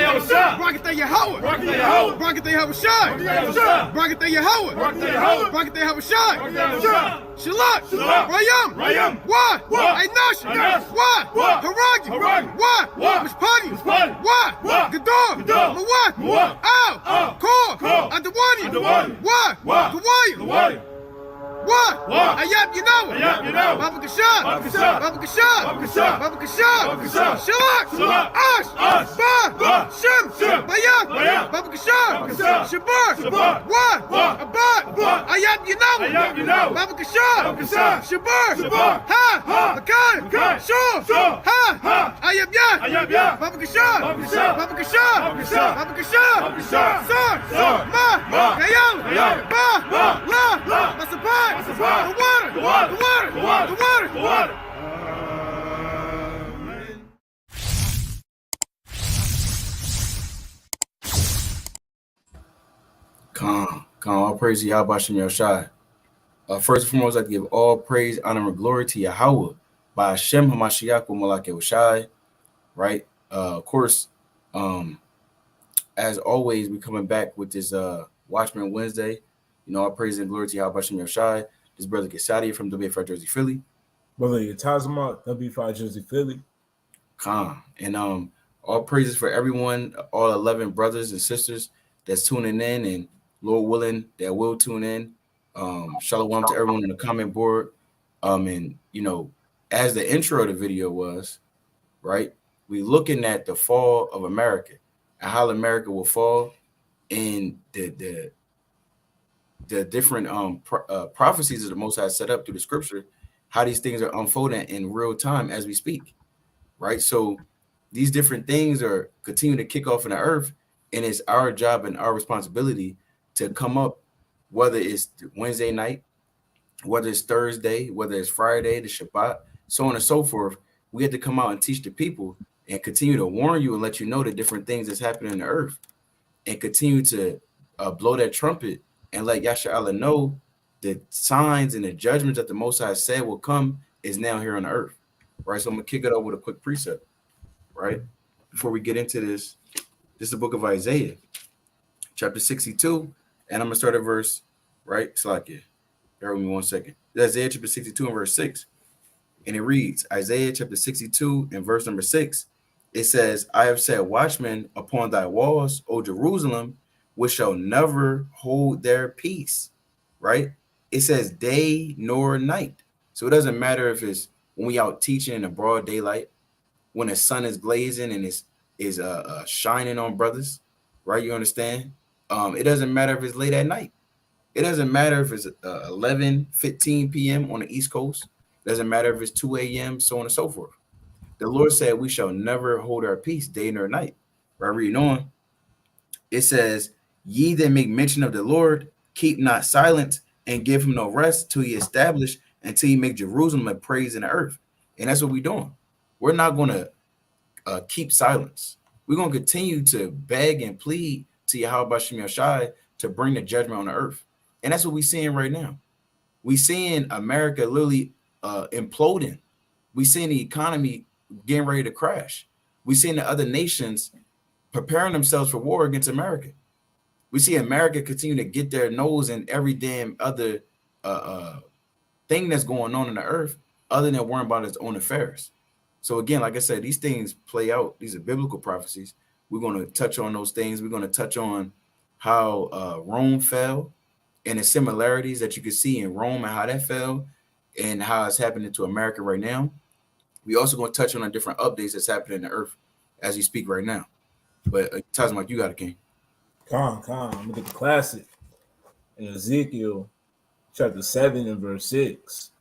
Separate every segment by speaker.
Speaker 1: Barakatah Yahweh. Barakatah Yahushai. Barakatah Yahweh. Barakatah Yahushai. Shalak. Rayam. Why? Einash. Why? Haragi. Why? Mishpani. Why? Gador. Mawat. Al. Kor. Adawani. Why? Kawaya. What? Ayab Yinawa. Baba Kashab. Shalak. Ash. Ba. Shem. Bayat. Baba Kashab. Shabar. What? Abad. Ayab Yinawa. Baba Kashab. Shabar. Ha. Makai. Shor. Ha. Ayab Yat. Baba Kashab. Sar. Ma. Kayal. Ba. La. Masapai. The water.
Speaker 2: Come, all praise to Yahweh Shem Yahushai. First and foremost, I'd like to give all praise, honor, and glory to Yahweh by Hashem HaMashiach Malak Yahushai. Right? Of course, as always, we're coming back with this Watchmen Wednesday. You know, all praise and glory to Yahweh Shem Yahushai. This brother Kesadi from W5 Jersey, Philly.
Speaker 3: Brother Yatazma, W5 Jersey, Philly.
Speaker 2: Come. And all praises for everyone, all 11 brothers and sisters that's tuning in, and Lord willing, that will tune in. Shalom to everyone on the comment board. And, you know, as the intro of the video was, right, we looking at the fall of America and how America will fall, and the different prophecies that the Most High set up through the scripture, how these things are unfolding in real time as we speak, right? So these different things are continuing to kick off in the earth, and it's our job and our responsibility to come up, whether it's Wednesday night, whether it's Thursday, whether it's Friday, the Shabbat, so on and so forth. We have to come out and teach the people and continue to warn you and let you know the different things that's happening in the earth, and continue to blow that trumpet and let Yasha Allah know the signs and the judgments that the Most High said will come is now here on the earth, right? So I'm going to kick it up with a quick precept, right? Before we get into this is the book of Isaiah, chapter 62, and I'm going to start at verse, right? Slakia. Bear with me 1 second. It's Isaiah chapter 62 and verse 6, and it reads, Isaiah chapter 62 and verse number 6, it says, I have set watchmen upon thy walls, O Jerusalem, which shall never hold their peace, right? It says day nor night. So it doesn't matter if it's when we out teaching in the broad daylight, when the sun is glazing and is shining on brothers, right? You understand? It doesn't matter if it's late at night. It doesn't matter if it's 11:15 p.m. on the East Coast. It doesn't matter if it's 2 a.m., so on and so forth. The Lord said we shall never hold our peace day nor night. Right, reading on, it says, ye that make mention of the Lord, keep not silence, and give him no rest till he establish, until he make Jerusalem a praise in the earth. And that's what we're doing. We're not going to keep silence. We're going to continue to beg and plead to Yahweh Shem Yahushai to bring the judgment on the earth. And that's what we're seeing right now. We're seeing America literally imploding. We're seeing the economy getting ready to crash. We're seeing the other nations preparing themselves for war against America. We see America continue to get their nose in every damn other thing that's going on in the earth, other than worrying about its own affairs. So again, like I said, these things play out. These are biblical prophecies. We're going to touch on those things. We're going to touch on how Rome fell and the similarities that you can see in Rome and how that fell and how it's happening to America right now. We also going to touch on the different updates that's happening in the earth as we speak right now. But Taz, Mike, you got it, King.
Speaker 3: I'm gonna get the classic in Ezekiel chapter 7 and verse 6.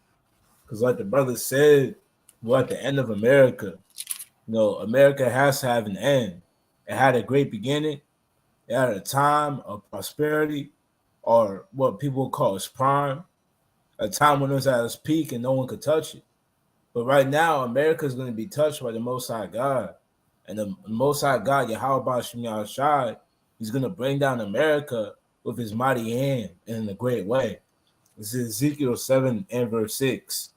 Speaker 3: Because like the brother said, we're at the end of America. You know, America has to have an end. It had a great beginning. It had a time of prosperity, or what people call its prime, a time when it was at its peak and no one could touch it. But right now, America is going to be touched by the Most High God. And the Most High God, Yahweh Shem Yahushai, he's going to bring down America with his mighty hand in a great way. This is Ezekiel 7 and verse 6.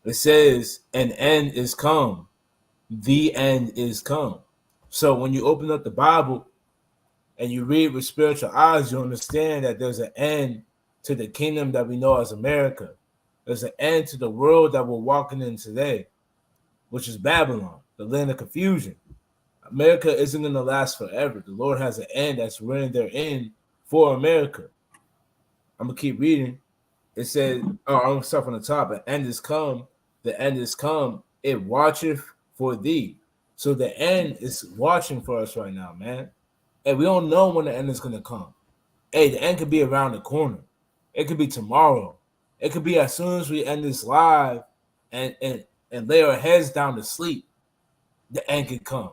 Speaker 3: It says, an end is come. The end is come. So when you open up the Bible and you read with spiritual eyes, you understand that there's an end to the kingdom that we know as America. There's an end to the world that we're walking in today, which is Babylon, the land of confusion. America isn't going to last forever. The Lord has an end that's running their end for America. I'm going to keep reading. It says, I'm going to start from the top. The end is come. The end is come. It watcheth for thee. So the end is watching for us right now, man. And we don't know when the end is going to come. Hey, the end could be around the corner. It could be tomorrow. It could be as soon as we end this live and lay our heads down to sleep, the end could come.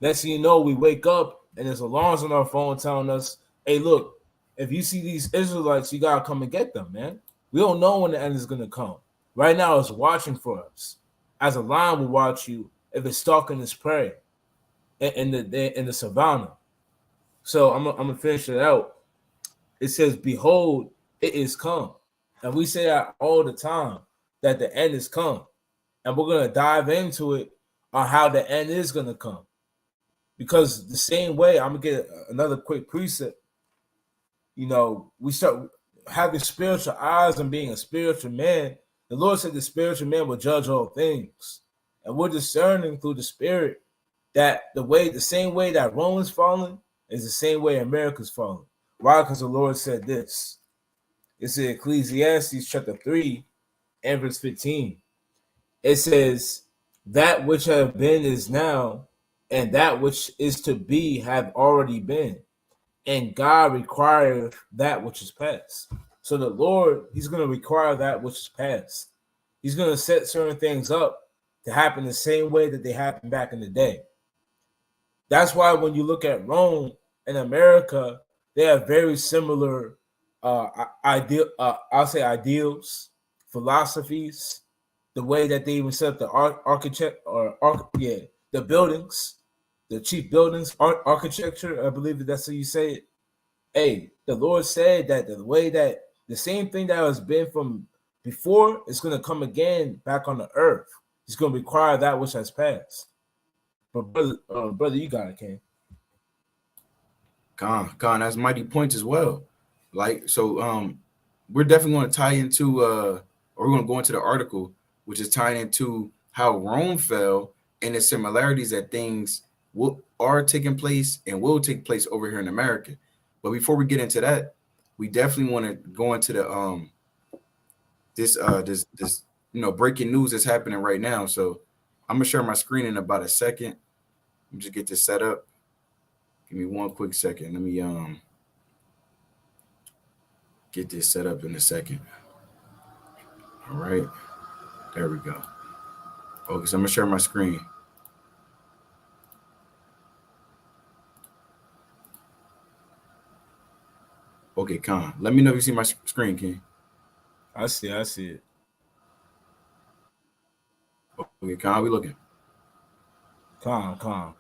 Speaker 3: Next thing you know, we wake up and there's alarms on our phone telling us, hey, look, if you see these Israelites, you got to come and get them, man. We don't know when the end is going to come. Right now, it's watching for us. As a lion will watch you if it's stalking its prey in the savannah. So I'm going to finish it out. It says, behold, it is come. And we say that all the time, that the end is come. And we're going to dive into it on how the end is going to come. Because the same way, I'm going to get another quick precept. You know, we start having spiritual eyes and being a spiritual man. The Lord said the spiritual man will judge all things. And we're discerning through the Spirit that the same way that Rome's fallen is the same way America's fallen. Why? Because the Lord said this. It's in Ecclesiastes chapter 3 and verse 15. It says, that which have been is now, and that which is to be have already been. And God requires that which is past. So the Lord, he's going to require that which is past. He's going to set certain things up to happen the same way that they happened back in the day. That's why when you look at Rome and America, they have very similar ideals, philosophies, the way that they even set up the buildings, the chief buildings, architecture, I believe that's how you say it. Hey, the Lord said that the way that the same thing that has been from before is going to come again back on the earth. He's going to require that which has passed. But brother, you got it, King.
Speaker 2: Con, that's mighty points as well. Like, so we're definitely going to tie into or we're going to go into the article, which is tying into how Rome fell and the similarities that things are taking place and will take place over here in America. But before we get into that, we definitely want to go into the this breaking news that's happening right now. So I'm gonna share my screen in about a second. Let me just get this set up. Give me one quick second. Let me get this set up in a second. All right, there we go. Okay, so I'm gonna share my screen. Okay, Con. Let me know if you see my screen, King.
Speaker 3: I see it.
Speaker 2: Okay, Con, how we looking?
Speaker 3: Calm.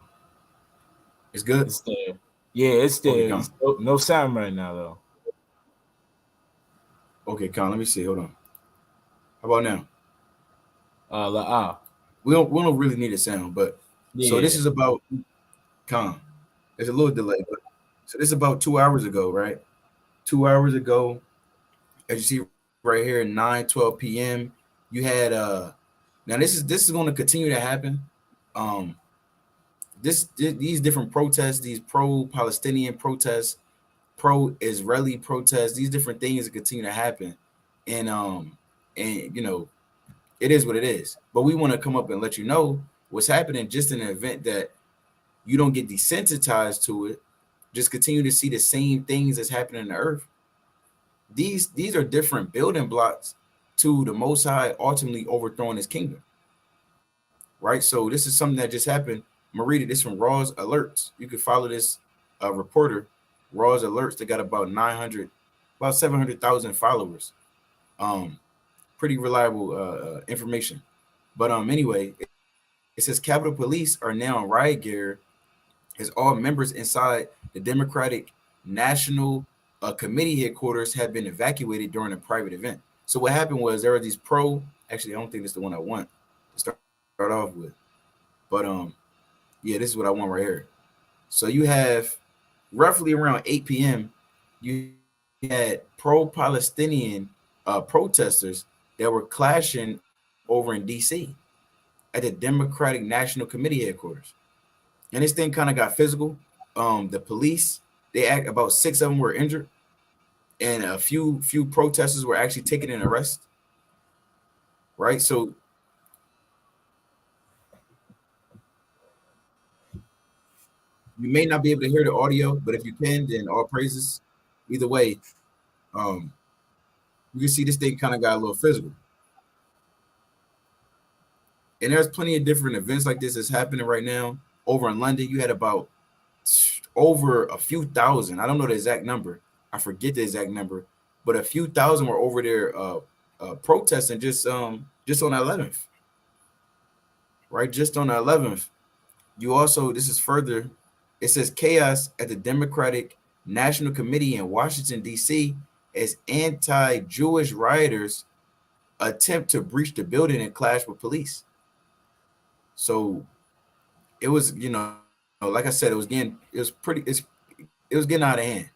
Speaker 2: It's good?
Speaker 3: It's there. Yeah, it's there.
Speaker 2: Okay,
Speaker 3: No sound right now, though.
Speaker 2: Okay, Con, let me see. Hold on. How about now? We don't really need a sound, but yeah. So this is about Con. There's a little delay, but so this is about 2 hours ago, right? 2 hours ago, as you see right here, 9:12 p.m. You had now this is going to continue to happen. These different protests, these pro-Palestinian protests, pro-Israeli protests, these different things continue to happen, and you know, it is what it is. But we want to come up and let you know what's happening, just in an event that you don't get desensitized to it. Just continue to see the same things that's happening in the earth. These are different building blocks to the Most High ultimately overthrowing his kingdom. Right? So this is something that just happened. I'm gonna read it. This from Raw's Alerts. You can follow this reporter, Raw's Alerts. They got about 700,000 followers. Pretty reliable information. But anyway, it says Capitol Police are now in riot gear as all members inside the Democratic National Committee headquarters have been evacuated during a private event. So what happened was there were these actually, I don't think it's the one I want to start off with. But Yeah, this is what I want right here. So you have roughly around 8 p.m. You had pro-Palestinian protesters that were clashing over in D.C. at the Democratic National Committee headquarters, and this thing kind of got physical. The police, about 6 of them were injured, and a few protesters were actually taken in arrest. Right, so you may not be able to hear the audio, but if you can, then all praises. Either way, um, you can see this thing kind of got a little physical. And there's plenty of different events like this that's happening right now. Over in London, you had about over a few thousand. I don't know the exact number. I forget the exact number, but a few thousand were over there protesting just on the 11th, right? Just on the 11th. You also, this is further. It says chaos at the Democratic National Committee in Washington D.C. as anti-Jewish rioters attempt to breach the building and clash with police. So it was, like I said, it was getting out of hand,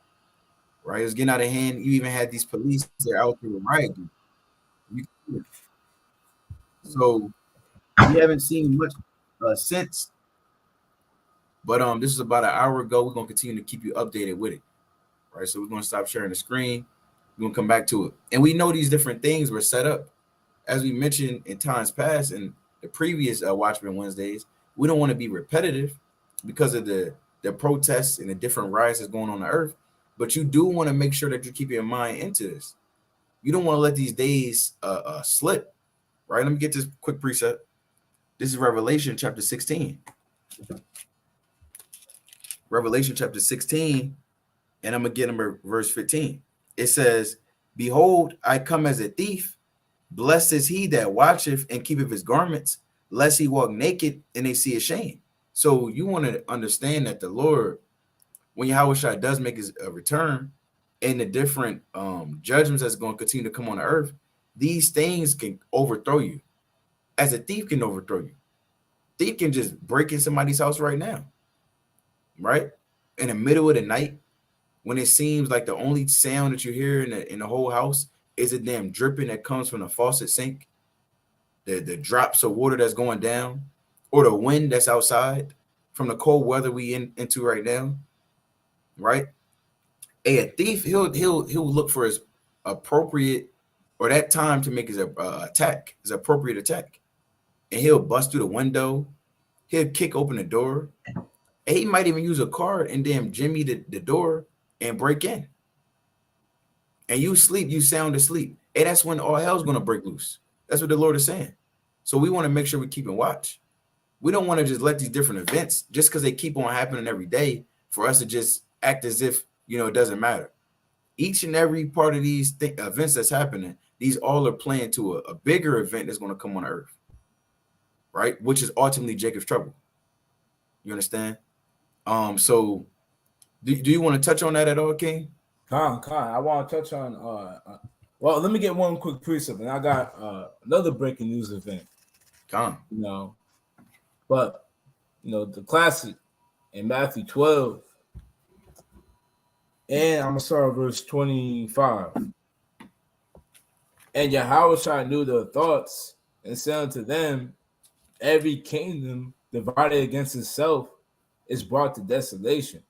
Speaker 2: right? It was getting out of hand. You even had these police that are out there rioting. So we haven't seen much since, but this is about an hour ago. We're gonna continue to keep you updated with it, right? So we're gonna stop sharing the screen. We're gonna come back to it, and we know these different things were set up, as we mentioned in times past in the previous Watchmen Wednesdays. We don't want to be repetitive because of the protests and the different riots that's going on the earth, but you do want to make sure that you keep your mind into this. You don't want to let these days slip, right? Let me get this quick precept. This is Revelation chapter 16. Revelation chapter 16, and I'm going to get them verse 15. It says, "Behold, I come as a thief. Blessed is he that watcheth and keepeth his garments, lest he walk naked and they see his shame." So you want to understand that the Lord, when Yahushua does make his return, and the different judgments that's going to continue to come on the earth, these things can overthrow you. As a thief can overthrow you. Thief can just break in somebody's house right now, right? In the middle of the night, when it seems like the only sound that you hear in the whole house is a damn dripping that comes from the faucet sink, the drops of water that's going down, or the wind that's outside from the cold weather we into right now, right? A thief, he'll look for his appropriate, or that time to make his attack, his appropriate attack, and he'll bust through the window, he'll kick open the door, and he might even use a card and damn jimmy the door and break in. And you sleep, you sound asleep, and that's when all hell's gonna break loose. That's what the Lord is saying. So we want to make sure we keep in watch. We don't want to just let these different events, just because they keep on happening every day, for us to just act as if it doesn't matter. Each and every part of these events that's happening, these all are playing to a bigger event that's going to come on earth, right? Which is ultimately Jacob's trouble. You understand? So do you want to touch on that at all, King?
Speaker 3: Con, I want to touch on well, let me get one quick precept, and I got another breaking news event.
Speaker 2: Con.
Speaker 3: But the classic in Matthew 12, and I'm gonna start at verse 25. And Yahushua knew their thoughts and said unto them, every kingdom divided against itself is brought to desolation.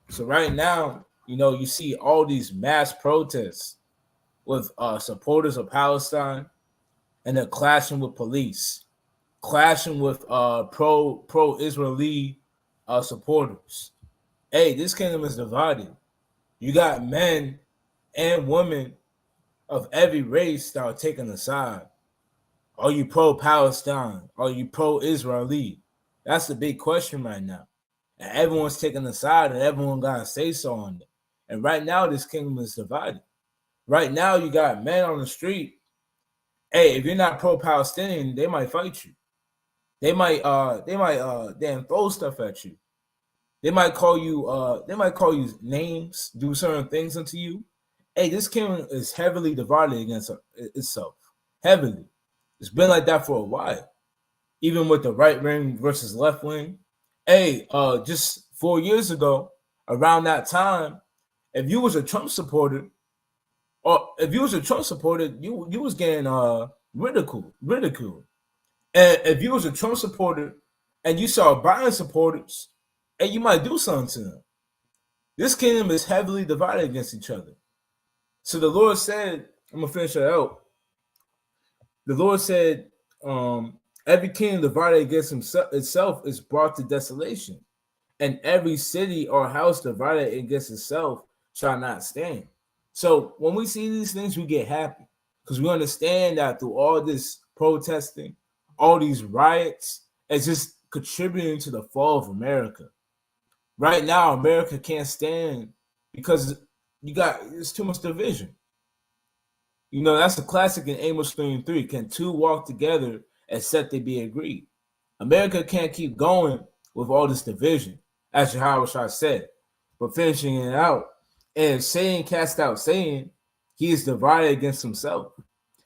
Speaker 3: So right now, you see all these mass protests with supporters of Palestine, and they're clashing with police, clashing with pro-Israeli supporters. Hey, this kingdom is divided. You got men and women of every race that are taking a side. Are you pro-Palestine? Are you pro-Israeli? That's the big question right now. And everyone's taking a side, and everyone got to say so on it. And right now, this kingdom is divided. Right now, you got men on the street. Hey, if you're not pro-Palestinian, they might fight you. They might damn throw stuff at you. They might call you names, do certain things unto you. Hey, this kingdom is heavily divided against itself. Heavily. It's been like that for a while. Even with the right wing versus left wing. Hey, just 4 years ago, around that time, if you was a Trump supporter, you was getting ridiculed. And if you was a Trump supporter and you saw Biden supporters, and you might do something to them. This kingdom is heavily divided against each other. So the Lord said, I'm gonna finish that out. The Lord said, every kingdom divided against itself is brought to desolation, and every city or house divided against itself shall not stand. So when we see these things, we get happy because we understand that through all this protesting, all these riots, it's just contributing to the fall of America. Right now, America can't stand because it's too much division. You know, that's a classic in Amos 3:3. Can two walk together except they be agreed? America can't keep going with all this division, as Yahweh said. But finishing it out, and if Satan cast out Satan, he is divided against himself.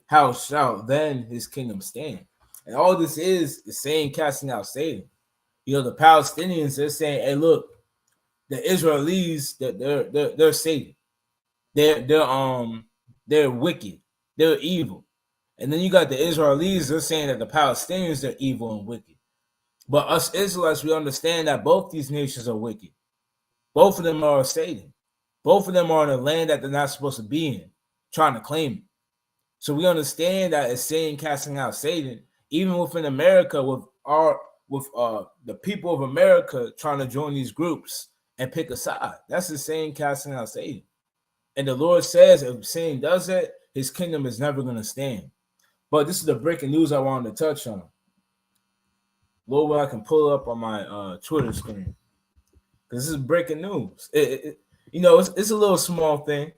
Speaker 3: How shall then his kingdom stand? And all this is Satan casting out Satan. You know, the Palestinians, they're saying, hey, look, the Israelis, they're Satan. They're wicked. They're evil. And then you got the Israelis, they're saying that the Palestinians are evil and wicked. But us Israelites, we understand that both these nations are wicked. Both of them are Satan. Both of them are in a land that they're not supposed to be in, trying to claim it. So we understand that it's Satan casting out Satan, even within America, with the people of America trying to join these groups and pick a side. That's the Satan casting out Satan. And the Lord says if Satan does that, his kingdom is never going to stand. But this is the breaking news I wanted to touch on. Lord, I can pull up on my Twitter screen. Because this is breaking news. It's a little small thing,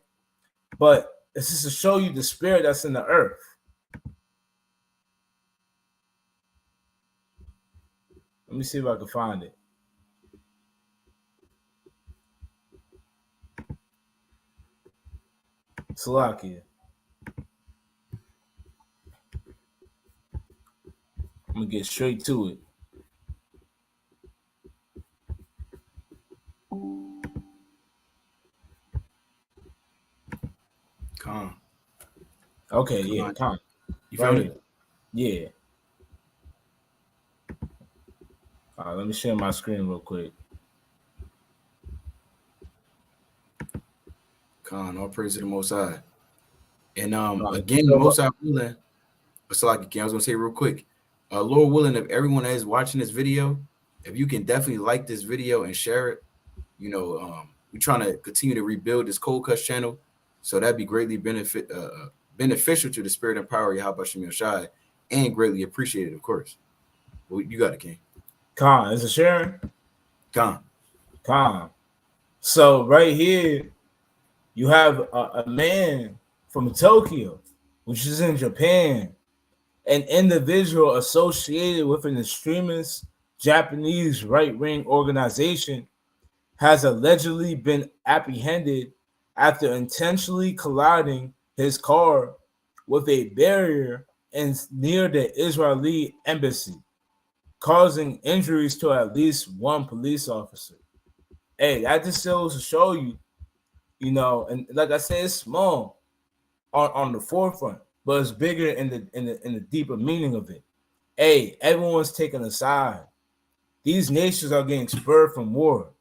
Speaker 3: but it's just to show you the spirit that's in the earth. Let me see if I can find it. Salakia. I'm gonna get straight to it.
Speaker 2: Calm.
Speaker 3: Okay, yeah, calm.
Speaker 2: You found it?
Speaker 3: Yeah. All right, let me share my screen real quick.
Speaker 2: Con, all praise to the Most High. And again, the Most High willing. So like again, I was gonna say real quick, Lord willing, if everyone that is watching this video, if you can definitely like this video and share it, we're trying to continue to rebuild this Cold Cuts channel, so that'd be greatly beneficial to the spirit and power of Yahweh Shem Shai, and greatly appreciated, of course. Well, you got it, King.
Speaker 3: Con, is it sharing?
Speaker 2: Con.
Speaker 3: So right here, you have a man from Tokyo, which is in Japan, an individual associated with an extremist Japanese right-wing organization has allegedly been apprehended after intentionally colliding his car with a barrier near the Israeli embassy, causing injuries to at least one police officer. Hey, that just goes to show you, and like I said, it's small on the forefront, but it's bigger in the deeper meaning of it. Hey, everyone's taking a side. These nations are getting spurred from war.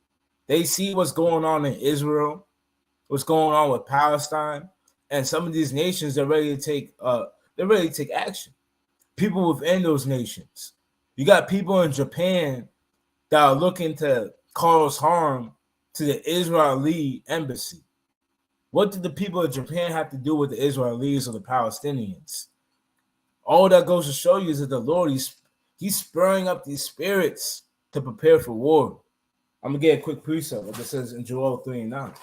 Speaker 3: They see what's going on in Israel, what's going on with Palestine, and some of these nations are ready to take action. People within those nations. You got people in Japan that are looking to cause harm to the Israeli embassy. What did the people of Japan have to do with the Israelis or the Palestinians? All that goes to show you is that the Lord, he's spurring up these spirits to prepare for war. I'm going to get a quick precept, like it says in Joel 3:9.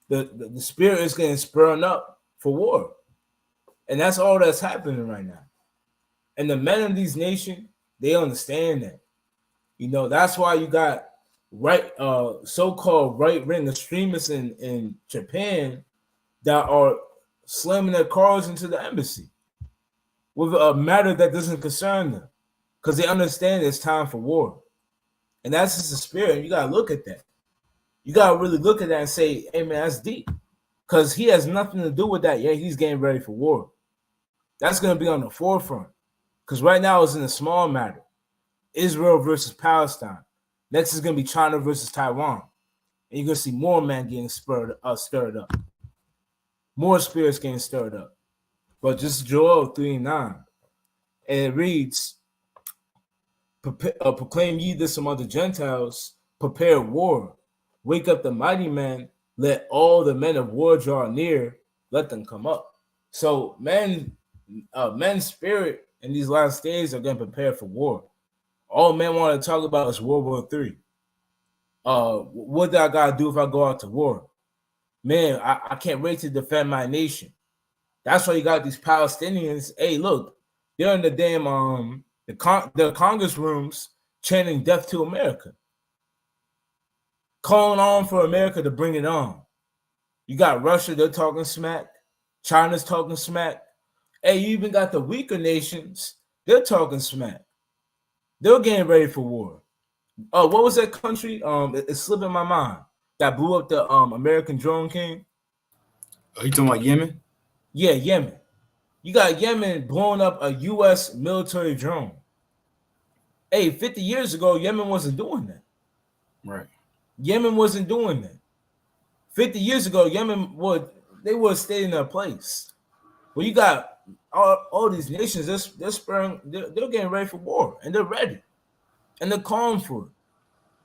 Speaker 3: The spirit is getting spurred up for war. And that's all that's happening right now. And the men of these nations, they understand that. That's why you got so-called right-wing extremists in Japan that are slamming their cars into the embassy with a matter that doesn't concern them, because they understand it's time for war. And that's just the spirit. You gotta look at that. You gotta really look at that and say, hey man, that's deep. Because he has nothing to do with that. Yeah, he's getting ready for war. That's gonna be on the forefront. Because right now it's in a small matter. Israel versus Palestine. Next is gonna be China versus Taiwan. And you're gonna see more men getting stirred up. More spirits getting stirred up. But just Joel 3:9. And it reads, proclaim ye this among the Gentiles, prepare war, wake up the mighty men, let all the men of war draw near, let them come up. So men's spirit in these last days are getting prepared for war. All men want to talk about is World War III. What do I gotta do if I go out to war? Man, I can't wait to defend my nation. That's why you got these Palestinians. Hey, look, they're in the damn the Congress rooms chanting "Death to America," calling on for America to bring it on. You got Russia; they're talking smack. China's talking smack. Hey, you even got the weaker nations; they're talking smack. They're getting ready for war. Oh, what was that country? It's slipping my mind. That blew up the American drone king.
Speaker 2: Are you talking about Yemen?
Speaker 3: Yeah, Yemen. You got Yemen blowing up a U.S. military drone. Hey, 50 years ago, Yemen wasn't doing that.
Speaker 2: Right.
Speaker 3: Yemen wasn't doing that. 50 years ago, Yemen would stay in their place. Well, you got all these nations, they're getting ready for war, and they're ready. And they're calling for it.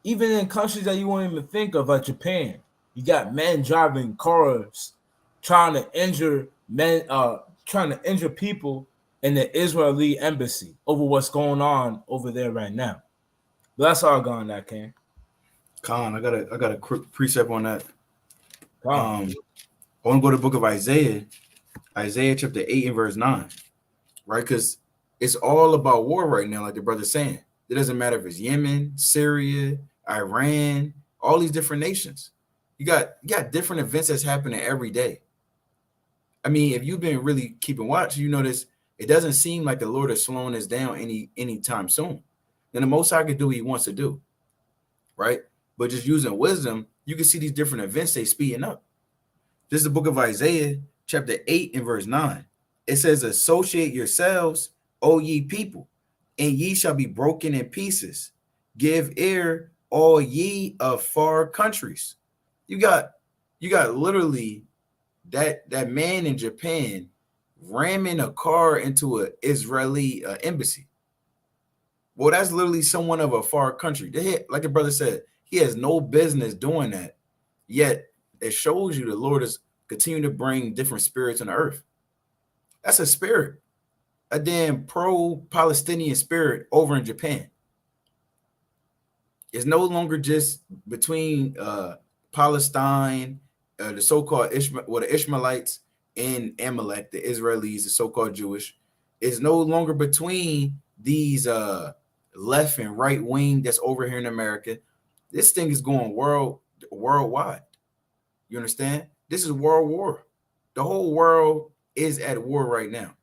Speaker 3: Even in countries that you won't even think of, like Japan, you got men driving cars trying to injure people in the Israeli embassy over what's going on over there right now. But that's all gone that Ken.
Speaker 2: Khan, I got a quick precept on that.
Speaker 3: Gone.
Speaker 2: I want to go to the book of Isaiah chapter 8 and verse 9, right? Because it's all about war right now, like the brother's saying. It doesn't matter if it's Yemen, Syria, Iran, all these different nations. You got different events that's happening every day. I mean, if you've been really keeping watch, you notice it doesn't seem like the Lord is slowing us down anytime soon. Then the Most High can do what He wants to do, right? But just using wisdom, you can see these different events they speeding up. This is the book of Isaiah, chapter 8 and verse 9. It says, "Associate yourselves, O ye people, and ye shall be broken in pieces. Give ear, all ye of far countries." You got literally that man in Japan ramming a car into an Israeli embassy. Well, that's literally someone of a far country. Like the brother said, he has no business doing that. Yet it shows you the Lord is continuing to bring different spirits on the earth. That's a spirit, a damn pro-Palestinian spirit over in Japan. It's no longer just between Palestine, the so-called the Ishmaelites, and Amalek, the Israelis, the so-called Jewish. It's no longer between these left and right wing that's over here in America. This thing is going worldwide. You understand? This is world war. The whole world is at war right now.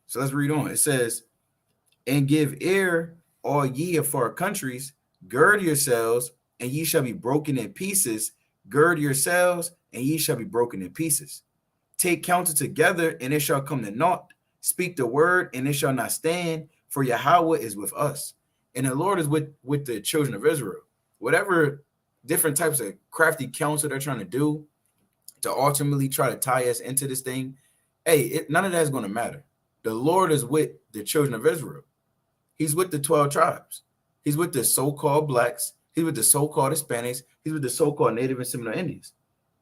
Speaker 2: So let's read on. It says, "And give ear, all ye of far countries, gird yourselves, and ye shall be broken in pieces. Gird yourselves, and ye shall be broken in pieces. Take counsel together, and it shall come to naught. Speak the word, and it shall not stand, for Yahweh is with us." And the Lord is with the children of Israel. Whatever different types of crafty counsel they're trying to do to ultimately try to tie us into this thing, hey, none of that is going to matter. The Lord is with the children of Israel. He's with the 12 tribes. He's with the so-called blacks. He's with the so-called Hispanics. He's with the so-called Native and Seminole Indians.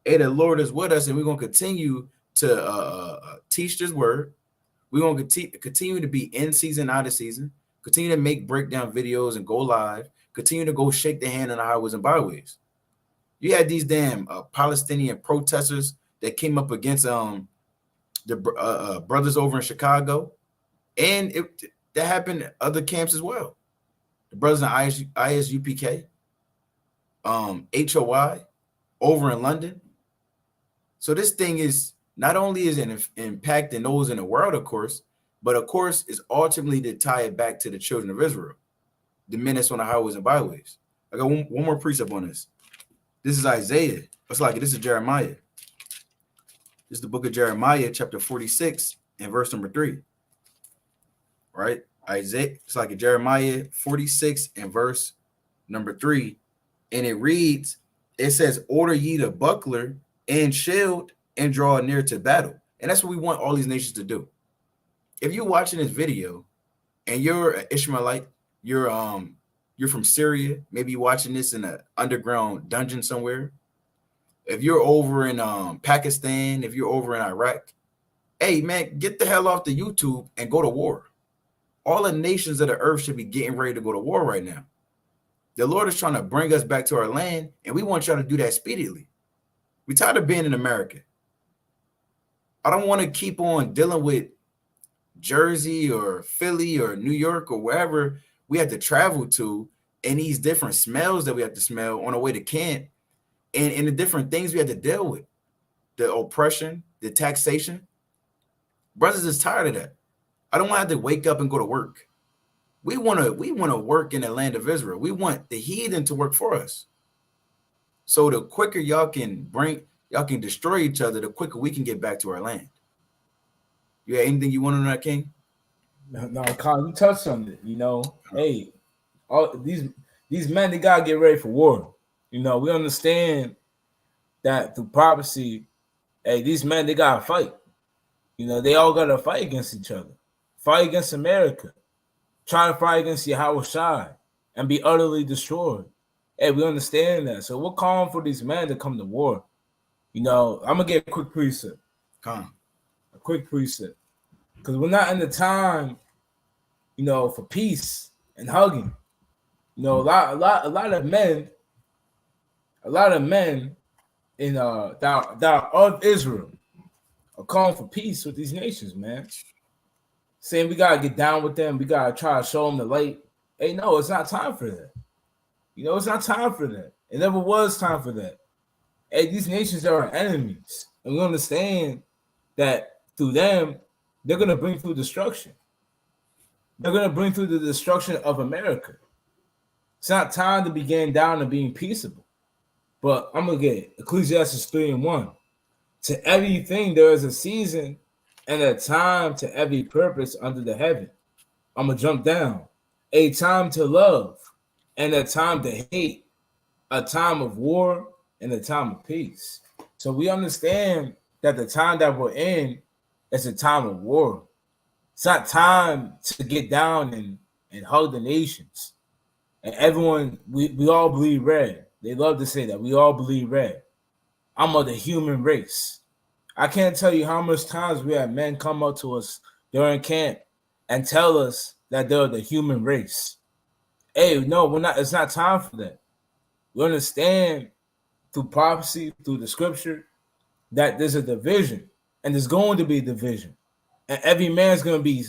Speaker 2: Hey, the Lord is with us, and we're going to continue to teach this word. We're going to continue to be in season, out of season, continue to make breakdown videos and go live, continue to go shake the hand on the highways and byways. You had these damn Palestinian protesters that came up against the brothers over in Chicago, and that happened at other camps as well. The brothers in ISUPK, HOI, over in London. So this thing is not only is it impacting those in the world, of course, but of course is ultimately to tie it back to the children of Israel. the menace on the highways and byways. I got one more precept on this. This is Isaiah. This is Jeremiah. This is the book of Jeremiah, chapter 46, and verse number 3. Right? Isaiah, it's like Jeremiah 46 and verse number 3. And it reads, it says, order ye the buckler and shield and draw near to battle. And that's what we want all these nations to do. If you're watching this video and you're an Ishmaelite, you're from Syria, maybe you're watching this in an underground dungeon somewhere. If you're over in Pakistan, if you're over in Iraq, hey man, get the hell off the YouTube and go to war. All the nations of the earth should be getting ready to go to war right now. The Lord is trying to bring us back to our land, and we want y'all to do that speedily. We're tired of being in America. I don't want to keep on dealing with Jersey or Philly or New York or wherever we have to travel to, and these different smells that we have to smell on our way to camp, and the different things we have to deal with, the oppression, the taxation. Brothers is tired of that. I don't want to have to wake up and go to work. We want to work in the land of Israel. We want the heathen to work for us. So the quicker y'all can destroy each other, the quicker we can get back to our land. You have anything you want to know, King?
Speaker 3: No, Khan, you touched on it. Hey, all these men, they gotta get ready for war. We understand that through prophecy, hey, these men, they gotta fight. They all gotta fight against each other, fight against America, try to fight against Yahweh Shai and be utterly destroyed. Hey, we understand that. So we're calling for these men to come to war. I'm gonna get a quick precept.
Speaker 2: Come.
Speaker 3: A quick precept. Because we're not in the time, for peace and hugging. A lot of men in that of Israel are calling for peace with these nations, man. Saying we gotta get down with them, we gotta try to show them the light. Hey, no, it's not time for that. It's not time for that. It never was time for that. Hey, these nations are our enemies, and we understand that through them, they're gonna bring through destruction. They're gonna bring through the destruction of America. It's not time to begin down and being peaceable. But I'm gonna get Ecclesiastes 3:1. To everything there is a season and a time to every purpose under the heaven. I'm gonna jump down. A time to love and a time to hate, a time of war and a time of peace. So we understand that the time that we're in is a time of war. It's not time to get down and hug the nations. And everyone, we all bleed red. They love to say that. We all bleed red. I'm of the human race. I can't tell you how much times we had men come up to us during camp and tell us that they're the human race. Hey, no, we're not. It's not time for that. We understand through prophecy, through the scripture, that there's a division, and there's going to be a division. And every man's going to be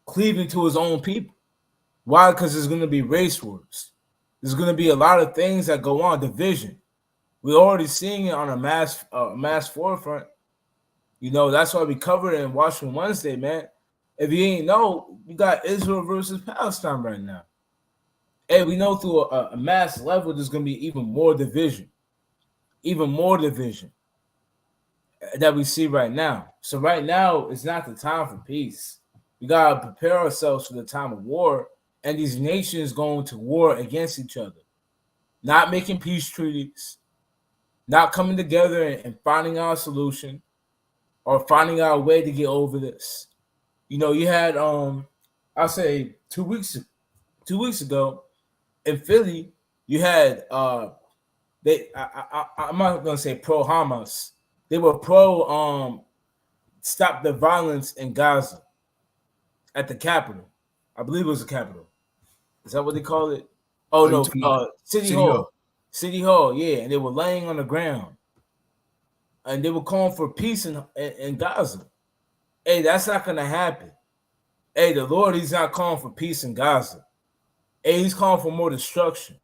Speaker 3: cleaving to his own people. Why? Because there's going to be race wars. There's going to be a lot of things that go on, division. We're already seeing it on a mass forefront. That's why we covered it in Watchmen Wednesday, man. If you ain't know, we got Israel versus Palestine right now. Hey, we know through a mass level, there's going to be even more division that we see right now. So right now, it's not the time for peace. We got to prepare ourselves for the time of war, and these nations going to war against each other, not making peace treaties, not coming together and finding out a solution or finding out a way to get over this. You had, I'll say 2 weeks ago in Philly, you had, I'm not going to say pro-Hamas. They were pro stop the violence in Gaza at the Capitol. I believe it was the Capitol. Is that what they call it? Oh, no, City Hall. City Hall, yeah. And they were laying on the ground. And they were calling for peace in Gaza. Hey, that's not going to happen. Hey, the Lord, he's not calling for peace in Gaza. Hey, he's calling for more destruction.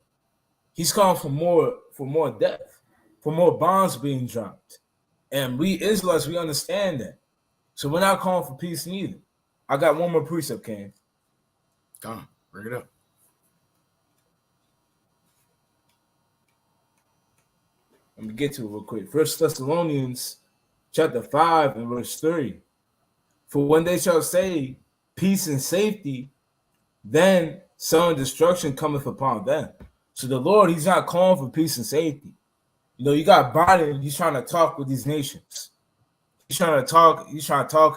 Speaker 3: He's calling for more death, for more bombs being dropped. And we Israelites, we understand that. So we're not calling for peace neither. I got one more precept, Ken.
Speaker 2: Come on, bring it up.
Speaker 3: Let me get to it real quick. First Thessalonians chapter 5 and verse 3. For when they shall say peace and safety, then sudden destruction cometh upon them. So the Lord, he's not calling for peace and safety. You know, you got Biden, he's trying to talk with these nations. He's trying to talk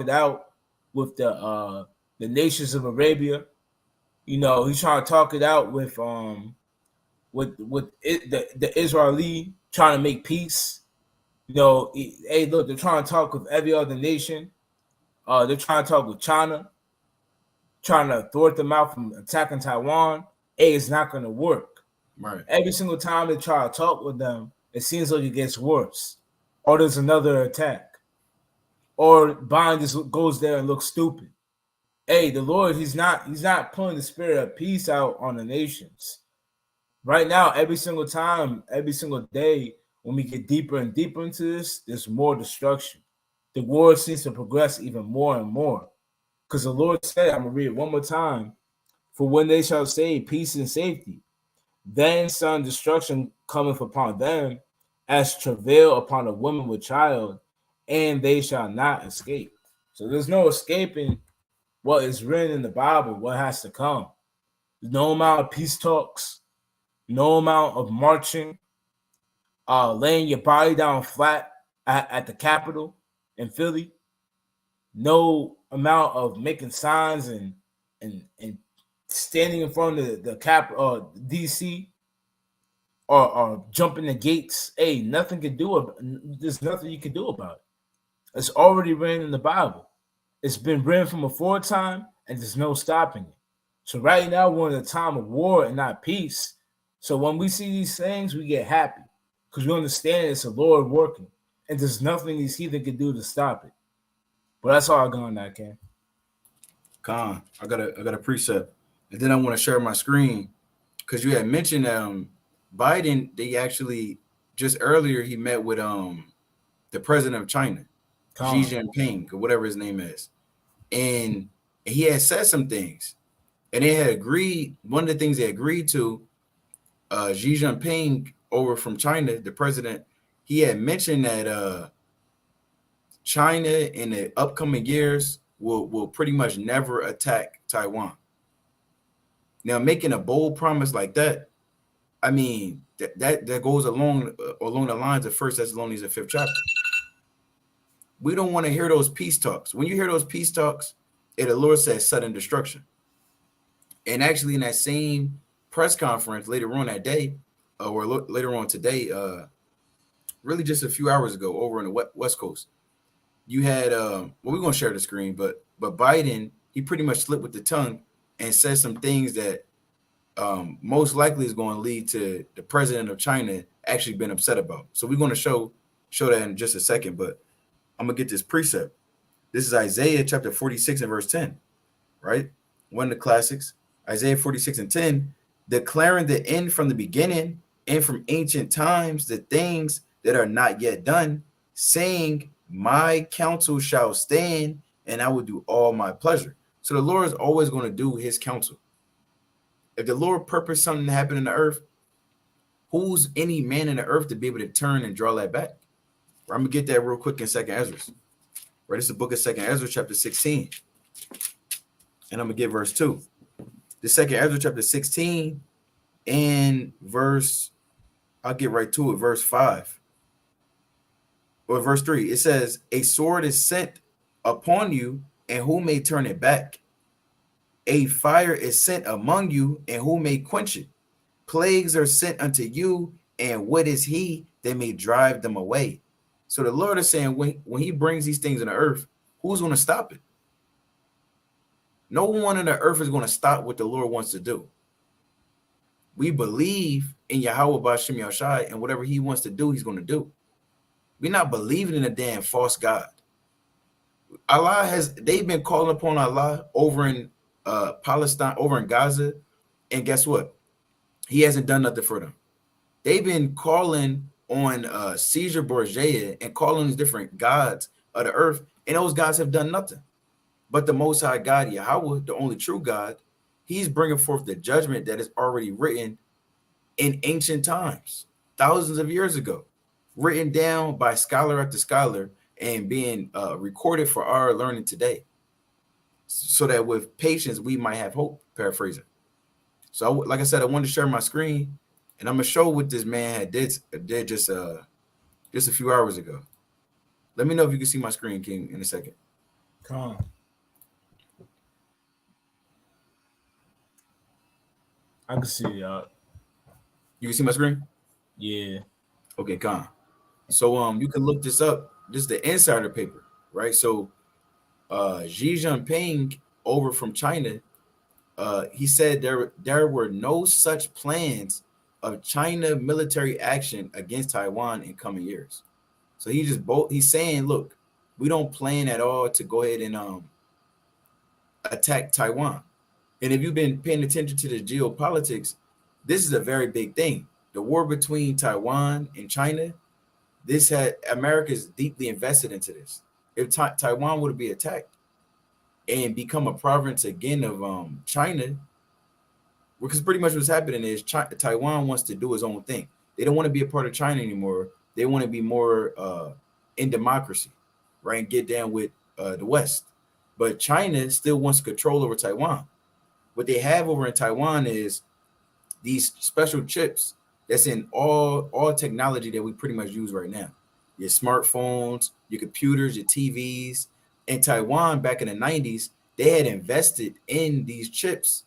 Speaker 3: it out with the nations of Arabia. You know, he's trying to talk it out with the Israeli trying to make peace. You know, hey, look, they're trying to talk with every other nation. They're trying to talk with China, trying to thwart them out from attacking Taiwan. Hey, it's not going to work.
Speaker 2: Right.
Speaker 3: Every single time they try to talk with them, it seems like it gets worse. Or there's another attack. Or Biden just goes there and looks stupid. Hey, the Lord, he's not pulling the spirit of peace out on the nations. Right now, every single time, every single day, when we get deeper and deeper into this, there's more destruction. The war seems to progress even more and more. Because the Lord said, I'm going to read it one more time. For when they shall say peace and safety, then sudden destruction cometh upon them, as travail upon a woman with child, and they shall not escape. So there's no escaping what is written in the Bible, what has to come. No amount of peace talks, no amount of marching, laying your body down flat at the Capitol in Philly, no amount of making signs and standing in front of the Capitol, DC, or jumping the gates. Hey, nothing can do it. There's nothing you can do about it. It's already written in the Bible. It's been written from aforetime, and there's no stopping it. So right now we're in a time of war and not peace. So when we see these things, we get happy because we understand it's the Lord working, and there's nothing these heathen can do to stop it. But that's all I got on that, Ken.
Speaker 2: Con, I got a precept, and then I want to share my screen because you had mentioned Biden. They actually just earlier he met with the president of China, Xi Jinping, or whatever his name is, and he had said some things, and they had agreed. One of the things they agreed to, Xi Jinping over from China, the president, he had mentioned that China in the upcoming years will pretty much never attack Taiwan. Now, making a bold promise like that, I mean, that goes along the lines of 1 Thessalonians, the 5th chapter. We don't want to hear those peace talks. When you hear those peace talks, the Lord says sudden destruction. And actually, in that same press conference later on that day, or later on today, really just a few hours ago, over in the West Coast, you had well, we're gonna share the screen, but Biden, he pretty much slipped with the tongue and said some things that most likely is going to lead to the president of China actually being upset about. So we're going to show that in just a second, but I'm gonna get this precept. This is Isaiah chapter 46 and verse 10, right? One of the classics, Isaiah 46 and 10, declaring the end from the beginning and from ancient times, the things that are not yet done, saying, my counsel shall stand, and I will do all my pleasure. So the Lord is always going to do his counsel. If the Lord purposed something to happen in the earth, who's any man in the earth to be able to turn and draw that back? I'm going to get that real quick in 2nd Ezra. Right, this is the book of 2nd Ezra, chapter 16. And I'm going to get verse 2. The 2nd Ezra, chapter 16, and verse, I'll get right to it, verse 5. Or verse 3. It says, a sword is sent upon you, and who may turn it back? A fire is sent among you, and who may quench it? Plagues are sent unto you, and what is he that may drive them away? So the Lord is saying when he brings these things in the earth, who's going to stop it? No one on the earth is going to stop what the Lord wants to do. We believe in Yahweh B'Shem Yahushai, and whatever he wants to do, he's going to do. We're not believing in a damn false God. They've been calling upon Allah over in Palestine, over in Gaza, and guess what? He hasn't done nothing for them. They've been calling on Caesar Borgia and calling these different gods of the earth, and those gods have done nothing. But the Most High God, Yahweh, the only true God, he's bringing forth the judgment that is already written in ancient times, thousands of years ago. written down by scholar after scholar and being recorded for our learning today, so that with patience we might have hope. Paraphrasing. So, like I said, I wanted to share my screen, and I'm gonna show what this man did just a few hours ago. Let me know if you can see my screen, King, in a second.
Speaker 3: Calm. I can see y'all.
Speaker 2: You can see my screen?
Speaker 3: Yeah.
Speaker 2: Okay, Con. So you can look this up. This is the insider paper, right? So Xi Jinping over from China, he said there were no such plans of China military action against Taiwan in coming years. So he's saying, look, we don't plan at all to go ahead and attack Taiwan. And if you've been paying attention to the geopolitics, this is a very big thing. The war between Taiwan and China, this had America is deeply invested into this. If Taiwan were to be attacked and become a province again of China, because pretty much what's happening is Taiwan wants to do its own thing. They don't want to be a part of China anymore. They want to be more in democracy, right? And get down with the West. But China still wants control over Taiwan. What they have over in Taiwan is these special chips that's in all technology that we pretty much use right now. Your smartphones, your computers, your TVs. In Taiwan back in the 90s, they had invested in these chips,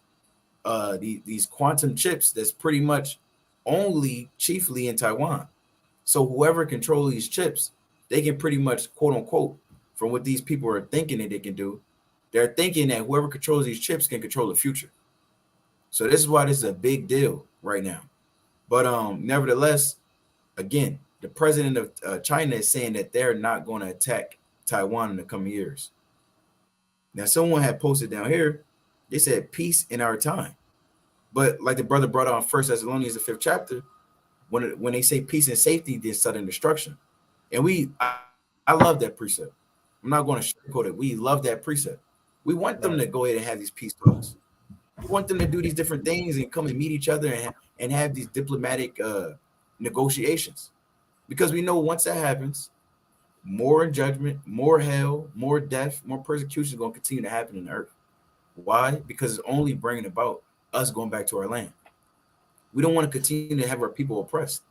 Speaker 2: these quantum chips that's pretty much only chiefly in Taiwan. So whoever controls these chips, they can pretty much, quote unquote, from what these people are thinking that they can do, they're thinking that whoever controls these chips can control the future. So this is why this is a big deal right now. But nevertheless, again, the president of China is saying that they're not going to attack Taiwan in the coming years. Now, someone had posted down here, they said peace in our time. But like the brother brought on First Thessalonians, the 5th chapter, when they say peace and safety, there's sudden destruction. And I love that precept. I'm not going to sugarcoat it. We love that precept. We want them to go ahead and have these peace talks. We want them to do these different things and come and meet each other and have these diplomatic negotiations. Because we know once that happens, more judgment, more hell, more death, more persecution is going to continue to happen in the earth. Why? Because it's only bringing about us going back to our land. We don't want to continue to have our people oppressed.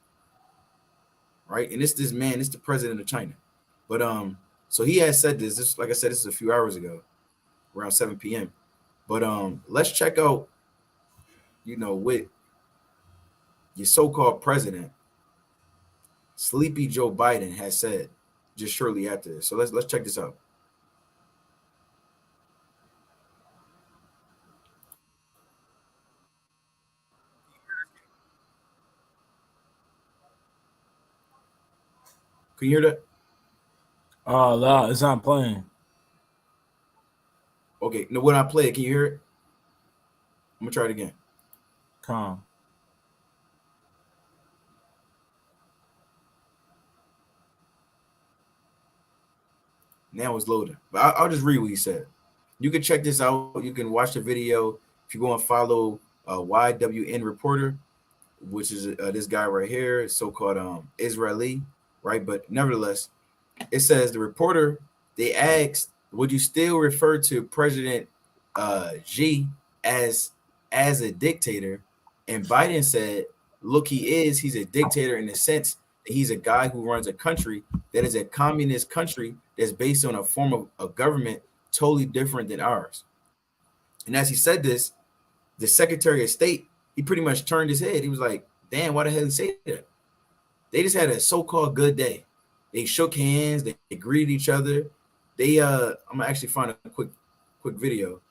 Speaker 2: Right? And this man, it's the president of China. But so he has said this, like I said, this is a few hours ago, around 7 p.m. But let's check out, what your so-called president, Sleepy Joe Biden, has said just shortly after this. So let's check this out. Can you hear that?
Speaker 3: Oh, no, it's not playing.
Speaker 2: Okay, no, when I play it, can you hear it? I'm gonna try it again.
Speaker 3: Calm.
Speaker 2: Now it's loading, but I'll just read what he said. You can check this out. You can watch the video if you go and follow YWN Reporter, which is this guy right here, so-called Israeli, right? But nevertheless, it says the reporter, they asked, would you still refer to President Xi as a dictator? And Biden said, look, he's a dictator in the sense that he's a guy who runs a country that is a communist country that's based on a form of government totally different than ours. And as he said this, the Secretary of State, he pretty much turned his head. He was like, damn, why the hell did he say that? They just had a so-called good day. They shook hands, they greeted each other. I'm gonna actually find a quick video.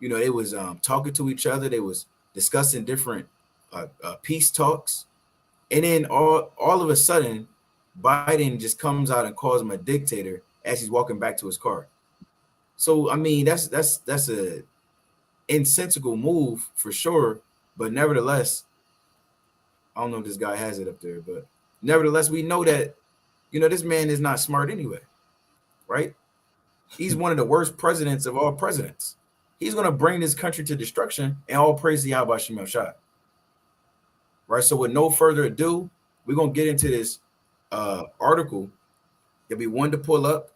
Speaker 2: They was talking to each other, they was discussing different peace talks, and then all of a sudden, Biden just comes out and calls him a dictator as he's walking back to his car. So I mean, that's a insensical move for sure. But nevertheless, I don't know if this guy has it up there, but nevertheless, we know that this man is not smart anyway, right? He's one of the worst presidents of all presidents. He's going to bring this country to destruction, and all praise to Yahweh Shem Shai. Right? So with no further ado, we're going to get into this article that we wanted to pull up,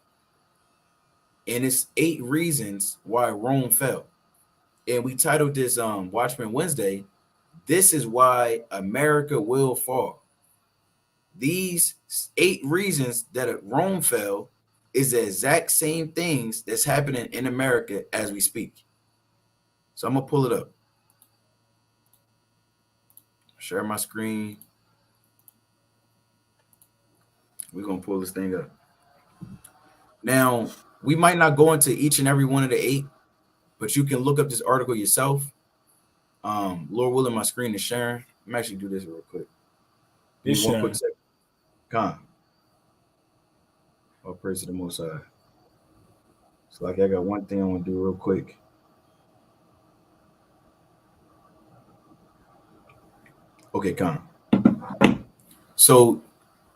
Speaker 2: and it's 8 reasons why Rome fell. And we titled this Watchmen Wednesday, "This is why America will fall." These 8 reasons that Rome fell is the exact same things that's happening in America as we speak. So I'm gonna pull it up. Share my screen. We're gonna pull this thing up. Now, we might not go into each and every one of the 8, but you can look up this article yourself. Lord willing, my screen is sharing. I'm actually do this real quick.
Speaker 3: It's
Speaker 2: One
Speaker 3: sharing.
Speaker 2: quick second. Con. All praise to the Most High. It's like I got one thing I want to do real quick. Okay, Con. So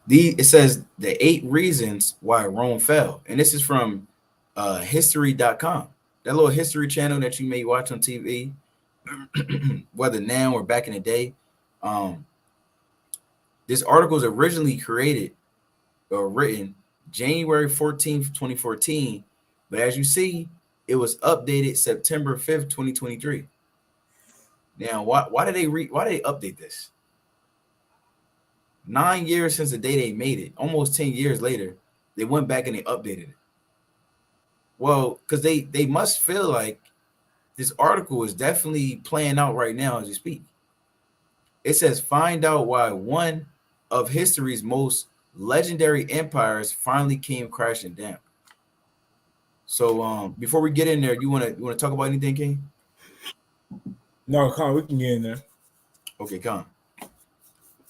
Speaker 2: it says the 8 reasons why Rome fell, and this is from history.com. That little history channel that you may watch on TV, whether now or back in the day. This article was originally created or written January 14th, 2014, but as you see, it was updated September 5th, 2023. Now, why did they update this? 9 years since the day they made it, almost 10 years later, they went back and they updated it. Well, because they must feel like this article is definitely playing out right now as we speak. It says, find out why one of history's most legendary empires finally came crashing down. So before we get in there, you wanna talk about anything, King?
Speaker 3: No, Con, we can get in there.
Speaker 2: Okay, come.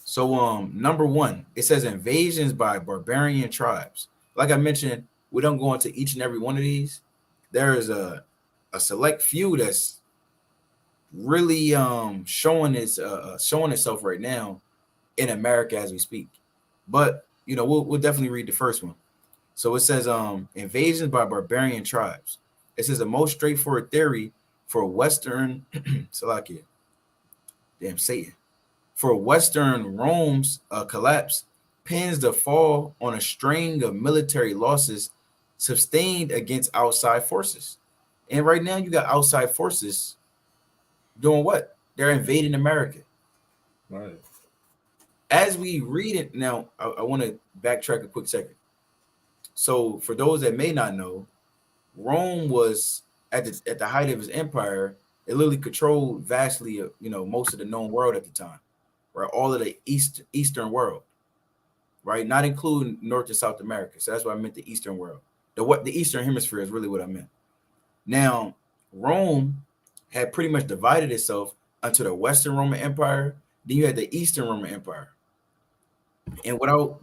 Speaker 2: So number 1, it says invasions by barbarian tribes. Like I mentioned, we don't go into each and every one of these. There is a select few that's really showing itself right now in America as we speak. But we'll definitely read the first one. So it says invasions by barbarian tribes. It says the most straightforward theory for Western Salakia. Damn Satan. For Western Rome's collapse pins the fall on a string of military losses sustained against outside forces. And right now you got outside forces doing what? They're invading America.
Speaker 3: Right.
Speaker 2: As we read it now, I want to backtrack a quick second. So for those that may not know, Rome was at the height of his empire. It literally controlled vastly, most of the known world at the time, right? All of the eastern world, right? Not including North and South America. So that's what I meant, the eastern world. The eastern hemisphere is really what I meant. Now, Rome had pretty much divided itself into the Western Roman Empire. Then you had the Eastern Roman Empire. And without,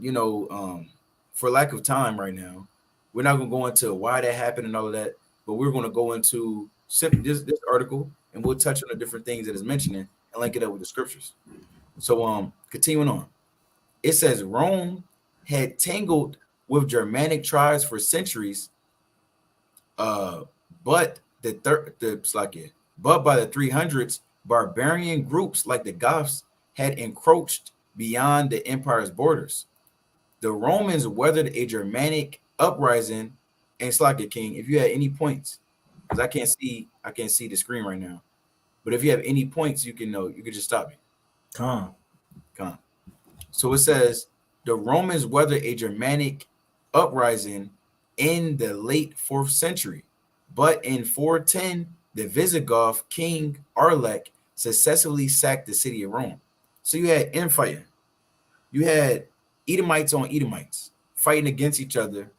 Speaker 2: for lack of time right now, we're not going to go into why that happened and all of that, but we're going to go into simply this article, and we'll touch on the different things that it's mentioning and link it up with the scriptures. So continuing on, it says Rome had tangled with Germanic tribes for centuries, but by the 300s, barbarian groups like the Goths had encroached beyond the empire's borders. The Romans weathered a Germanic uprising, and Slakia King, if you had any points, because I can't see the screen right now, but if you have any points, you can just stop me.
Speaker 3: Con.
Speaker 2: So it says the Romans weathered a Germanic uprising in the late 4th century, but in 410, the Visigoth king Arlek successfully sacked the city of Rome. So you had infighting. You had Edomites on Edomites fighting against each other,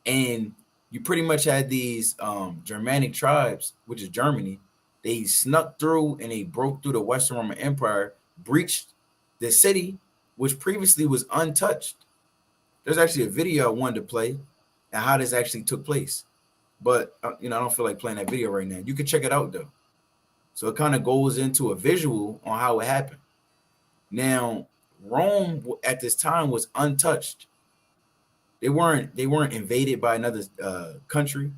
Speaker 2: and you pretty much had these Germanic tribes, which is Germany. They snuck through and they broke through the Western Roman Empire, breached the city, which previously was untouched. There's actually a video I wanted to play and how this actually took place, but I don't feel like playing that video right now. You can check it out though. So it kind of goes into a visual on how it happened. Now, Rome at this time was untouched. They weren't invaded by another country.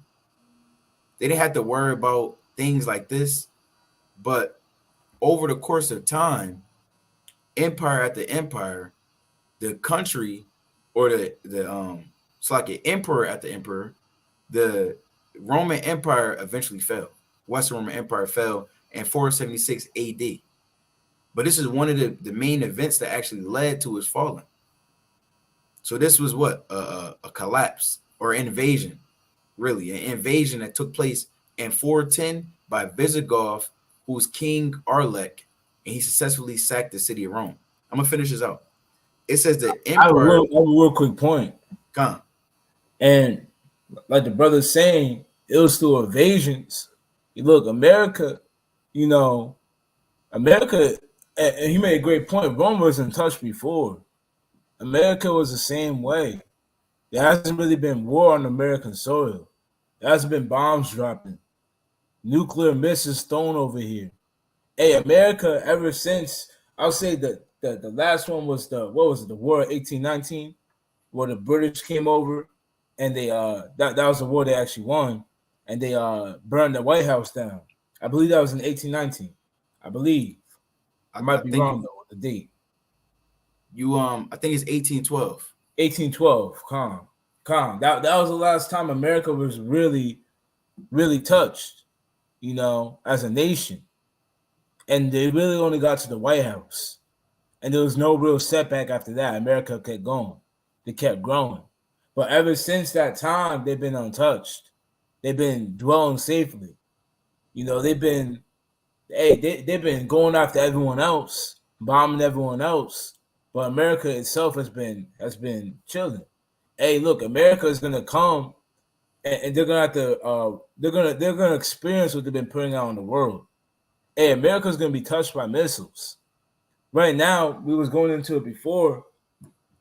Speaker 2: They didn't have to worry about things like this. But over the course of time, empire after empire the country or the it's like an emperor at the emperor, the Roman Empire eventually fell. Western Roman Empire fell in 476 AD. But this is one of the main events that actually led to its falling. So this was what a collapse or invasion, really, an invasion that took place in 410 by Visigoth, who was King Arlek, and he successfully sacked the city of Rome. I'm gonna finish this out. It says the
Speaker 3: I have a
Speaker 2: empire.
Speaker 3: real quick point.
Speaker 2: Come.
Speaker 3: And like the brother's saying, it was through invasions. You look, America, you know, America, and he made a great point. Rome was in touch before. America was the same way. There hasn't really been war on American soil. There hasn't been bombs dropping, nuclear missiles thrown over here. Hey, America, ever since, I'll say that the last one was the War of 1819, where the British came over and they that was the war they actually won, and they burned the White House down. I believe that was in 1819. I believe. I might be wrong though with the date.
Speaker 2: I think it's 1812.
Speaker 3: 1812. Calm. That was the last time America was really touched, as a nation. And they really only got to the White House. And there was no real setback after that. America kept going. They kept growing. But ever since that time, they've been untouched. They've been dwelling safely. They've been going after everyone else, bombing everyone else. But America itself has been chilling. Hey, look, America is gonna come, and they're gonna have to they're gonna experience what they've been putting out in the world. Hey, America's gonna be touched by missiles. Right now, we was going into it before.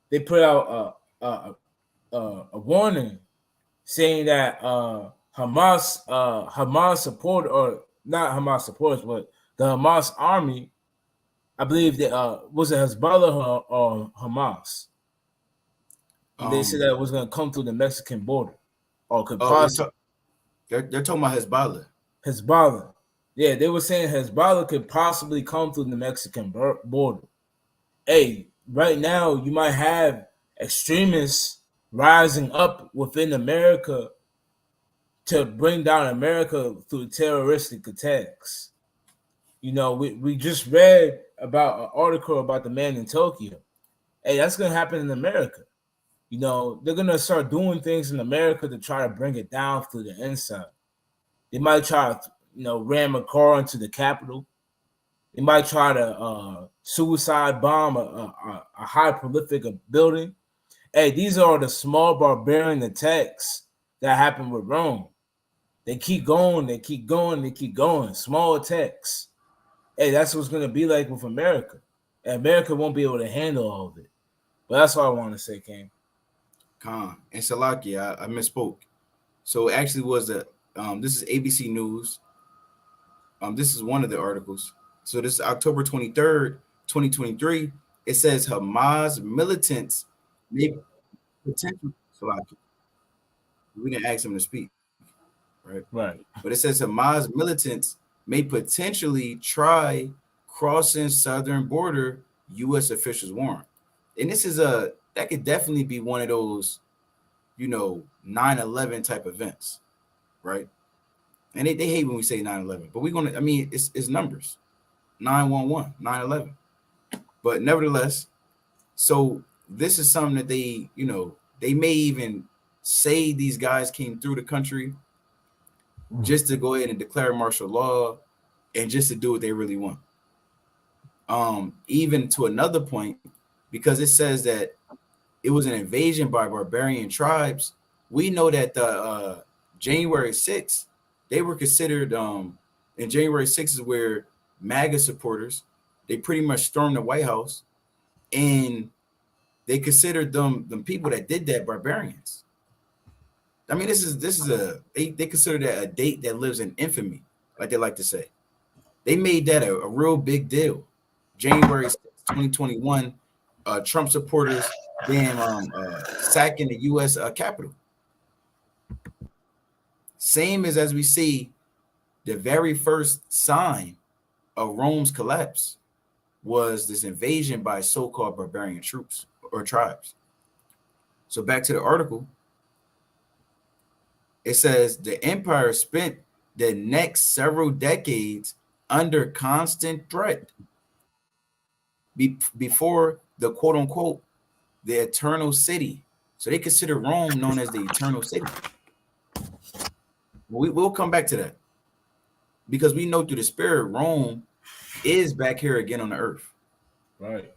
Speaker 3: They put out a warning saying that Hamas support, or not Hamas supporters, but the Hamas army, I believe that was it Hezbollah or Hamas? They said that it was going to come through the Mexican border, or could possibly.
Speaker 2: They're talking about Hezbollah.
Speaker 3: Hezbollah, yeah, they were saying Hezbollah could possibly come through the Mexican border. Hey, right now you might have extremists rising up within America to bring down America through terroristic attacks. We just read about an article about the man in Tokyo. Hey, that's going to happen in America. They're going to start doing things in America to try to bring it down through the inside. They might try to, ram a car into the Capitol. They might try to suicide bomb a high prolific building. Hey, these are the small barbarian attacks that happen with Rome. They keep going. Small attacks. Hey, that's what's going to be like with America. And America won't be able to handle all of it. But that's all I want to say, Kane.
Speaker 2: Khan and Salaki, I misspoke. So it actually was this is ABC News. This is one of the articles. So this is October 23rd, 2023. It says Hamas militants may potentially, Salaki. We can ask them to speak, right?
Speaker 3: Right.
Speaker 2: But it says Hamas militants may potentially try crossing southern border, U.S. officials warn. And this is that could definitely be one of those, 9/11 type events, right? And they hate when we say 9/11, but it's numbers, 9/11, 9/11. But nevertheless, so this is something that they may even say these guys came through the country just to go ahead and declare martial law and just to do what they really want. Even to another point, because it says that it was an invasion by barbarian tribes. We know that the January 6th, they were considered, and January 6th is where MAGA supporters, they pretty much stormed the White House, and they considered them people that did that barbarians. I mean, this is they consider that a date that lives in infamy, like they like to say. They made that a real big deal. January 6th, 2021, Trump supporters being sacking the U.S. Capitol. Same as we see the very first sign of Rome's collapse was this invasion by so-called barbarian troops or tribes. So back to the article, it says the empire spent the next several decades under constant threat before the quote unquote the eternal city. So they consider Rome known as the eternal city. We'll come back to that because we know through the spirit Rome is back here again on the earth.
Speaker 3: Right.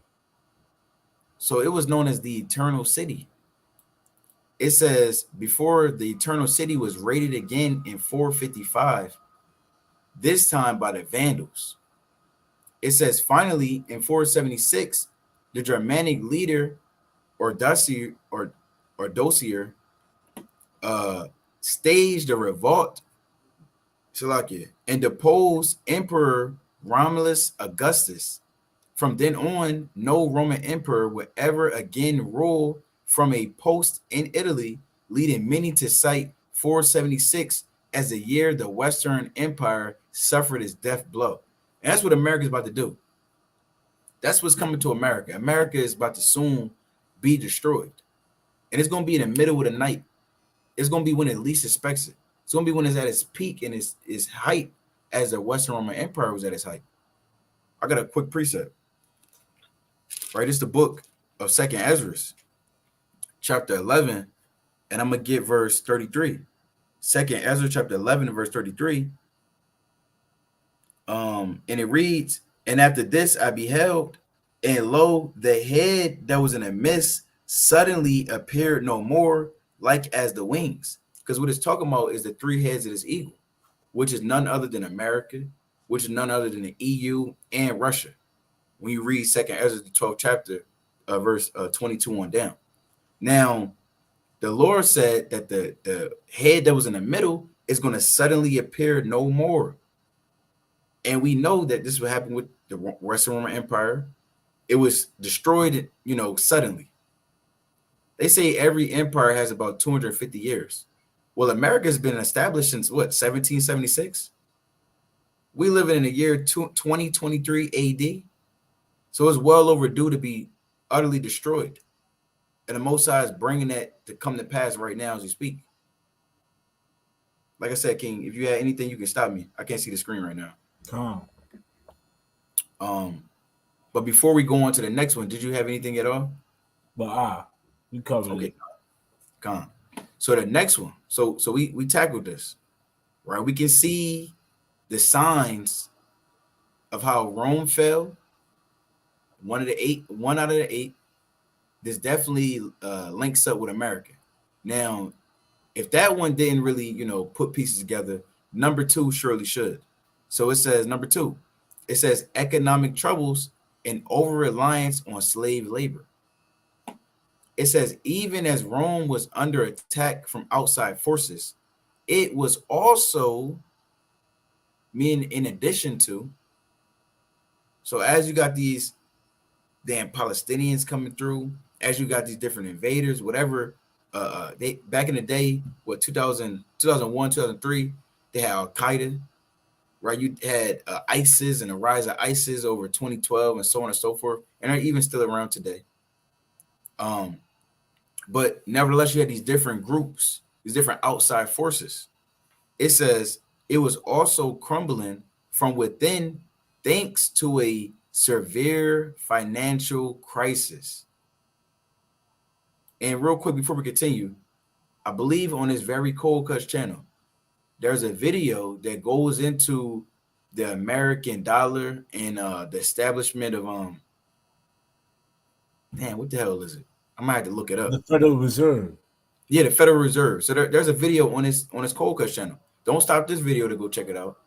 Speaker 2: So it was known as the eternal city. It says before the eternal city was raided again in 455, this time by the Vandals. It says finally in 476, the Germanic leader or Dossier staged a revolt and deposed Emperor Romulus Augustus. From then on, no Roman emperor would ever again rule from a post in Italy, leading many to cite 476 as the year the Western Empire suffered its death blow. And that's what America's about to do. That's what's coming to America. America is about to soon be destroyed. And it's going to be in the middle of the night. It's going to be when it least expects it. It's going to be when it's at its peak and its height as the Western Roman Empire was at its height. I got a quick precept. Right, it's the book of 2nd Ezra, chapter 11, and I'm going to get verse 33. 2nd Ezra, chapter 11, and verse 33. And it reads, and after this I beheld, and lo, the head that was in the mist suddenly appeared no more, like as the wings. Because what it's talking about is the three heads of this eagle, which is none other than America, which is none other than the EU and Russia. When you read 2nd Ezra, the 12th chapter, verse 22 on down. Now, the Lord said that the head that was in the middle is going to suddenly appear no more. And we know that this will happen with the Western Roman Empire. It was destroyed, suddenly. They say every empire has about 250 years. Well, America has been established since what, 1776? We live in the year 2023 AD. So it's well overdue to be utterly destroyed. And the Most High is bringing that to come to pass right now as we speak. Like I said, King, if you had anything, you can stop me. I can't see the screen right now. But before we go on to the next one, did you have anything at all?
Speaker 3: But we covered it.
Speaker 2: Come. So the next one. So we tackled this, right? We can see the signs of how Rome fell. One out of the eight. This definitely links up with America. Now, if that one didn't really, put pieces together, number two surely should. So it says number two. It says economic troubles and over-reliance on slave labor. It says even as Rome was under attack from outside forces, it was also, in addition to, so as you got these damn Palestinians coming through, as you got these different invaders, whatever, they back in the day, 2001, 2003, they had Al-Qaeda, right? You had ISIS and the rise of ISIS over 2012 and so on and so forth, and they're even still around today. But nevertheless, you had these different groups, these different outside forces. It says it was also crumbling from within thanks to a severe financial crisis. And real quick, before we continue, I believe on this very Cold Cuts channel, there's a video that goes into the American dollar and the establishment of what the hell is it? I might have to look it up.
Speaker 3: The Federal Reserve. Yeah,
Speaker 2: the Federal Reserve. So there's a video on this Cold Cuts channel. Don't stop this video to go check it out.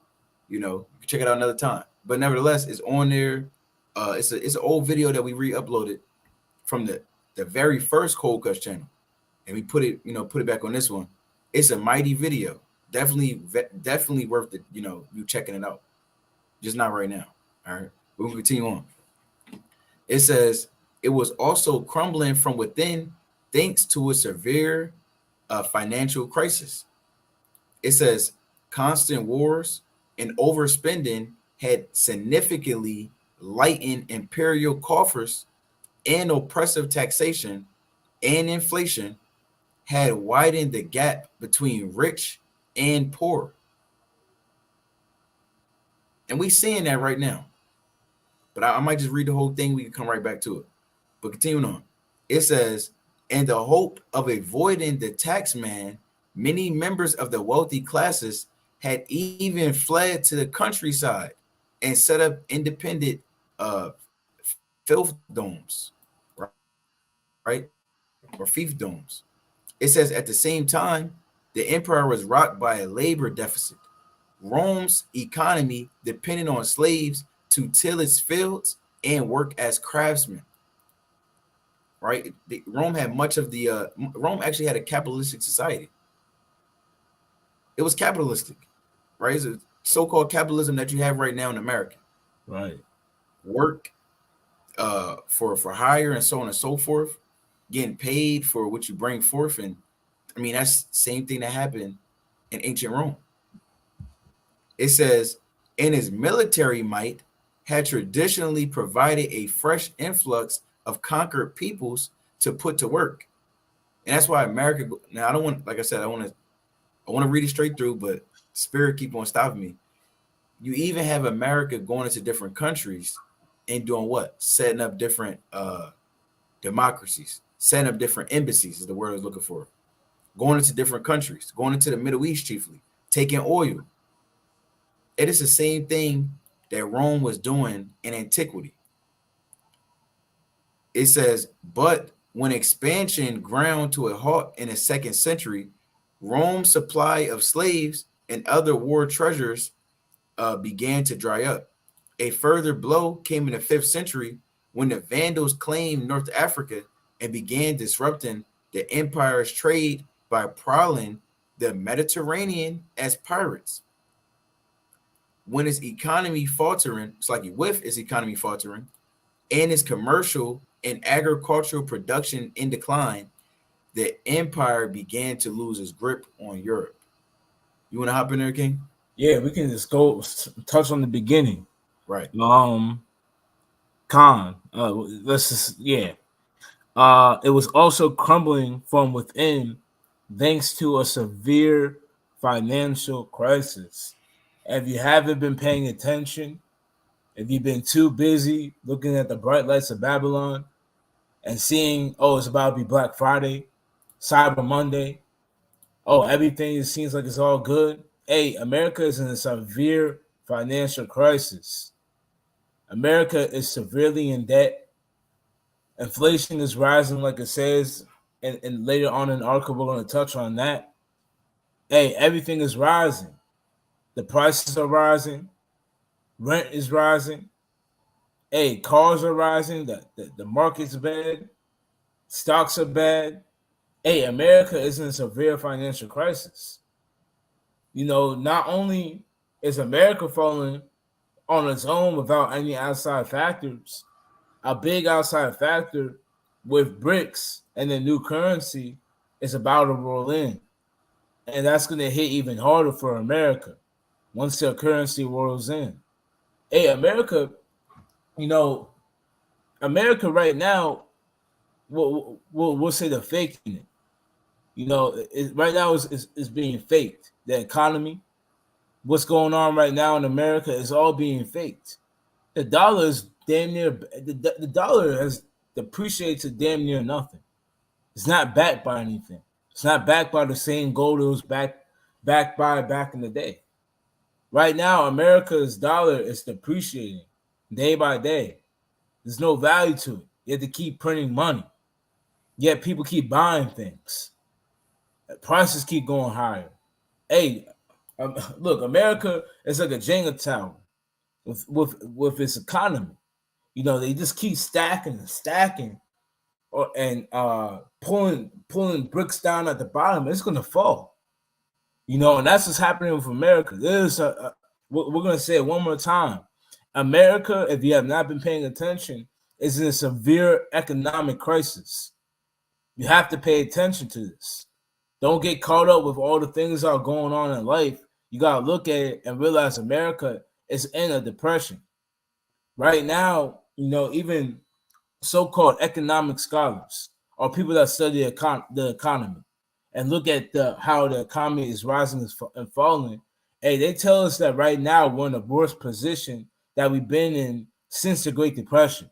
Speaker 2: You can check it out another time. But nevertheless, it's on there. It's an old video that we re-uploaded from the very first Cold Cuts channel, and we put it back on this one. It's a mighty video. Definitely worth it. You checking it out. Just not right now. All right, we'll continue on. It says it was also crumbling from within thanks to a severe financial crisis. It says constant wars and overspending had significantly lightened imperial coffers and oppressive taxation and inflation had widened the gap between rich and poor. And we seeing that right now. But I might just read the whole thing. We can come right back to it. But continuing on. It says, in the hope of avoiding the tax man, many members of the wealthy classes had even fled to the countryside and set up independent fiefdoms, right? Or fiefdoms. It says at the same time, the empire was rocked by a labor deficit. Rome's economy depended on slaves to till its fields and work as craftsmen. Right? Rome had much of the Rome actually had a capitalistic society. It was capitalistic, right? It's a so-called capitalism that you have right now in America.
Speaker 3: Right.
Speaker 2: Work for hire and so on and so forth, getting paid for what you bring forth. And I mean, that's the same thing that happened in ancient Rome. It says, and his military might had traditionally provided a fresh influx of conquered peoples to put to work. And that's why America, now I don't want, like I said, I want to read it straight through, but spirit keep on stopping me. You even have America going into different countries and doing what? Setting up different democracies, setting up different embassies is the word I was looking for. Going into different countries, going into the Middle East chiefly, taking oil. It is the same thing that Rome was doing in antiquity. It says, but when expansion ground to a halt in the 2nd century, Rome's supply of slaves and other war treasures began to dry up. A further blow came in the 5th century when the Vandals claimed North Africa and began disrupting the empire's trade by prowling the Mediterranean as pirates. When its economy faltering, it's like with its economy faltering and its commercial and agricultural production in decline, the empire began to lose its grip on Europe. You want to hop in there, King?
Speaker 3: Yeah, we can just go touch on the beginning.
Speaker 2: Right.
Speaker 3: Let's just, yeah. It was also crumbling from within thanks to a severe financial crisis. If you haven't been paying attention, if you've been too busy looking at the bright lights of Babylon and seeing, oh, it's about to be Black Friday, Cyber Monday, oh, everything seems like it's all good. Hey, America is in a severe financial crisis. America is severely in debt. Inflation is rising, like it says, and later on in the article, we're going to touch on that. Hey, everything is rising. The prices are rising. Rent is rising. Hey, cars are rising. The market's bad. Stocks are bad. Hey, America is in a severe financial crisis. You know, not only is America falling on its own without any outside factors, a big outside factor with BRICS and the new currency is about to roll in. And that's going to hit even harder for America once their currency rolls in. Hey, America, you know, America right now, we'll say they're faking it. You know, right now is being faked. The economy, what's going on right now in America is all being faked. The dollar is damn near, the dollar has depreciated to damn near nothing. It's not backed by anything. It's not backed by the same gold it was backed by back in the day. Right now, America's dollar is depreciating day by day. There's no value to it. You have to keep printing money. Yet people keep buying things. Prices keep going higher. Hey, look, America is like a Jenga tower with its economy. You know, they just keep stacking and stacking, and pulling bricks down at the bottom. It's gonna fall. You know, and that's what's happening with America. There's we're gonna say it one more time. America, if you have not been paying attention, is in a severe economic crisis. You have to pay attention to this. Don't get caught up with all the things that are going on in life. You gotta look at it and realize America is in a depression. Right now, you know, even so-called economic scholars or people that study the economy and look at how the economy is rising and falling, hey, they tell us that right now we're in the worst position that we've been in since the Great Depression,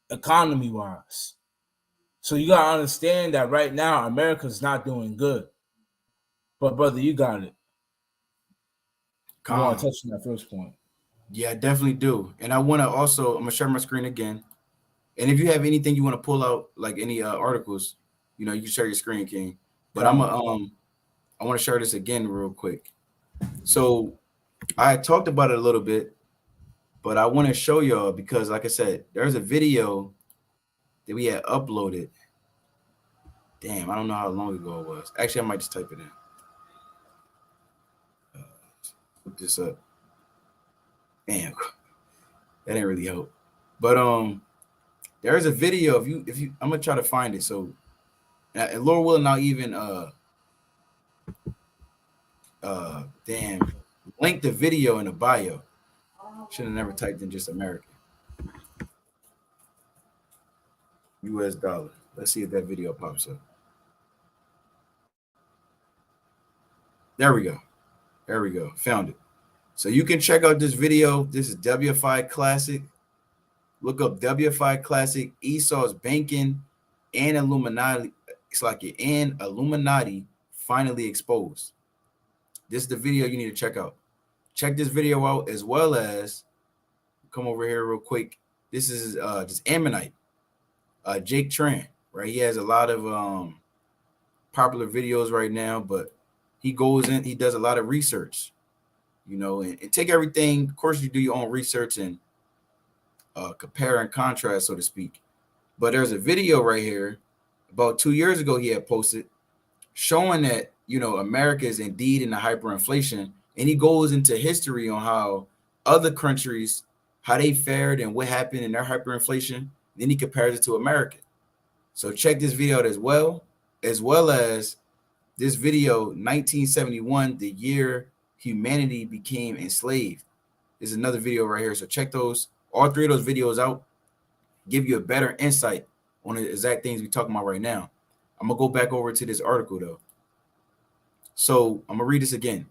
Speaker 3: economy-wise. So you gotta understand that right now America's not doing good. But brother, you got it. You want to touch on that first point?
Speaker 2: Yeah, I definitely do. And I want to also, I'm gonna share my screen again. And if you have anything you want to pull out, like any articles, you can share your screen, King. But I want to share this again real quick. So I talked about it a little bit, but I want to show y'all because, like I said, there's a video that we had uploaded. Damn, I don't know how long ago it was. Actually, I might just type it in. Look this up. Damn, that didn't really help. But there's a video if you I'm gonna try to find it. So and Lord willing, I'll even link the video in the bio. Should have never typed in just American. US dollar. Let's see if that video pops up. There we go. Found it. So you can check out this video. This is WFI Classic. Look up WFI Classic, Esau's banking and Illuminati. It's like it and Illuminati finally exposed. This is the video you need to check out. Check this video out as well as come over here real quick. This is just Ammonite, Jake Tran, right? He has a lot of popular videos right now, but he goes in, he does a lot of research, and take everything. Of course, you do your own research and compare and contrast, so to speak. But there's a video right here about 2 years ago he had posted showing that, America is indeed in a hyperinflation. And he goes into history on how other countries, how they fared and what happened in their hyperinflation. Then he compares it to America. So check this video out as well as this video, 1971, the year humanity became enslaved. There's another video right here. So check all three of those videos out, give you a better insight on the exact things we're talking about right now. I'm going to go back over to this article, though. So I'm going to read this again.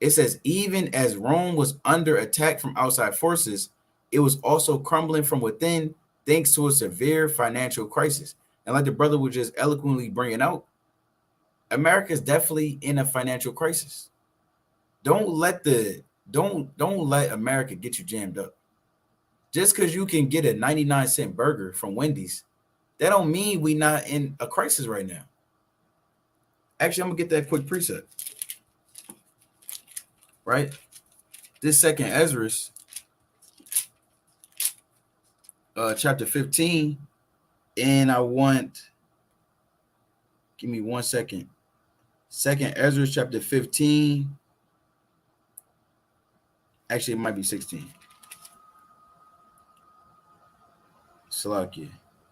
Speaker 2: It says, even as Rome was under attack from outside forces, it was also crumbling from within thanks to a severe financial crisis. And like the brother was just eloquently bringing out, America is definitely in a financial crisis. Don't let America get you jammed up. Just because you can get a 99-cent burger from Wendy's, that don't mean we not in a crisis right now. Actually, I'm gonna get that quick preset. Right? This second Ezra's, chapter 15, and give me 1 second. Second Ezra chapter 15. Actually, it might be 16. Salakia. I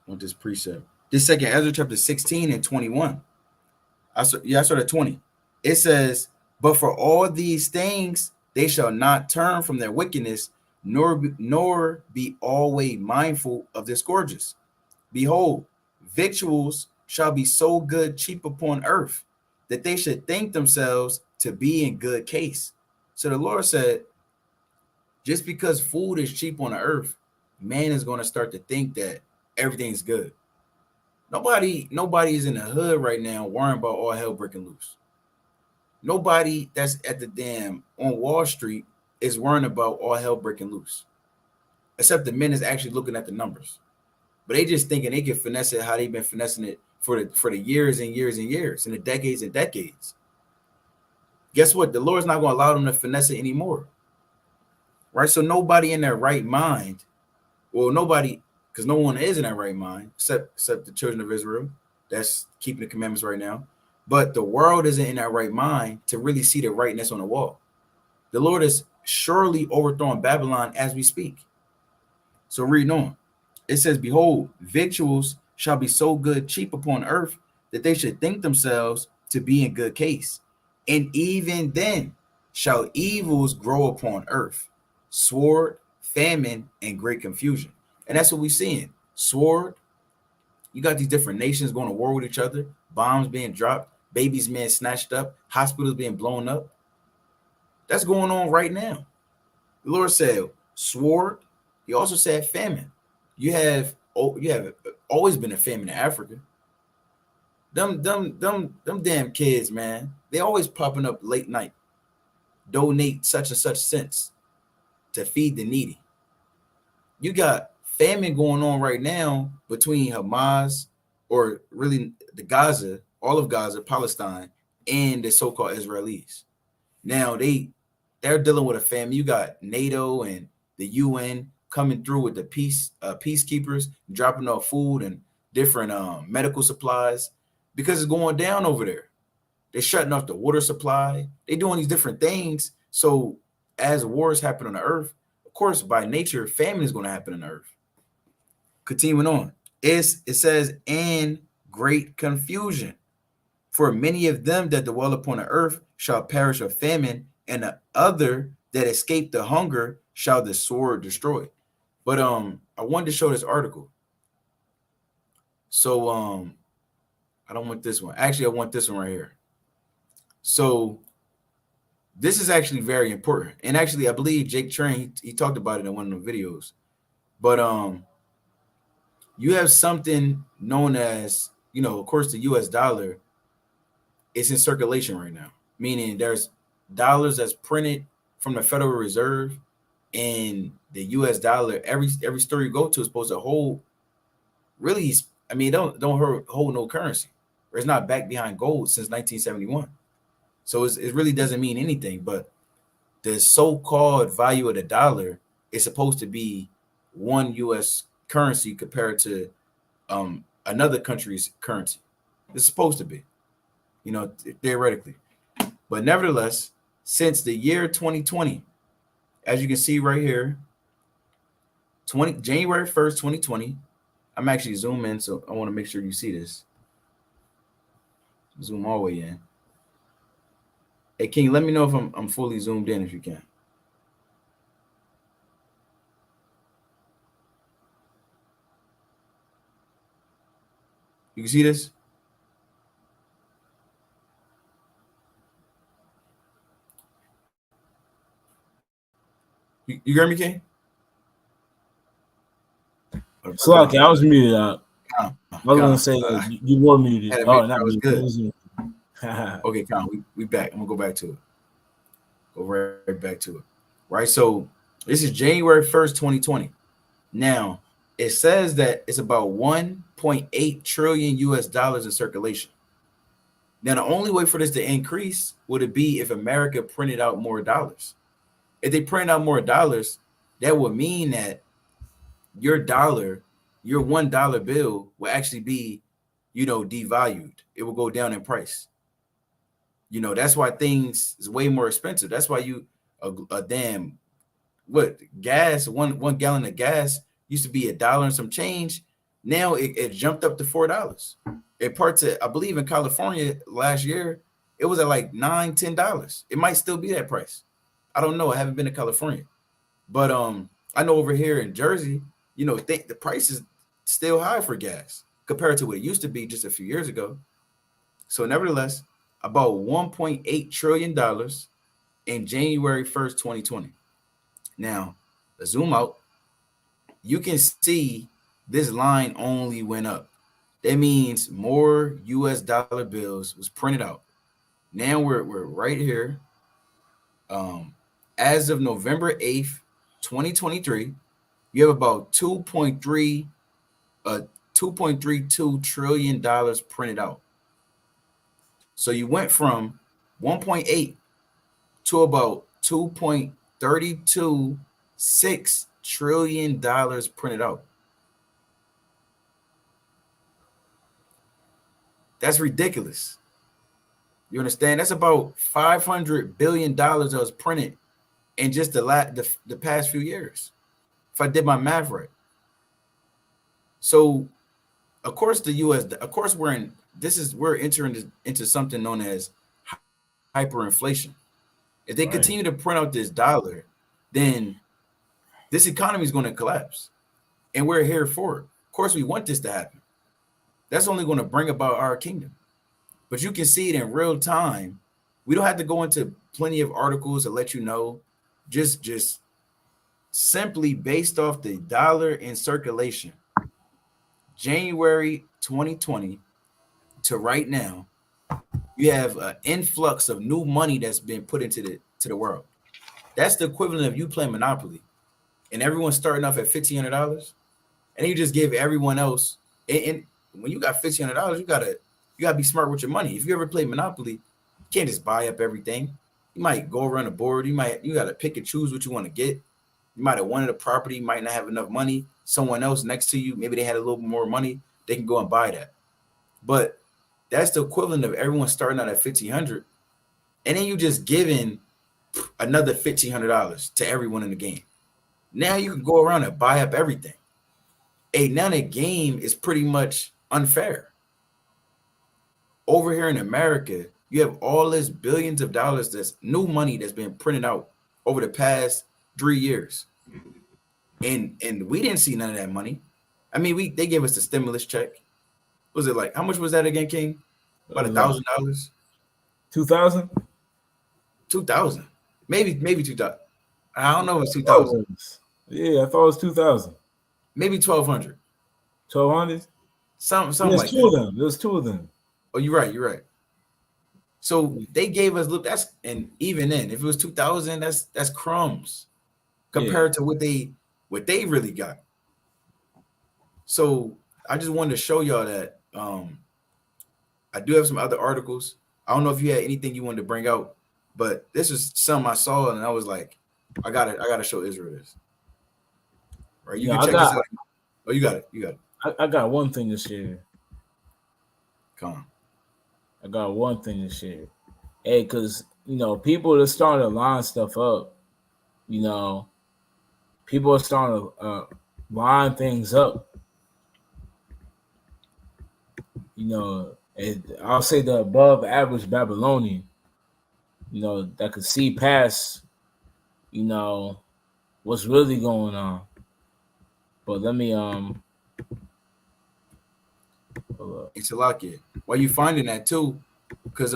Speaker 2: want this precept. This second Ezra chapter 16 and 21. I started 20. It says, but for all these things, they shall not turn from their wickedness, nor be always mindful of their scourges. Behold, victuals shall be so good cheap upon earth, that they should think themselves to be in good case. So the Lord said, just because food is cheap on the earth, man is going to start to think that everything's good. Nobody is in the hood right now worrying about all hell breaking loose. Nobody that's at the damn on Wall Street is worrying about all hell breaking loose. Except the men is actually looking at the numbers. But they just thinking they can finesse it how they've been finessing it for the years and years and years, and the decades and decades. Guess what? The Lord's not going to allow them to finesse it anymore. Right? So nobody in their right mind, well, nobody, because no one is in their right mind, except the children of Israel that's keeping the commandments right now. But the world isn't in their right mind to really see the rightness on the wall. The Lord is surely overthrowing Babylon as we speak. So read on. It says, behold, victuals shall be so good cheap upon earth, that they should think themselves to be in good case. And even then shall evils grow upon earth, sword, famine, and great confusion. And that's what we're seeing. sword. You got these different nations going to war with each other, bombs being dropped, babies being snatched up, hospitals being blown up. That's going on right now. The Lord said sword. He also said famine. You have always been a famine in Africa. Them damn kids, man. They always popping up late night. Donate such and such cents to feed the needy. You got famine going on right now between Hamas, or really the Gaza, all of Gaza, Palestine, and the so-called Israelis. Now they're dealing with a famine. You got NATO and the UN coming through with the peacekeepers, dropping off food and different medical supplies because it's going down over there. They're shutting off the water supply. They're doing these different things. So as wars happen on the earth, of course, by nature, famine is going to happen on the earth. Continuing on, it says, and great confusion. For many of them that dwell upon the earth shall perish of famine, and the other that escape the hunger shall the sword destroy. But I wanted to show this article. So I don't want this one. Actually, I want this one right here. So this is actually very important. And actually, I believe Jake Train, he talked about it in one of the videos. But you have something known as, of course, the US dollar. It's in circulation right now, meaning there's dollars that's printed from the Federal Reserve, and the US dollar, every store you go to is supposed to hold, really, I mean, don't hold no currency. It's not backed behind gold since 1971. So it really doesn't mean anything. But the so-called value of the dollar is supposed to be one US currency compared to another country's currency. It's supposed to be, theoretically. But nevertheless, since the year 2020, as you can see right here, January 1st, 2020, I'm actually zoom in, so I want to make sure you see this. Zoom all the way in. Hey, King, let me know if I'm fully zoomed in if you can. You can see this? You hear me, King?
Speaker 3: So okay, I was muted out. I was gonna say you were muted. Oh, that was good.
Speaker 2: Okay, Con, we back. I'm gonna go back to it. Go right back to it. Right. So this is January 1st, 2020. Now it says that it's about 1.8 trillion US dollars in circulation. Now, the only way for this to increase would it be if America printed out more dollars. If they print out more dollars, that would mean that your dollar, your $1 bill will actually be, devalued. It will go down in price. That's why things is way more expensive. That's why a damn gas, one gallon of gas used to be $1 and some change. Now it jumped up to $4. In parts of, I believe in California last year, it was at like $9, $10. It might still be that price. I don't know. I haven't been to California, but I know over here in Jersey, the price is still high for gas compared to what it used to be just a few years ago. So nevertheless, about $1.8 trillion in January 1st, 2020. Now, let's zoom out. You can see this line only went up. That means more US dollar bills was printed out. Now we're right here. As of November 8th, 2023, you have about $2.32 trillion printed out. So you went from 1.8 to about 2.326 trillion dollars printed out. That's ridiculous. You understand? That's about $500 billion that was printed in just the past few years, if I did my math right. So, of course, we're entering into something known as hyperinflation. If they continue to print out this dollar, then this economy is going to collapse, and we're here for it. Of course we want this to happen. That's only going to bring about our kingdom. But you can see it in real time. We don't have to go into plenty of articles to let you know. Just simply based off the dollar in circulation, January 2020 to right now, you have an influx of new money that's been put into the world. That's the equivalent of you playing Monopoly, and everyone's starting off at $1,500, and you just give everyone else. And when you got $1,500, you gotta be smart with your money. If you ever play Monopoly, you can't just buy up everything. You might go around the board. You gotta pick and choose what you want to get. You might have wanted a property, you might not have enough money. Someone else next to you, maybe they had a little more money, they can go and buy that. But that's the equivalent of everyone starting out at $1,500, and then you just giving another $1,500 to everyone in the game. Now you can go around and buy up everything. Hey, now the game is pretty much unfair. Over here in America, you have all this billions of dollars that's new money that's been printed out over the past 3 years. And we didn't see none of that money. I mean, they gave us the stimulus check. Was it like, how much was that again, King? About $1,000?
Speaker 3: 2,000?
Speaker 2: 2,000. Maybe 2,000. I don't know if it's 2,000.
Speaker 3: Yeah, I thought it was 2,000.
Speaker 2: Maybe 1,200.
Speaker 3: 1,200?
Speaker 2: Something
Speaker 3: There's
Speaker 2: like
Speaker 3: two
Speaker 2: that.
Speaker 3: of them. There's two of them.
Speaker 2: Oh, you're right. So they gave us, look, that's, and even then, if it was 2,000, that's crumbs compared to what they really got. So I just wanted to show y'all that I do have some other articles. I don't know if you had anything you wanted to bring out, but this is something I saw and I was like, I gotta show Israel this. Right? You can check this out. Oh, you got it.
Speaker 3: I got one thing to share.
Speaker 2: Come on.
Speaker 3: I got one thing to share. Hey, because, people are starting to line stuff up. People are starting to line things up. And I'll say the above average Babylonian, that could see past, what's really going on. But let me
Speaker 2: It's a lot, kid. Why you finding that too? Because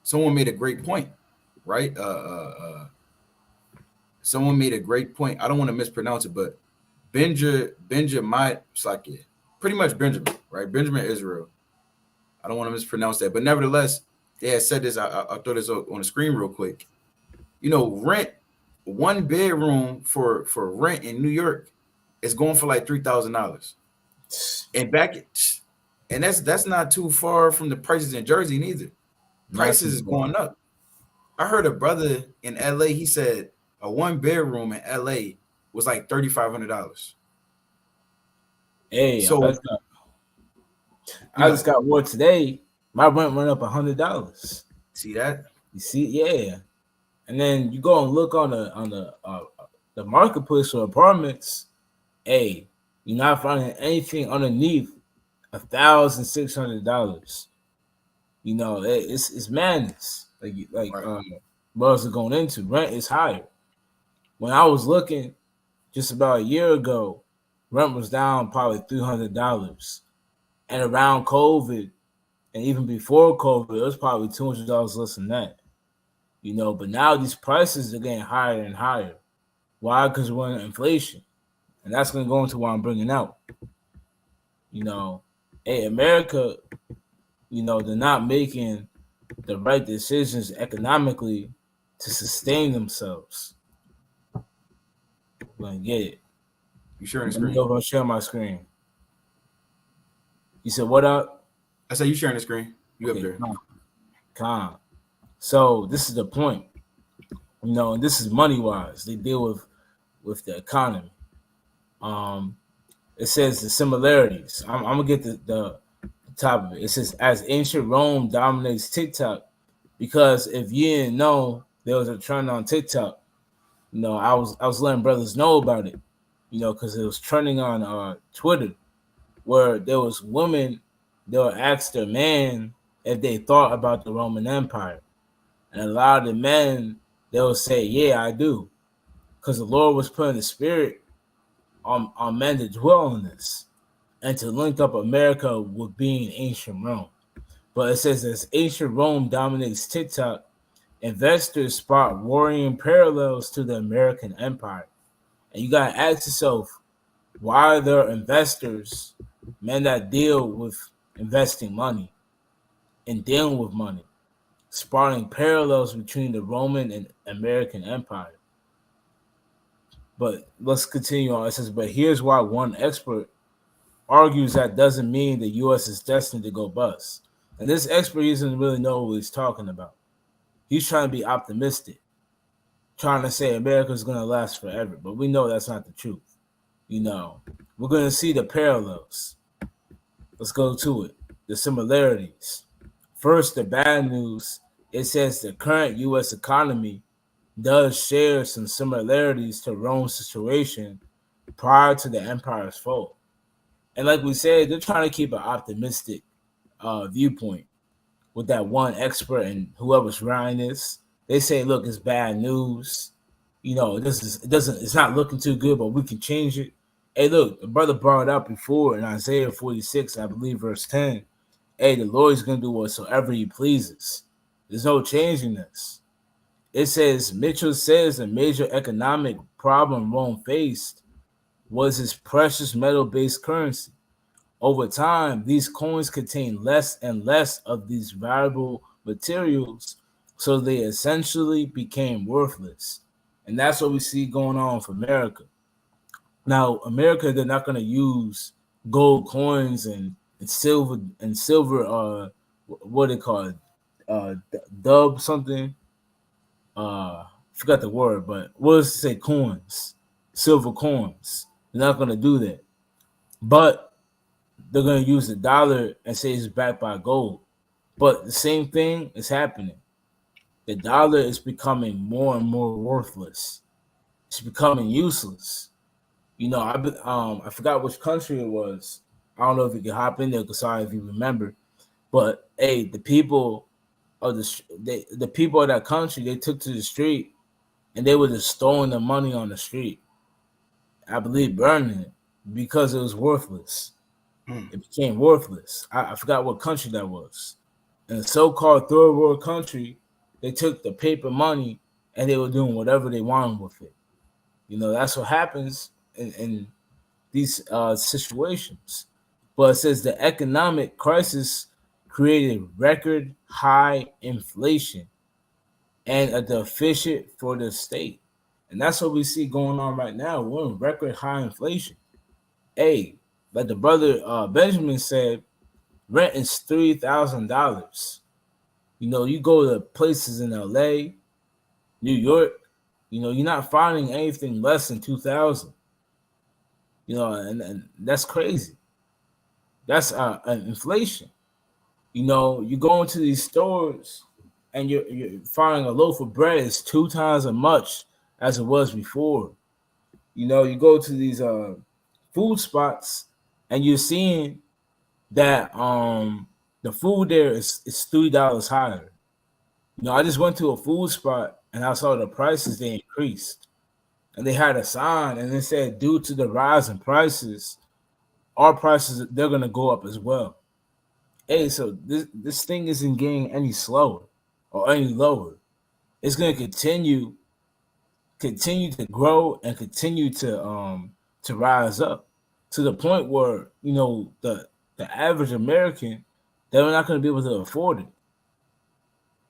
Speaker 2: someone made a great point, right? Someone made a great point. I don't want to mispronounce it, but Benjamin, pretty much Benjamin, right? Benjamin Israel. I don't want to mispronounce that, but nevertheless, they had said this. I'll throw this on the screen real quick. Rent, one bedroom for rent in New York is going for like $3,000. And that's not too far from the prices in Jersey neither. Prices is going up. I heard a brother in LA, he said a one bedroom in LA was like $3,500.
Speaker 3: Hey,
Speaker 2: so
Speaker 3: I just got word today. My rent went up $100.
Speaker 2: See that?
Speaker 3: You see, yeah. And then you go and look on the marketplace for apartments. Hey, you're not finding anything underneath $1,600. It's madness. Like
Speaker 2: right.
Speaker 3: Brothers are going into rent is higher. When I was looking just about a year ago, rent was down probably $300. And around COVID, and even before COVID, it was probably $200 less than that. But now these prices are getting higher and higher. Why? Because we're in inflation. And that's going to go into what I'm bringing out. Hey, America, they're not making the right decisions economically to sustain themselves. I'm going to get it.
Speaker 2: You sharing the
Speaker 3: Let me
Speaker 2: screen?
Speaker 3: go over and share my screen. You said what up?
Speaker 2: I said you sharing the screen. You
Speaker 3: Okay,
Speaker 2: up there.
Speaker 3: Calm. So this is the point. And this is money-wise. They deal with the economy. It says the similarities. I'm gonna get the top of it. It says as ancient Rome dominates TikTok, because if you didn't know there was a trend on TikTok, I was letting brothers know about it, because it was trending on Twitter, where there was women that would ask their man if they thought about the Roman Empire, and a lot of the men they would say, "Yeah, I do," because the Lord was putting the spirit on men to dwell on this and to link up America with being ancient Rome. But it says as ancient Rome dominates TikTok, investors spot worrying parallels to the American empire. And you gotta ask yourself, why are there investors, men that deal with investing money and dealing with money, spotting parallels between the Roman and American empire? But let's continue on. It says, but here's why one expert argues that doesn't mean the U.S. is destined to go bust. And this expert doesn't really know what he's talking about. He's trying to be optimistic, trying to say America is going to last forever. But we know that's not the truth. You know, we're going to see the parallels. Let's go to it. The similarities. First, the bad news. It says the current U.S. economy does share some similarities to Rome's situation prior to the empire's fall. And like we said, they're trying to keep an optimistic viewpoint with that one expert and whoever's writing this. They say, look, it's bad news. You know, it's not looking too good, but we can change it. Hey, look, the brother brought it up before in Isaiah 46, I believe, verse 10. Hey, the Lord's going to do whatsoever he pleases. There's no changing this. It says, Mitchell says the major economic problem Rome faced was its precious metal-based currency. Over time, these coins contain less and less of these valuable materials, so they essentially became worthless. And that's what we see going on with America. Now, America, they're not going to use gold coins and silver, what they call it, dub something. Forgot the word, but what does it say? Coins, silver coins. They're not going to do that. But they're going to use the dollar and say it's backed by gold. But the same thing is happening. The dollar is becoming more and more worthless. It's becoming useless. You know, I forgot which country it was. I don't know if you can hop in there, because sorry if you remember. But hey, the people of the people of that country, they took to the street and they were just storing the money on the street. I believe burning it because it was worthless. It became worthless. I forgot what country that was. In a so-called third world country, they took the paper money and they were doing whatever they wanted with it. You know, that's what happens in these situations. But it says the economic crisis created record high inflation and a deficit for the state. And that's what we see going on right now. We're in record high inflation. Hey, like the brother Benjamin said, rent is $3,000. You know, you go to places in LA, New York, you know, you're not finding anything less than 2,000. You know, and that's crazy. That's inflation. You know, you go into these stores and you're finding a loaf of bread is 2 times as much as it was before. You know, you go to these food spots and you're seeing that the food there is $3 higher. You know, I just went to a food spot and I saw the prices, they increased. And they had a sign and it said, due to the rise in prices, our prices, they're going to go up as well. Hey, so this thing isn't getting any slower or any lower. It's going to continue to grow and continue to rise up to the point where, you know, the average American, they're not going to be able to afford it.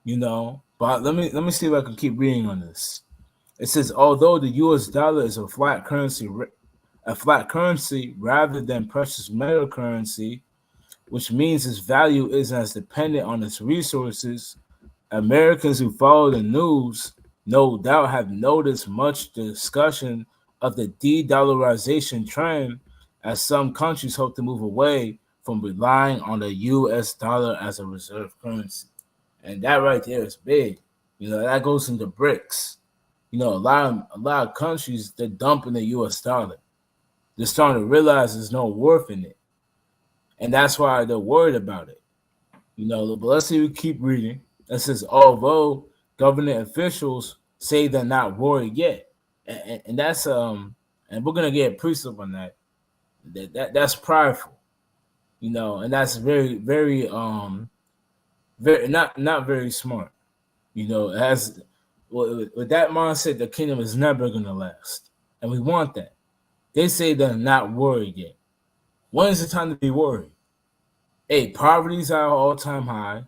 Speaker 3: You know, but let me see if I can keep reading on this. It says, although the U.S. dollar is a flat currency rather than precious metal currency, which means its value isn't as dependent on its resources, Americans who follow the news no doubt have noticed much discussion of the de-dollarization trend as some countries hope to move away from relying on the U.S. dollar as a reserve currency. And that right there is big. You know, that goes into BRICS. You know, a lot of countries, they're dumping the U.S. dollar. They're starting to realize there's no worth in it. And that's why they're worried about it. You know, but let's see, we keep reading. It says, although government officials say they're not worried yet. And that's and we're gonna get a precept on that. That's prideful, and that's very, very, very not very smart. It has with that mindset, the kingdom is never gonna last, and we want that. They say they're not worried yet. When is the time to be worried? Hey, poverty's at an all-time high.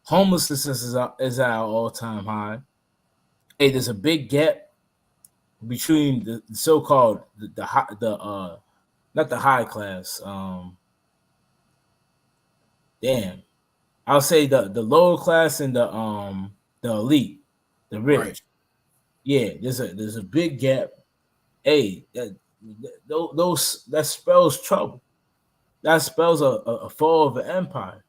Speaker 3: Homelessness is at an all-time high. Hey, there's a big gap between the so-called not the high class. I'll say the lower class and the elite, the rich.
Speaker 2: Right.
Speaker 3: Yeah, there's a big gap. Hey, that spells trouble. That spells a fall of an empire,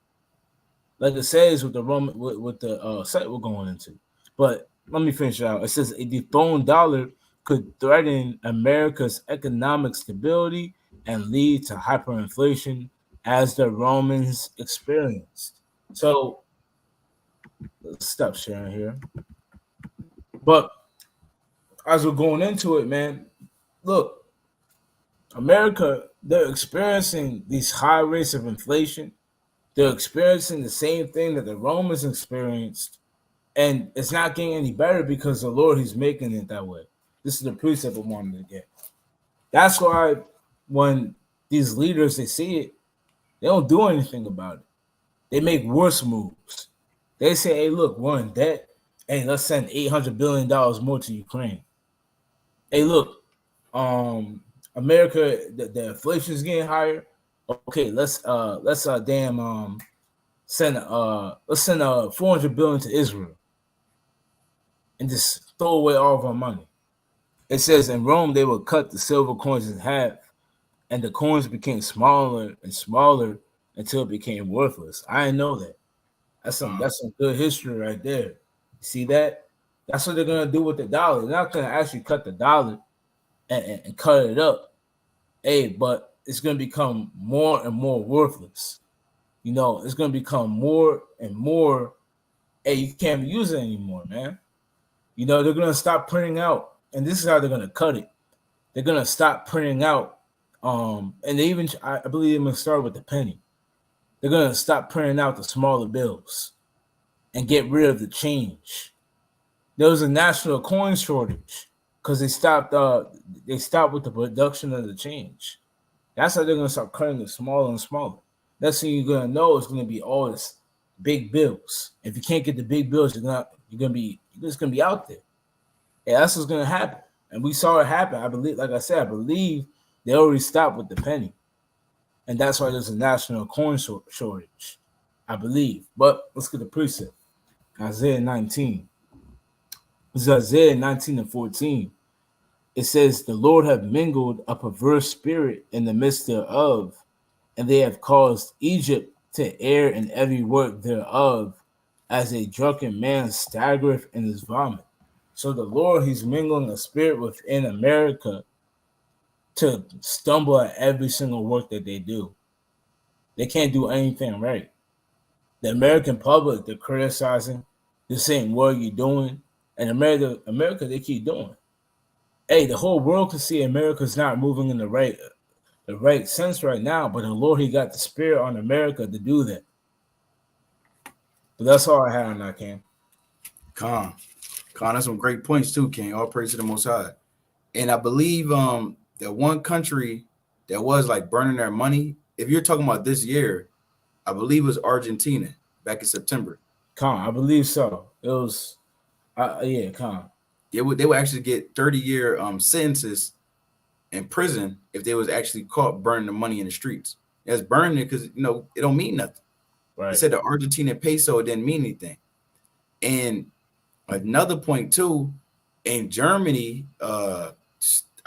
Speaker 3: like it says with the Roman with the site we're going into. But let me finish out. It says a dethroned dollar could threaten America's economic stability and lead to hyperinflation, as the Romans experienced. So let's stop sharing here. But as we're going into it, man, look, America, they're experiencing these high rates of inflation. They're experiencing the same thing that the Romans experienced, and it's not getting any better because the Lord, He's making it that way. This is the precept I wanted to get. That's why when these leaders, they see it, they don't do anything about it. They make worse moves. They say, hey, look, we're in debt. Hey, let's send $800 billion more to Ukraine. Hey, look, America, the inflation is getting higher. Okay, let's send $400 billion to Israel and just throw away all of our money. It says in Rome they would cut the silver coins in half, and the coins became smaller and smaller until it became worthless. I didn't know that. That's some good history right there. See that? That's what they're gonna do with the dollar. They're not gonna actually cut the dollar and cut it up. Hey, but it's gonna become more and more worthless. It's gonna become more and more. Hey, you can't use it anymore, man. They're gonna stop printing out, and this is how they're gonna cut it. They're gonna stop printing out, and I believe they're gonna start with the penny. They're gonna stop printing out the smaller bills and get rid of the change. There was a national coin shortage because they stopped with the production of the change. That's how they're gonna start cutting it smaller and smaller. Next thing you're gonna know is gonna be all this big bills. If you can't get the big bills, you're just gonna be out there. Yeah, that's what's gonna happen. And we saw it happen. I believe they already stopped with the penny. And that's why there's a national coin shortage, I believe. But let's get the precept. Isaiah 19. This is Isaiah 19 and 14. It says, the Lord have mingled a perverse spirit in the midst thereof, and they have caused Egypt to err in every work thereof, as a drunken man staggereth in his vomit. So the Lord, He's mingling a spirit within America to stumble at every single work that they do. They can't do anything right. The American public, they're criticizing, they're saying, what are you doing? And America, they keep doing. Hey, the whole world can see America's not moving in the right sense right now, but the Lord, He got the spirit on America to do that. But that's all I had on that, Cam.
Speaker 2: Con, that's some great points too, King. All praise to the Most High. And I believe that one country that was like burning their money, if you're talking about this year, I believe it was Argentina back in September.
Speaker 3: Con, I believe so. It was, Con.
Speaker 2: They would actually get 30-year sentences in prison if they was actually caught burning the money in the streets. That's burning it because it don't mean nothing.
Speaker 3: Right.
Speaker 2: They said the Argentine peso didn't mean anything. And another point too, in Germany, I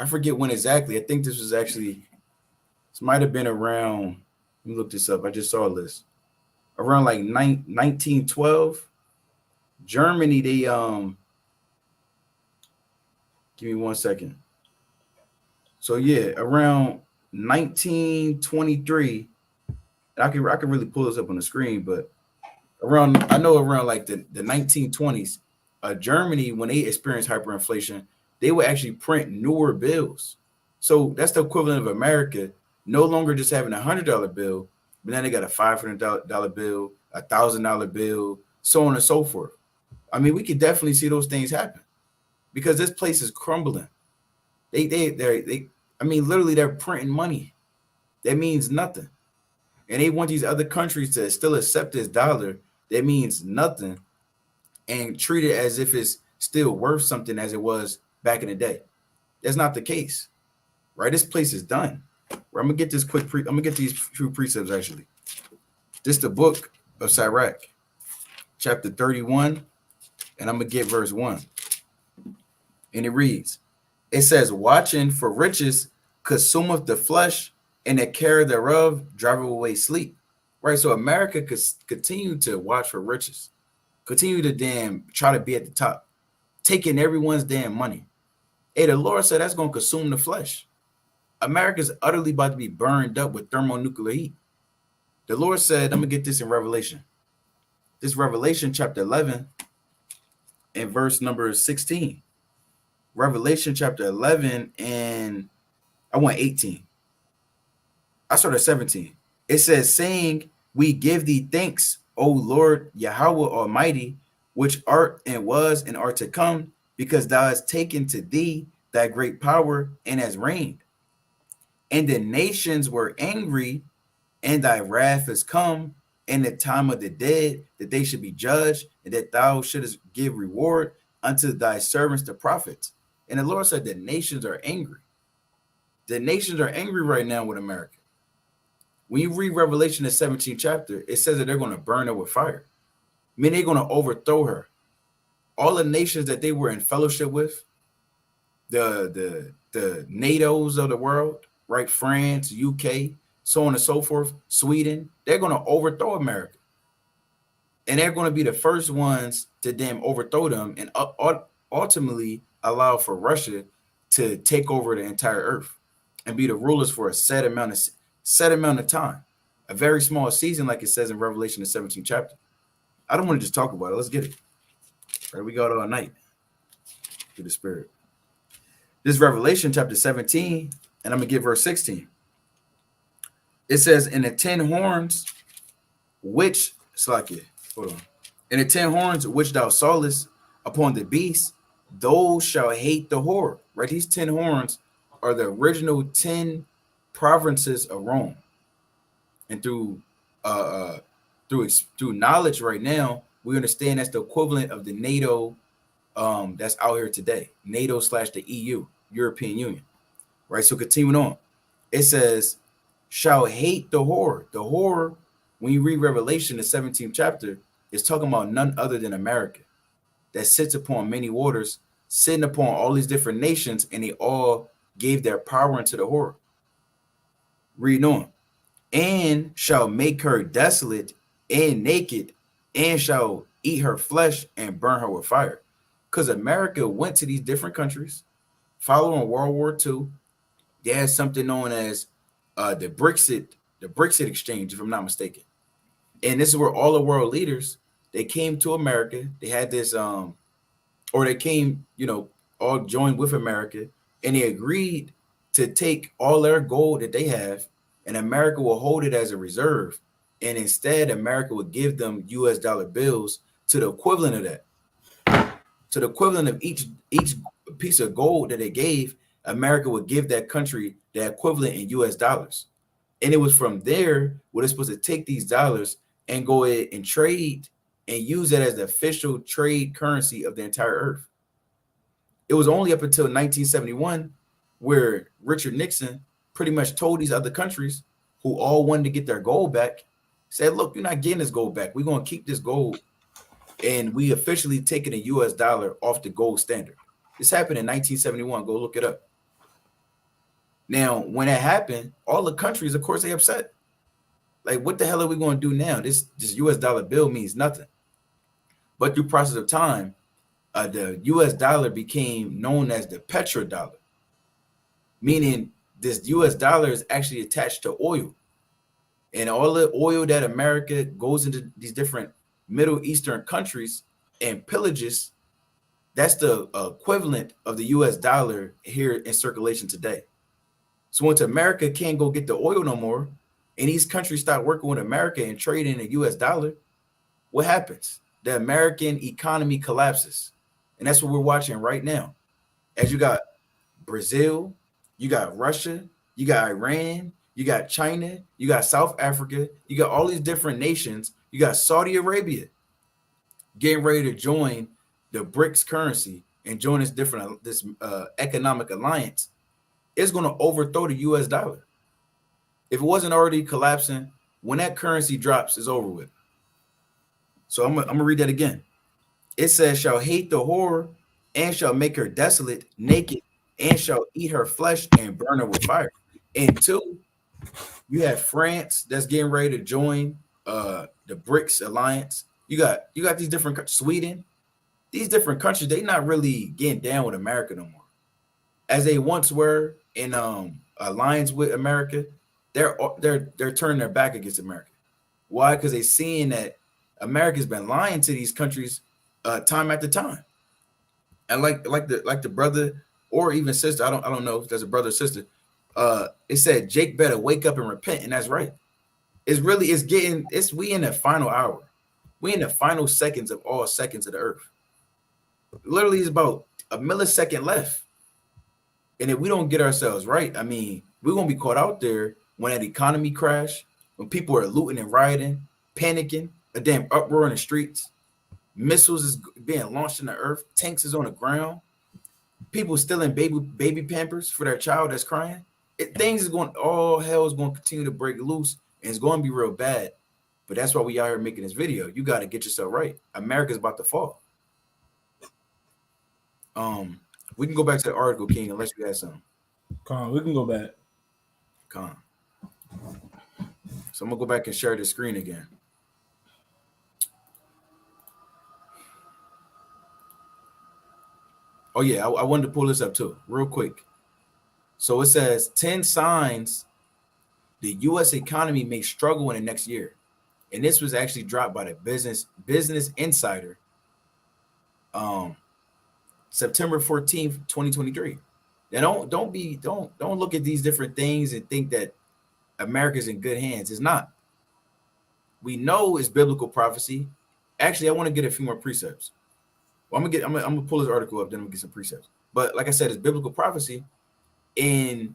Speaker 2: forget when exactly. I think this might have been around. Let me look this up. I just saw a list. Around like 1912, Germany, they give me 1 second. So yeah, around 1923, I can really pull this up on the screen, but around like the 1920s, Germany, when they experienced hyperinflation, they would actually print newer bills. So that's the equivalent of America no longer just having $100 bill, but then they got a $500 bill, $1,000 bill, so on and so forth. I mean, we could definitely see those things happen because this place is crumbling. They I mean, literally, they're printing money. That means nothing. And they want these other countries to still accept this dollar. That means nothing and treat it as if it's still worth something as it was back in the day. That's not the case, right? This place is done. I'm gonna get this quick. I'm gonna get these few precepts actually. This is the book of Sirach, chapter 31, and I'm gonna get verse 1. And it reads, it says, watching for riches consumeth the flesh, and the care thereof driveth away sleep. Right? So America could continue to watch for riches, continue to damn try to be at the top, taking everyone's damn money. Hey, the Lord said that's gonna consume the flesh. America's utterly about to be burned up with thermonuclear heat. The Lord said, I'm gonna get this in Revelation. This Revelation chapter 11 and verse number 16. Revelation chapter 11 and I want 18. I started 17. It says, saying, we give thee thanks, O Lord Yahweh Almighty, which art and was and art to come, because thou hast taken to thee thy great power and hast reigned. And the nations were angry, and thy wrath is come, in the time of the dead, that they should be judged, and that thou shouldest give reward unto thy servants the prophets. And the Lord said the nations are angry. The nations are angry right now with America. When you read Revelation, the 17th chapter, it says that they're going to burn her with fire. I mean, they're going to overthrow her. All the nations that they were in fellowship with, the NATOs of the world, right? France, UK, so on and so forth, Sweden, they're going to overthrow America. And they're going to be the first ones to damn overthrow them and ultimately allow for Russia to take over the entire earth and be the rulers for a set amount of time, a very small season, like it says in Revelation, the 17th chapter. I don't want to just talk about it. Let's get it. All right, we got it all night through the Spirit. This Revelation chapter 17, and I'm gonna get verse 16. It says, "In the 10 horns, which hold on, in the 10 horns which thou sawest upon the beast, those shall hate the whore." Right, these 10 horns are the original 10 provinces of Rome, and through knowledge right now, we understand that's the equivalent of the NATO that's out here today, NATO / the EU, European Union. Right, so continuing on, it says, "Shall hate the whore." The whore, when you read Revelation, the 17th chapter, is talking about none other than America, that sits upon many waters, sitting upon all these different nations, and they all gave their power into the whore. Read on. "And shall make her desolate and naked, and shall eat her flesh and burn her with fire." Because America went to these different countries following World War II. They had something known as the Brexit exchange, if I'm not mistaken. And this is where all the world leaders, they came to America. They had this, or they came, all joined with America, and they agreed to take all their gold that they have, and America will hold it as a reserve. And instead, America would give them US dollar bills to the equivalent of that. To the equivalent of each piece of gold that they gave, America would give that country the equivalent in US dollars. And it was from there where they're supposed to take these dollars and go ahead and trade and use that as the official trade currency of the entire earth. It was only up until 1971 where Richard Nixon pretty much told these other countries who all wanted to get their gold back, said, look, you're not getting this gold back. We're going to keep this gold, and we officially taking a US dollar off the gold standard. This happened in 1971. Go look it up. Now, when that happened, all the countries, of course, they upset. Like, what the hell are we going to do now? This US dollar bill means nothing. But through process of time, the US dollar became known as the petrodollar, meaning this US dollar is actually attached to oil. And all the oil that America goes into these different Middle Eastern countries and pillages, that's the equivalent of the US dollar here in circulation today. So once America can't go get the oil no more, and these countries start working with America and trading the US dollar, what happens? The American economy collapses. And that's what we're watching right now. As you got Brazil, you got Russia, you got Iran, you got China, you got South Africa, you got all these different nations, you got Saudi Arabia getting ready to join the BRICS currency and join this economic alliance. It's going to overthrow the US dollar. If it wasn't already collapsing, when that currency drops, it's over with. So I'm gonna read that again. It says, shall hate the whore and shall make her desolate, naked, and shall eat her flesh and burn her with fire. And two, you have France that's getting ready to join the BRICS alliance. You got these different Sweden, these different countries, they not really getting down with America no more. As they once were in alliance with America, they're turning their back against America. Why? Because they're seeing that America's been lying to these countries time after time. And like the brother or even sister, I don't know if there's a brother or sister. It said Jake better wake up and repent, and that's right. We in the final hour. We in the final seconds of all seconds of the earth. Literally, it's about a millisecond left. And if we don't get ourselves right, I mean, we're gonna be caught out there when that economy crash, when people are looting and rioting, panicking, a damn uproar in the streets, missiles is being launched in the earth, tanks is on the ground, people stealing baby pampers for their child that's crying. All hell is going to continue to break loose, and it's going to be real bad. But that's why we out here making this video. You got to get yourself right. America's about to fall. We can go back to the article, King, unless you got something.
Speaker 3: We can go back.
Speaker 2: So I'm gonna go back and share the screen again. Oh yeah, I wanted to pull this up too, real quick. So it says 10 signs the U.S. economy may struggle in the next year, and this was actually dropped by the Business Insider, September 14th, 2023. Now don't look at these different things and think that America's in good hands. It's not. We know it's biblical prophecy. Actually, I want to get a few more precepts. Well, I'm gonna pull this article up, then I'm gonna get some precepts. But like I said, it's biblical prophecy, and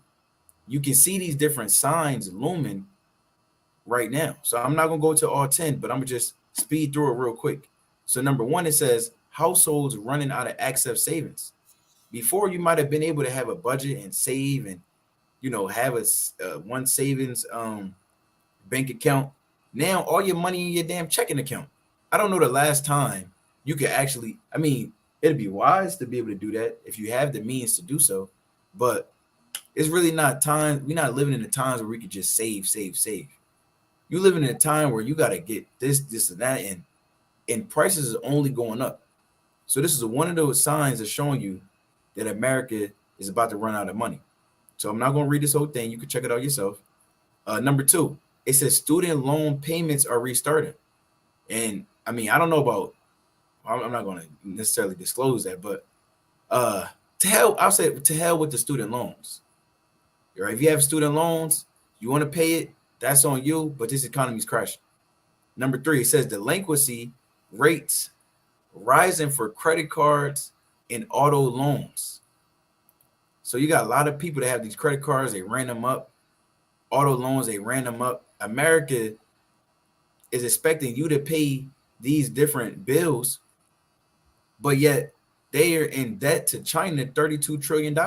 Speaker 2: you can see these different signs looming right now. So I'm not gonna go to all 10, but I'm gonna just speed through it real quick. So number one, it says households running out of excess savings. Before, you might have been able to have a budget and save, and have a one savings bank account. Now all your money in your damn checking account. I don't know the last time you could actually, I mean, it'd be wise to be able to do that if you have the means to do so, but it's really not time. We're not living in the times where we could just save. You're living in a time where you got to get this, and that, and prices is only going up. So this is one of those signs that's showing you that America is about to run out of money. So I'm not going to read this whole thing. You can check it out yourself. Number two, it says student loan payments are restarting. And I mean, I don't know about, I'm not going to necessarily disclose that, but I'll say to hell with the student loans. Right? If you have student loans, you want to pay it, that's on you, but this economy is crashing. Number three, it says delinquency rates rising for credit cards and auto loans. So you got a lot of people that have these credit cards, they ran them up. Auto loans, they ran them up. America is expecting you to pay these different bills, but yet they are in debt to China $32 trillion.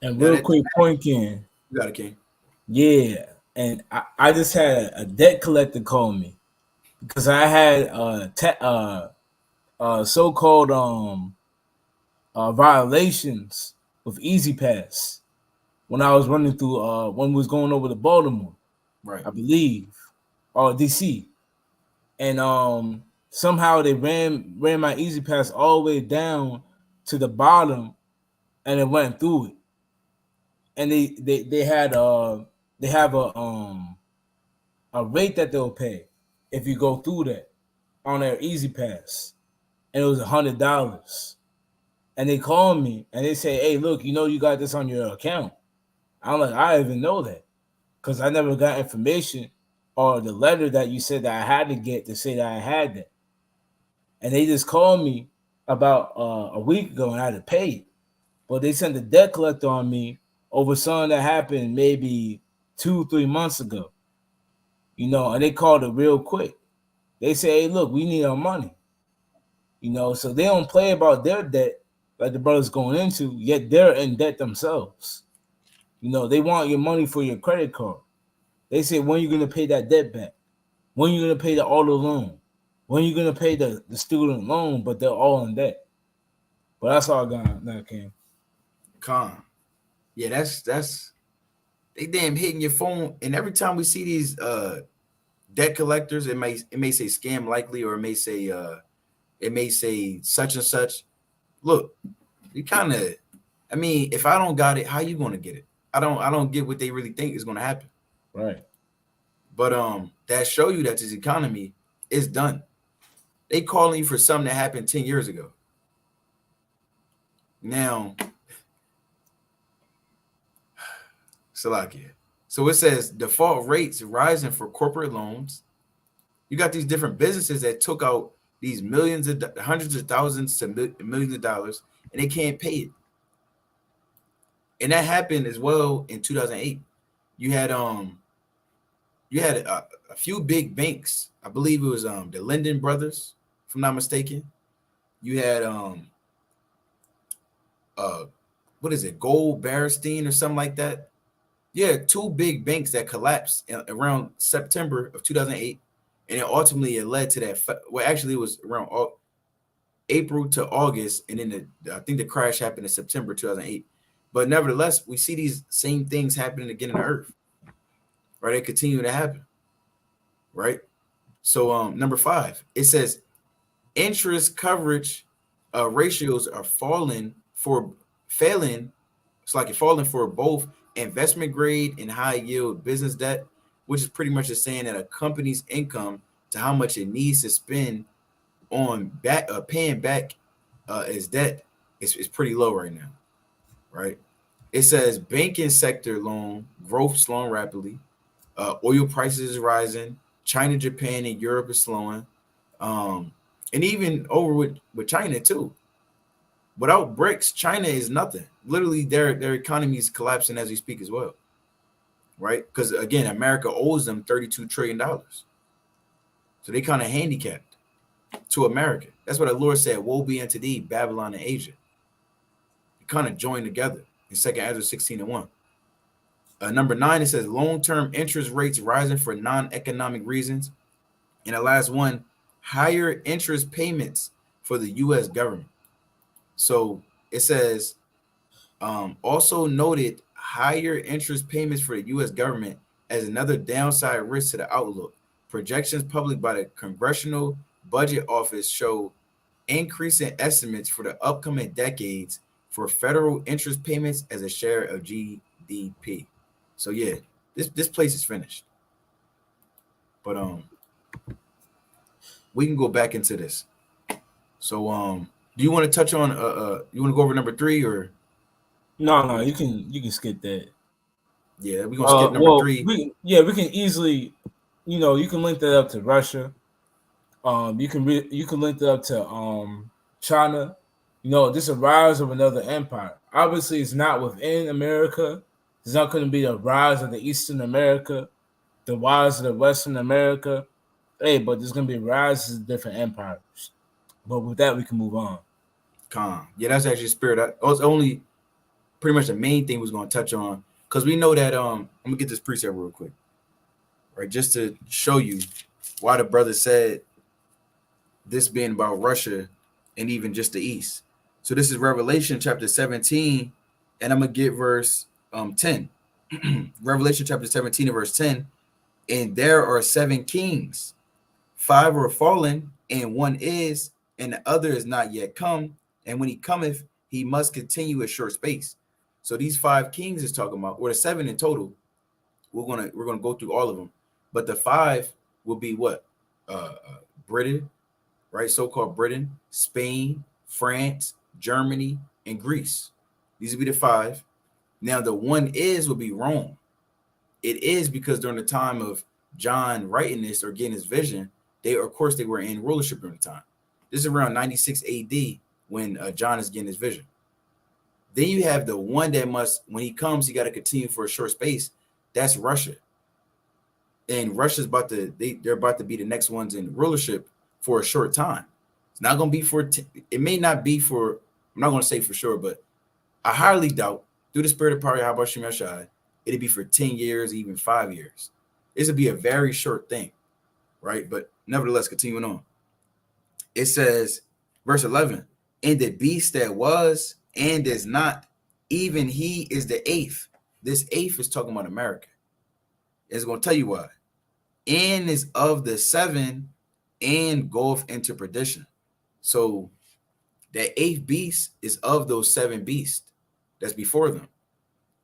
Speaker 3: And real quick point, Ken.
Speaker 2: You got it, King.
Speaker 3: Yeah. And I just had a debt collector call me because I had so-called violations with Easy Pass when I was running through when we was going over to Baltimore,
Speaker 2: right?
Speaker 3: I believe, or DC, and somehow they ran my Easy Pass all the way down to the bottom, and it went through it. And they have a rate that they'll pay if you go through that on their Easy Pass, and it was $100. and they call me and they say, "Hey, look, you got this on your account." I'm like, I didn't even know that because I never got information or the letter that you said that I had to get to say that I had that. And they just called me about a week ago and I had to pay it. But they sent a debt collector on me over something that happened maybe 2-3 months ago. And they called it real quick. They say, "Hey, look, we need our money." So they don't play about their debt like the brother's going into, yet they're in debt themselves. They want your money for your credit card. They say, "When are you gonna pay that debt back? When are you gonna pay the auto loan? When are you gonna pay the student loan?" But they're all in debt. But that's all I got now, King.
Speaker 2: Con. Yeah, that's they damn hitting your phone. And every time we see these debt collectors, it may say scam likely, or it may say such and such. Look, you kind of, I mean, if I don't got it, how you gonna get it? I don't get what they really think is gonna happen.
Speaker 3: Right.
Speaker 2: But that show you that this economy is done. They calling you for something that happened 10 years ago. Now, Salakia. So it says default rates rising for corporate loans. You got these different businesses that took out these hundreds of thousands to millions of dollars, and they can't pay it. And that happened as well in 2008. You had a few big banks. I believe it was the Linden Brothers, if I'm not mistaken. You had what is it, Gold Berenstein or something like that. Yeah, two big banks that collapsed around September of 2008, and then ultimately it led to that. Well, actually, it was around April to August, and then I think the crash happened in September 2008. But nevertheless, we see these same things happening again in the earth, right? They continue to happen, right? So number 5, it says interest coverage ratios are failing. It's like it's falling for both investment grade and high yield business debt, which is pretty much just saying that a company's income to how much it needs to spend on paying back its debt is pretty low right now, right? It says banking sector loan growth slowing rapidly. Oil prices is rising. China, Japan, and Europe is slowing. And even over with China too. Without BRICS, China is nothing. Literally, their economy is collapsing as we speak as well, right? Because again, America owes them $32 trillion. So they kind of handicapped to America. That's what the Lord said, woe be unto thee, Babylon and Asia. They kind of joined together in 2nd Ezra 16:1. Number 9, it says long-term interest rates rising for non-economic reasons. And the last one, higher interest payments for the U.S. government. So it says also noted higher interest payments for the U.S. government as another downside risk to the outlook. Projections published by the Congressional Budget Office show increasing estimates for the upcoming decades for federal interest payments as a share of GDP. So yeah, this place is finished. But we can go back into this. So do you want to touch on you want to go over number 3 or
Speaker 3: No, you can skip that.
Speaker 2: Yeah, we're gonna skip number 3.
Speaker 3: We can easily, you can link that up to Russia. You can link that up to China. This a rise of another empire. Obviously, it's not within America. It's not going to be the rise of the Eastern America, the rise of the Western America. Hey, but there's going to be rises of different empires. But with that, we can move on.
Speaker 2: Yeah, that's actually spirit. That's only pretty much the main thing we was going to touch on, because we know that I'm gonna get this precept real quick, right, just to show you why the brother said this being about Russia and even just the East. So this is Revelation chapter 17, and I'm gonna get verse 10. Revelation chapter 17 and verse 10. And there are 7 kings, 5 are fallen, and one is, and the other is not yet come. And when he cometh, he must continue a short space. So these 5 kings is talking about, or the 7 in total. We're gonna go through all of them, but the 5 will be what? Britain, right? So-called Britain, Spain, France, Germany, and Greece. These would be the 5. Now, the one is would be Rome. It is because during the time of John writing this or getting his vision, they were in rulership during the time. This is around 96 AD when John is getting his vision. Then you have the one that when he comes, he got to continue for a short space. That's Russia. And Russia's they're about to be the next ones in rulership for a short time. It's not going to be it may not be for, I'm not going to say for sure, but I highly doubt through the spirit of power, how about Shem Yashai, it'd be for 10 years, even 5 years. This would be a very short thing, right? But nevertheless, continuing on. It says, verse 11, and the beast that was and is not, even he is the 8th. This 8th is talking about America. It's going to tell you why. And is of the 7 and goeth into perdition. So that 8th beast is of those 7 beasts that's before them.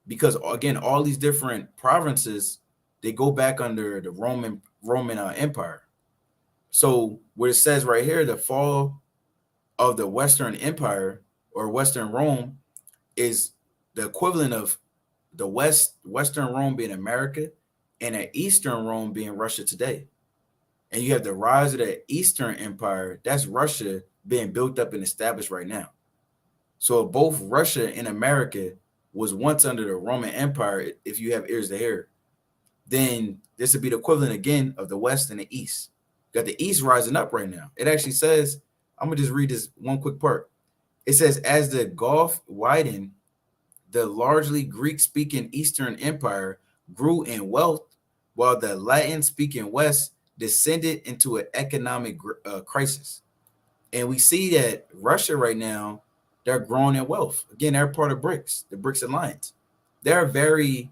Speaker 2: Because again, all these different provinces, they go back under the Roman Empire. So what it says right here, the fall of the Western Empire or Western Rome is the equivalent of the Western Rome being America and an Eastern Rome being Russia today. And you have the rise of the Eastern Empire. That's Russia being built up and established right now. So both Russia and America was once under the Roman Empire, if you have ears to hear, then this would be the equivalent again of the West and the East. You got the East rising up right now. It actually says, I'm going to just read this one quick part. It says, as the Gulf widened, the largely Greek-speaking Eastern Empire grew in wealth, while the Latin-speaking West descended into an economic crisis. And we see that Russia right now, they're growing in wealth. Again, they're part of BRICS, the BRICS Alliance. They're very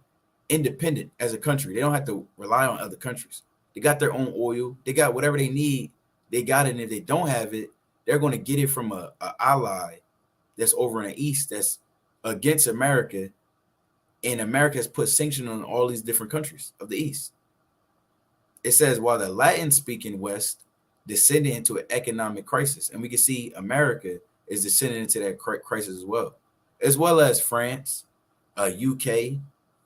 Speaker 2: independent as a country. They don't have to rely on other countries. They got their own oil. They got whatever they need. They got it. And if they don't have it, they're going to get it from a ally that's over in the East that's against America. And America has put sanctions on all these different countries of the East. It says, while the Latin-speaking West descended into an economic crisis. And we can see America is descending into that crisis as well as France, UK,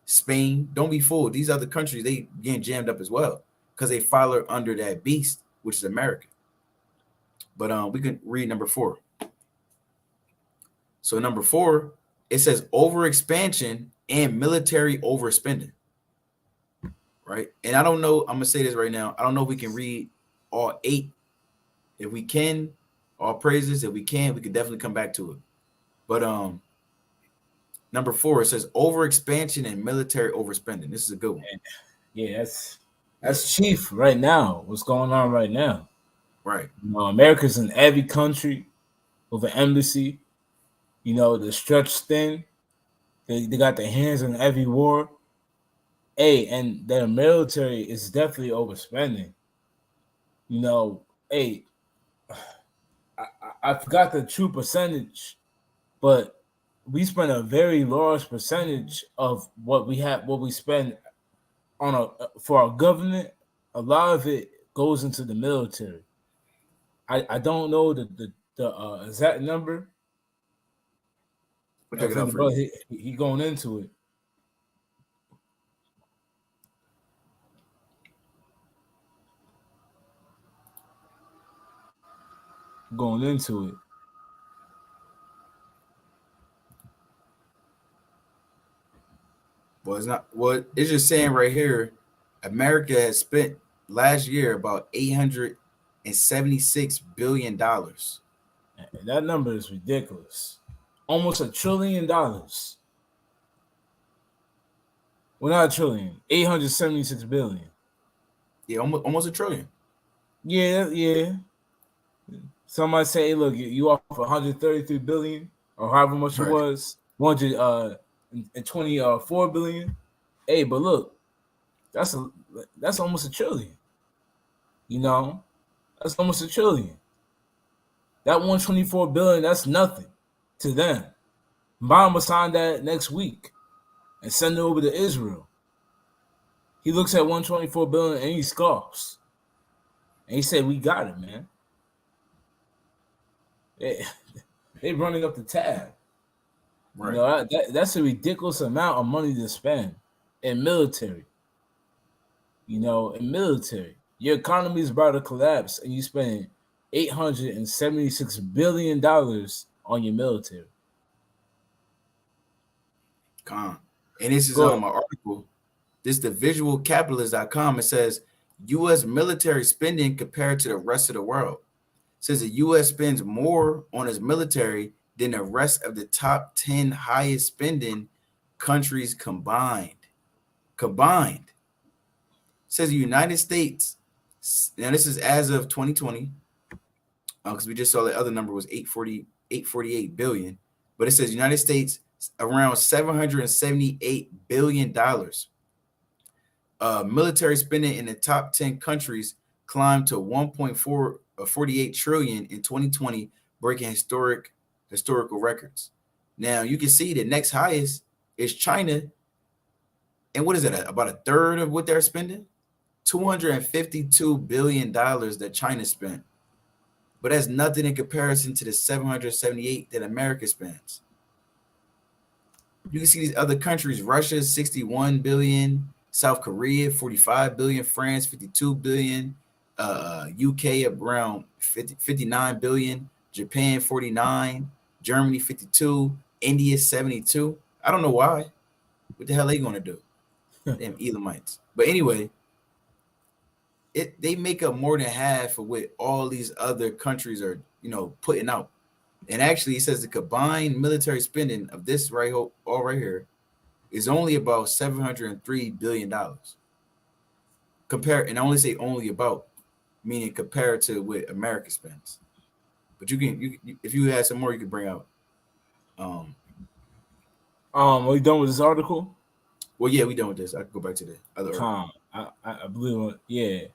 Speaker 2: Spain. Don't be fooled. These other countries, they getting jammed up as well because they follow under that beast, which is America. But we can read number 4. So number 4, it says overexpansion and military overspending. Right. And I don't know. I'm going to say this right now. I don't know if we can read all 8. If we can, all praises. If we can, we can definitely come back to it. But number 4, it says overexpansion and military overspending. This is a good one.
Speaker 3: Yeah, that's chief right now. What's going on right now?
Speaker 2: Right.
Speaker 3: America's in every country with an embassy. They're stretched thin. They got their hands in every war. Hey, and their military is definitely overspending. Hey, I forgot the true percentage, but we spend a very large percentage of what we spend for our government. A lot of it goes into the military. I don't know the exact number.
Speaker 2: We'll check it out for you.
Speaker 3: He going into it. Going into it.
Speaker 2: Well, it's not. Well, it's just saying right here, America has spent last year about $876 billion.
Speaker 3: That number is ridiculous. Almost $1 trillion. Well, not $1 trillion. 876 billion.
Speaker 2: Yeah, almost $1 trillion.
Speaker 3: Yeah. Somebody say, hey, look, you off 133 billion or however much it was, 124 billion. Hey, but look, that's almost $1 trillion. That's almost $1 trillion. That 124 billion, that's nothing to them. Obama signed that next week and send it over to Israel. He looks at 124 billion and he scoffs. And he said, we got it, man. They running up the tab. You
Speaker 2: Right.
Speaker 3: know, that's a ridiculous amount of money to spend in military. You know, in military, your economy is about to collapse, and you spend $876 billion on your military.
Speaker 2: Con. And this is
Speaker 3: Go
Speaker 2: an article. This the visualcapitalist.com. It says U.S. military spending compared to the rest of the world. It says the U.S. spends more on its military than the rest of the top 10 highest spending countries combined. Combined. It says the United States. Now this is as of 2020, because we just saw the other number was 848 billion. But it says United States around $778 billion. Military spending in the top 10 countries climbed to 1.48 trillion in 2020, breaking historical records. Now you can see the next highest is China. And what is it? About a third of what they're spending? $252 billion that China spent. But that's nothing in comparison to the 778 that America spends. You can see these other countries: Russia, 61 billion, South Korea, 45 billion, France, 52 billion, UK around 59 billion, Japan, 49, Germany, 52, India, 72. I don't know why. What the hell are they going to do? Damn Elamites. But anyway, they make up more than half of what all these other countries are, putting out. And actually, it says the combined military spending of this right here is only about $703 billion. And I only say only about, meaning compared to what America spends. But you if you had some more, you could bring out.
Speaker 3: Are we done with this article?
Speaker 2: Well, yeah, we done with this. I can go back to the other article.
Speaker 3: I believe, yeah.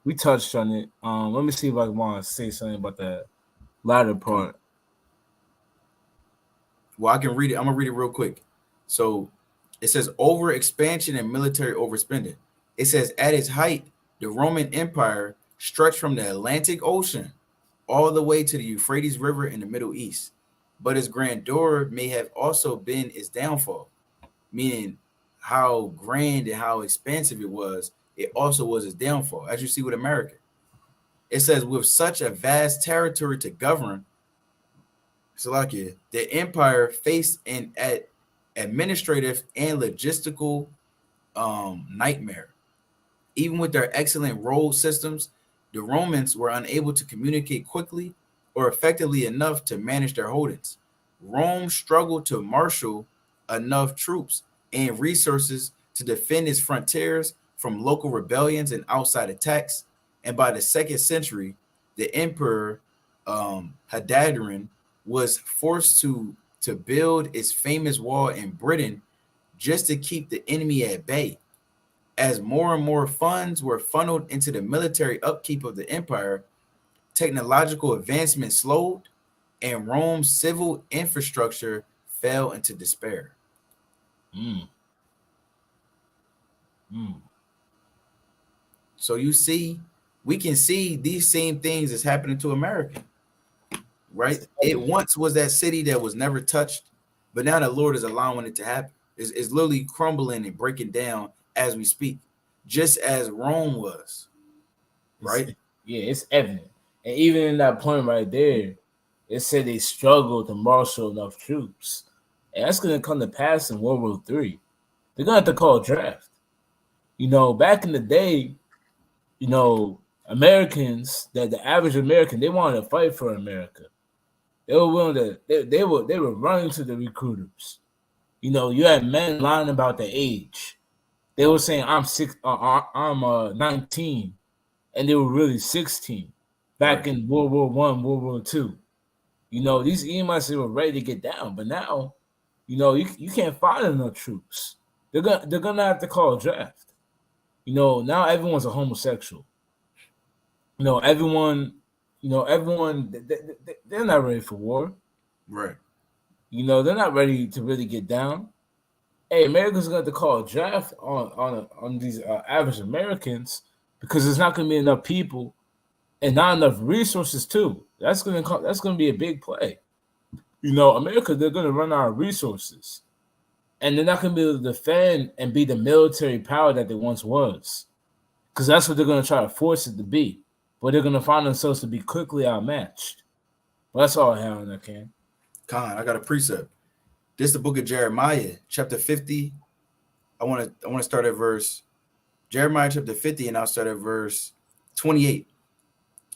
Speaker 3: We touched on it. Let me see if I want to say something about that latter part.
Speaker 2: Well, I can read it. I'm gonna read it real quick. So it says over expansion and military overspending. It says at its height, the Roman Empire stretched from the Atlantic Ocean all the way to the Euphrates River in the Middle East. But its grandeur may have also been its downfall, meaning how grand and how expansive it was. It also was its downfall, as you see with America. It says with such a vast territory to govern, Slovakia, the empire faced an administrative and logistical nightmare. Even with their excellent road systems, the Romans were unable to communicate quickly or effectively enough to manage their holdings. Rome struggled to marshal enough troops and resources to defend its frontiers from local rebellions and outside attacks. And by the 2nd century, the emperor Hadrian was forced to build its famous wall in Britain just to keep the enemy at bay. As more and more funds were funneled into the military upkeep of the empire, technological advancement slowed, and Rome's civil infrastructure fell into despair. So you see, we can see these same things that's happening to America, right? It once was that city that was never touched, but now the Lord is allowing it to happen. It's literally crumbling and breaking down as we speak, just as Rome was, right?
Speaker 3: It's evident. And even in that point right there, it said they struggled to marshal enough troops. And that's going to come to pass in World War III. They're going to have to call a draft. Back in the day, Americans, the average American, they wanted to fight for America. They were willing to, they were running to the recruiters. You had men lying about their age. They were saying, I'm 19, and they were really 16 back in World War I, World War II. These Edomites were ready to get down, but now, you can't find enough troops. They're gonna have to call a draft. Now everyone's a homosexual. Everyone, they're not ready for war.
Speaker 2: Right.
Speaker 3: They're not ready to really get down. Hey, America's going to have to call a draft on these average Americans because there's not going to be enough people and not enough resources too. That's gonna be a big play. You know, America, they're gonna run out of resources, and they're not gonna be able to defend and be the military power that they once was, because that's what they're gonna try to force it to be. But they're gonna find themselves to be quickly outmatched. Well, that's all I have on that, Ken.
Speaker 2: Con, I got a precept. This is the book of Jeremiah, chapter 50. I want to start at verse Jeremiah chapter 50, and I'll start at verse 28.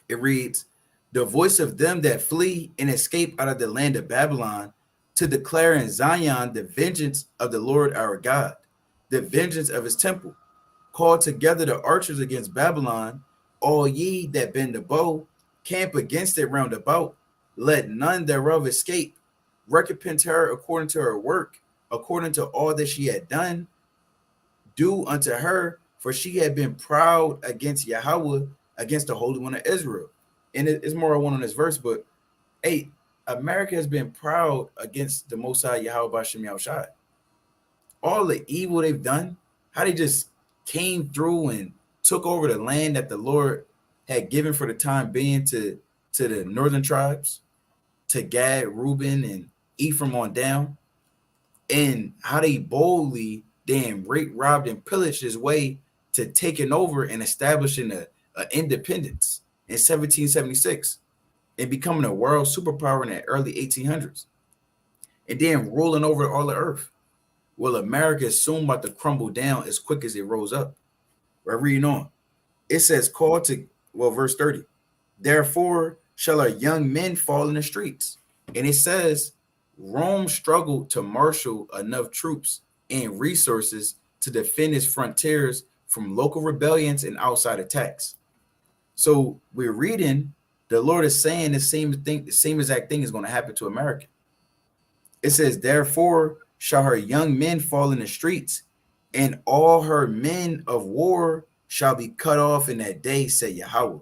Speaker 2: It reads, "The voice of them that flee and escape out of the land of Babylon, to declare in Zion the vengeance of the Lord our God, the vengeance of his temple. Call together the archers against Babylon, all ye that bend the bow, camp against it round about. Let none thereof escape. Recompense her according to her work, according to all that she had done. Do unto her, for she had been proud against Yahweh, against the Holy One of Israel." And it's more I want on this verse, but hey, America has been proud against the Most High Yahweh Bashem Yahushai. All the evil they've done, how they just came through and took over the land that the Lord had given for the time being to the northern tribes, to Gad, Reuben, and Ephraim on down, and how they boldly then raped, robbed, and pillaged his way to taking over and establishing a independence in 1776 and becoming a world superpower in the early 1800s, and then ruling over all the earth. Well, America is soon about to crumble down as quick as it rose up. We're reading on. It says, verse 30, "Therefore shall our young men fall in the streets." And it says, Rome struggled to marshal enough troops and resources to defend its frontiers from local rebellions and outside attacks. So we're reading, the Lord is saying the same exact thing is going to happen to America. It says, "Therefore shall her young men fall in the streets, and all her men of war shall be cut off in that day, said Yahweh.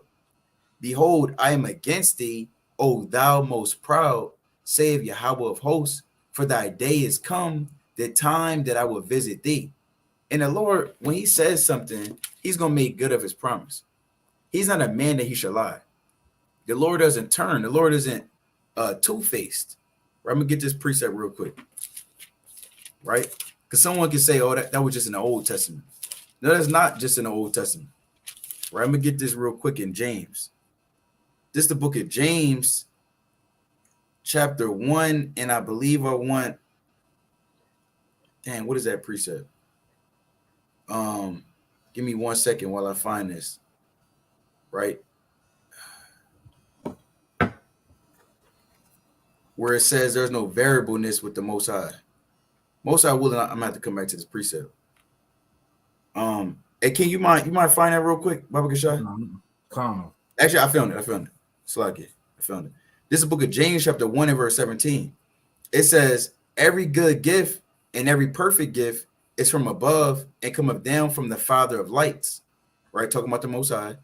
Speaker 2: Behold, I am against thee, O thou most proud, saith Yahweh of hosts, for thy day is come, the time that I will visit thee." And the Lord, when he says something, he's going to make good of his promise. He's not a man that he shall lie. The Lord doesn't turn. The Lord isn't two-faced. Right? I'm going to get this precept real quick. Right? Because someone can say, oh, that was just in the Old Testament. No, that's not just in the Old Testament. Right? I'm going to get this real quick in James. This is the book of James, chapter 1, and I believe I want, what is that precept? Give me 1 second while I find this. Right? Where it says there's no variableness with the Most High. Most High willing, I'm gonna have to come back to this precept. Hey, King, you might find that real quick, Baba Kashai?
Speaker 3: Calm.
Speaker 2: Actually, I found it. Slack it. I found it. This is the book of James, chapter 1 and verse 17. It says, "Every good gift and every perfect gift is from above and cometh down from the Father of lights." Right? Talking about the Most High.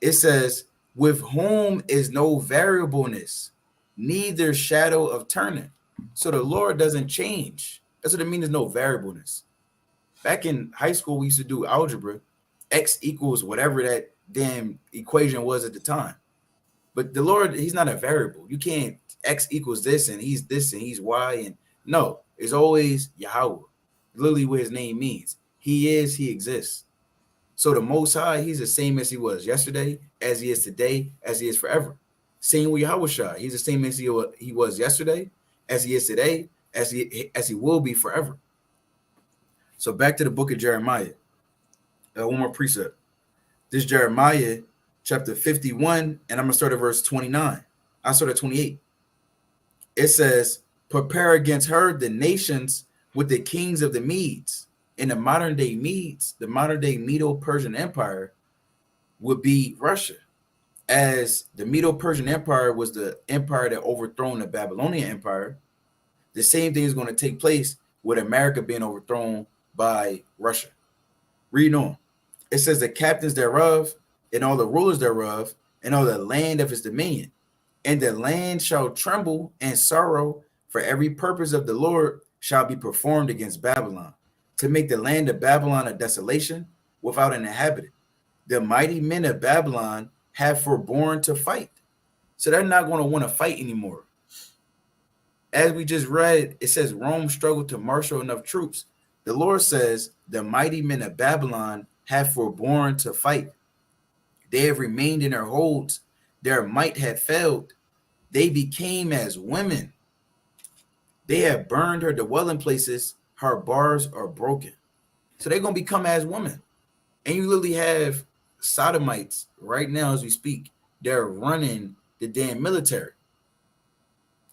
Speaker 2: It says, "With whom is no variableness, neither shadow of turning." So the Lord doesn't change. That's what it means, there's no variableness. Back in high school, we used to do algebra. X equals whatever that damn equation was at the time. But the Lord, he's not a variable. You can't X equals this and he's Y. And no, it's always Yahweh. Literally what his name means. He is, he exists. So the Most High, he's the same as he was yesterday, as he is today, as he is forever. Same with Yahushua. He's the same as he was yesterday, as he is today, as he will be forever. So back to the book of Jeremiah. One more precept. This Jeremiah chapter 51, and I'm going to start at verse 29. I start at 28. It says, "Prepare against her the nations with the kings of the Medes." In the modern day Medes, the modern day Medo-Persian Empire would be Russia. As the Medo-Persian Empire was the empire that overthrown the Babylonian Empire, the same thing is going to take place with America being overthrown by Russia. Read on. It says, "The captains thereof and all the rulers thereof and all the land of his dominion. And the land shall tremble and sorrow, for every purpose of the Lord shall be performed against Babylon, to make the land of Babylon a desolation without an inhabitant. The mighty men of Babylon have forborne to fight. So they're not going to want to fight anymore. As we just read, it says Rome struggled to marshal enough troops. The Lord says the mighty men of Babylon have forborne to fight. They have remained in their holds. Their might had failed. They became as women. They have burned her dwelling places. Her bars are broken. So they're going to become as women. And you literally have sodomites right now as we speak. They're running the damn military.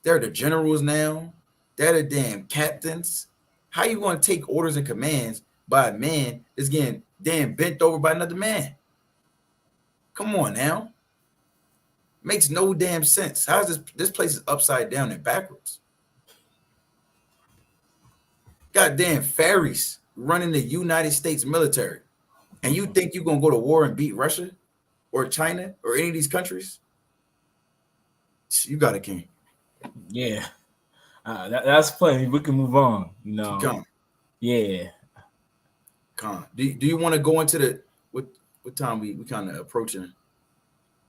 Speaker 2: They're the generals now. They're the damn captains. How you going to take orders and commands by a man that's getting damn bent over by another man? Come on now. Makes no damn sense. How is this place is upside down and backwards? Goddamn fairies running the United States military. And you think you're going to go to war and beat Russia or China or any of these countries? You got it, King.
Speaker 3: Yeah. That's funny. We can move on. You know.
Speaker 2: Come.
Speaker 3: Yeah.
Speaker 2: Come. Do you want to go into the what time we kind of approaching?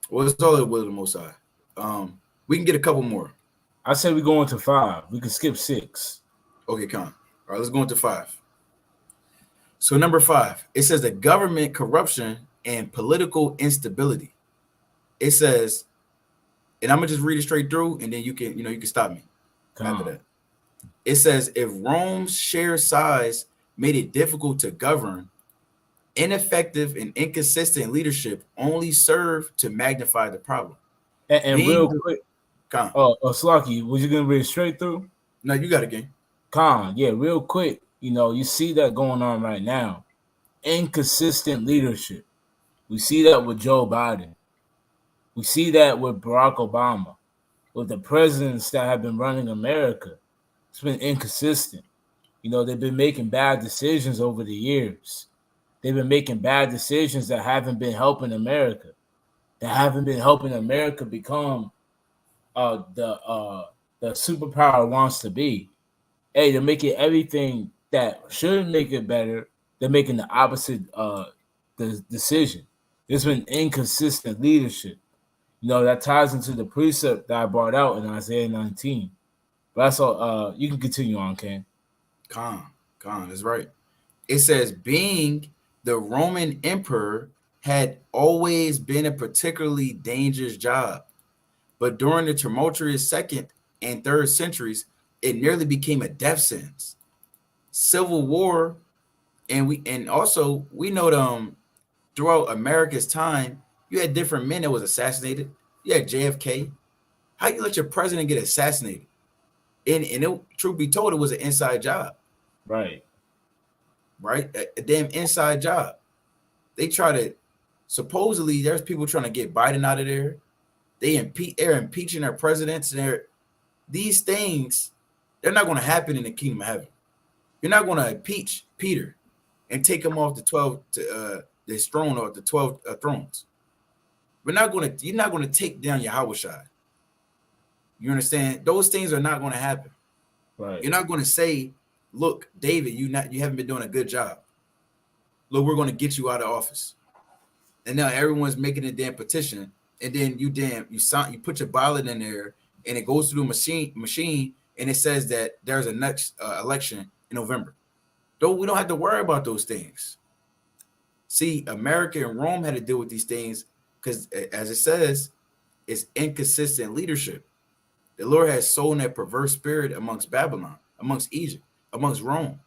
Speaker 2: Well, it's all the will of the Most High. We can get a couple more.
Speaker 3: I say we go into 5. We can skip 6.
Speaker 2: Okay, come. All right, let's go into 5. So number 5, it says the government corruption and political instability. It says, and I'm gonna just read it straight through, and then you can stop me after that. It says, if Rome's sheer size made it difficult to govern, ineffective and inconsistent leadership only served to magnify the problem.
Speaker 3: And real quick, Slocky, was you gonna read it straight through?
Speaker 2: No, you got it, King.
Speaker 3: Yeah, real quick. You see that going on right now. Inconsistent leadership. We see that with Joe Biden. We see that with Barack Obama. With the presidents that have been running America. It's been inconsistent. They've been making bad decisions over the years. They've been making bad decisions that haven't been helping America. That haven't been helping America become the superpower it wants to be. Hey, they're making everything that should make it better. They're making the opposite the decision. There's been inconsistent leadership. That ties into the precept that I brought out in Isaiah 19. But that's all. You can continue on, Ken.
Speaker 2: Khan, that's right. It says, being the Roman emperor had always been a particularly dangerous job. But during the tumultuous 2nd and 3rd centuries, it nearly became a death sentence. Civil war, and we know throughout America's time, you had different men that was assassinated. You had JFK. How you let your president get assassinated? And truth be told, it was an inside job.
Speaker 3: Right.
Speaker 2: A damn inside job. They try to, supposedly, there's people trying to get Biden out of there. They're impeaching their presidents, and these things, they're not going to happen in the kingdom of heaven. You're not going to impeach Peter and take him off the 12 this throne or the 12 thrones. You're not going to take down Yahushua. You understand? Those things are not going to happen.
Speaker 3: Right.
Speaker 2: You're not going to say, look, David, you haven't been doing a good job. Look, we're going to get you out of office. And now everyone's making a damn petition, and then you put your ballot in there, and it goes through the machine, and it says that there's a next election in November. We don't have to worry about those things. See, America and Rome had to deal with these things because, as it says, it's inconsistent leadership. The Lord has sown that perverse spirit amongst Babylon, amongst Egypt, amongst Rome.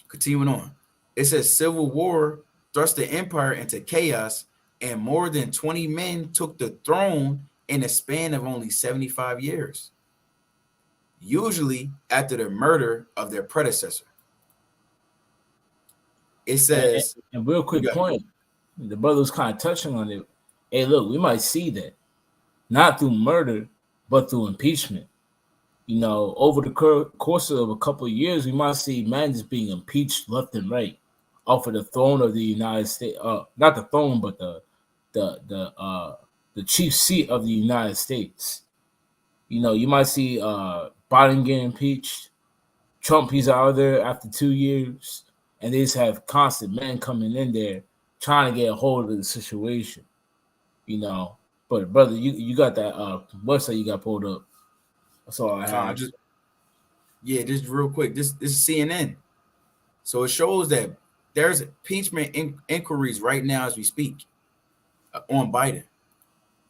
Speaker 2: Continuing on. It says civil war thrust the empire into chaos, and more than 20 men took the throne in a span of only 75 years, usually after the murder of their predecessor. It says,
Speaker 3: and real quick point, the brother was kind of touching on it. Hey, look, we might see that not through murder, but through impeachment. Over the course of a couple of years, we might see men just being impeached left and right off of the throne of the United States. Not the throne, but the chief seat of the United States. You might see Biden get impeached. Trump, he's out of there after 2 years. And they just have constant men coming in there trying to get a hold of the situation, you know. But brother, you got that website you got pulled up. That's all I have.
Speaker 2: Just real quick. This is CNN. So it shows that there's impeachment inquiries right now as we speak on Biden.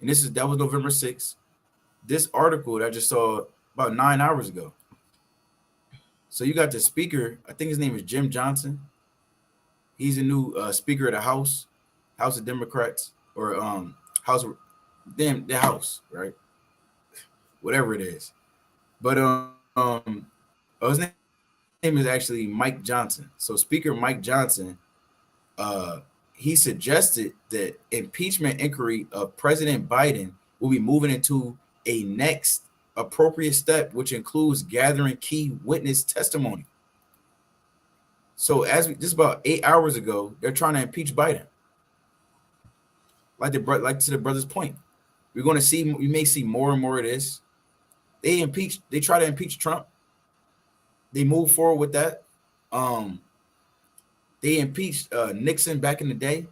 Speaker 2: And that was November 6th. This article that I just saw about 9 hours ago. So you got the speaker, I think his name is Jim Johnson. He's a new speaker of the House of Democrats, or House of the House, right? Whatever it is. But his name is actually Mike Johnson. So Speaker Mike Johnson, he suggested that impeachment inquiry of President Biden will be moving into a next appropriate step, which includes gathering key witness testimony. So just about 8 hours ago, they're trying to impeach Biden. Like to the brother's point, we may see more and more of this. They try to impeach Trump. They move forward with that. They impeached Nixon back in the day.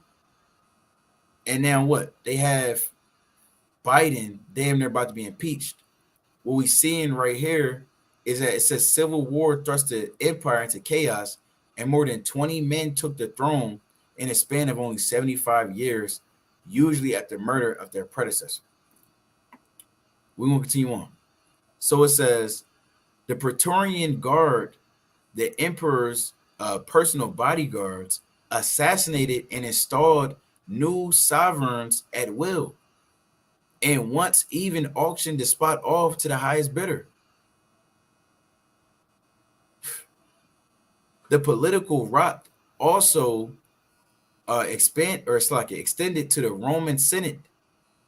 Speaker 2: And now what? They have Biden damn near about to be impeached. What we're seeing right here is that it says civil war thrust the empire into chaos, and more than 20 men took the throne in a span of only 75 years, usually at the murder of their predecessor. We're going to continue on. So it says, the Praetorian Guard, the emperor's personal bodyguards, assassinated and installed new sovereigns at will, and once even auctioned the spot off to the highest bidder. The political rot also extended to the Roman Senate,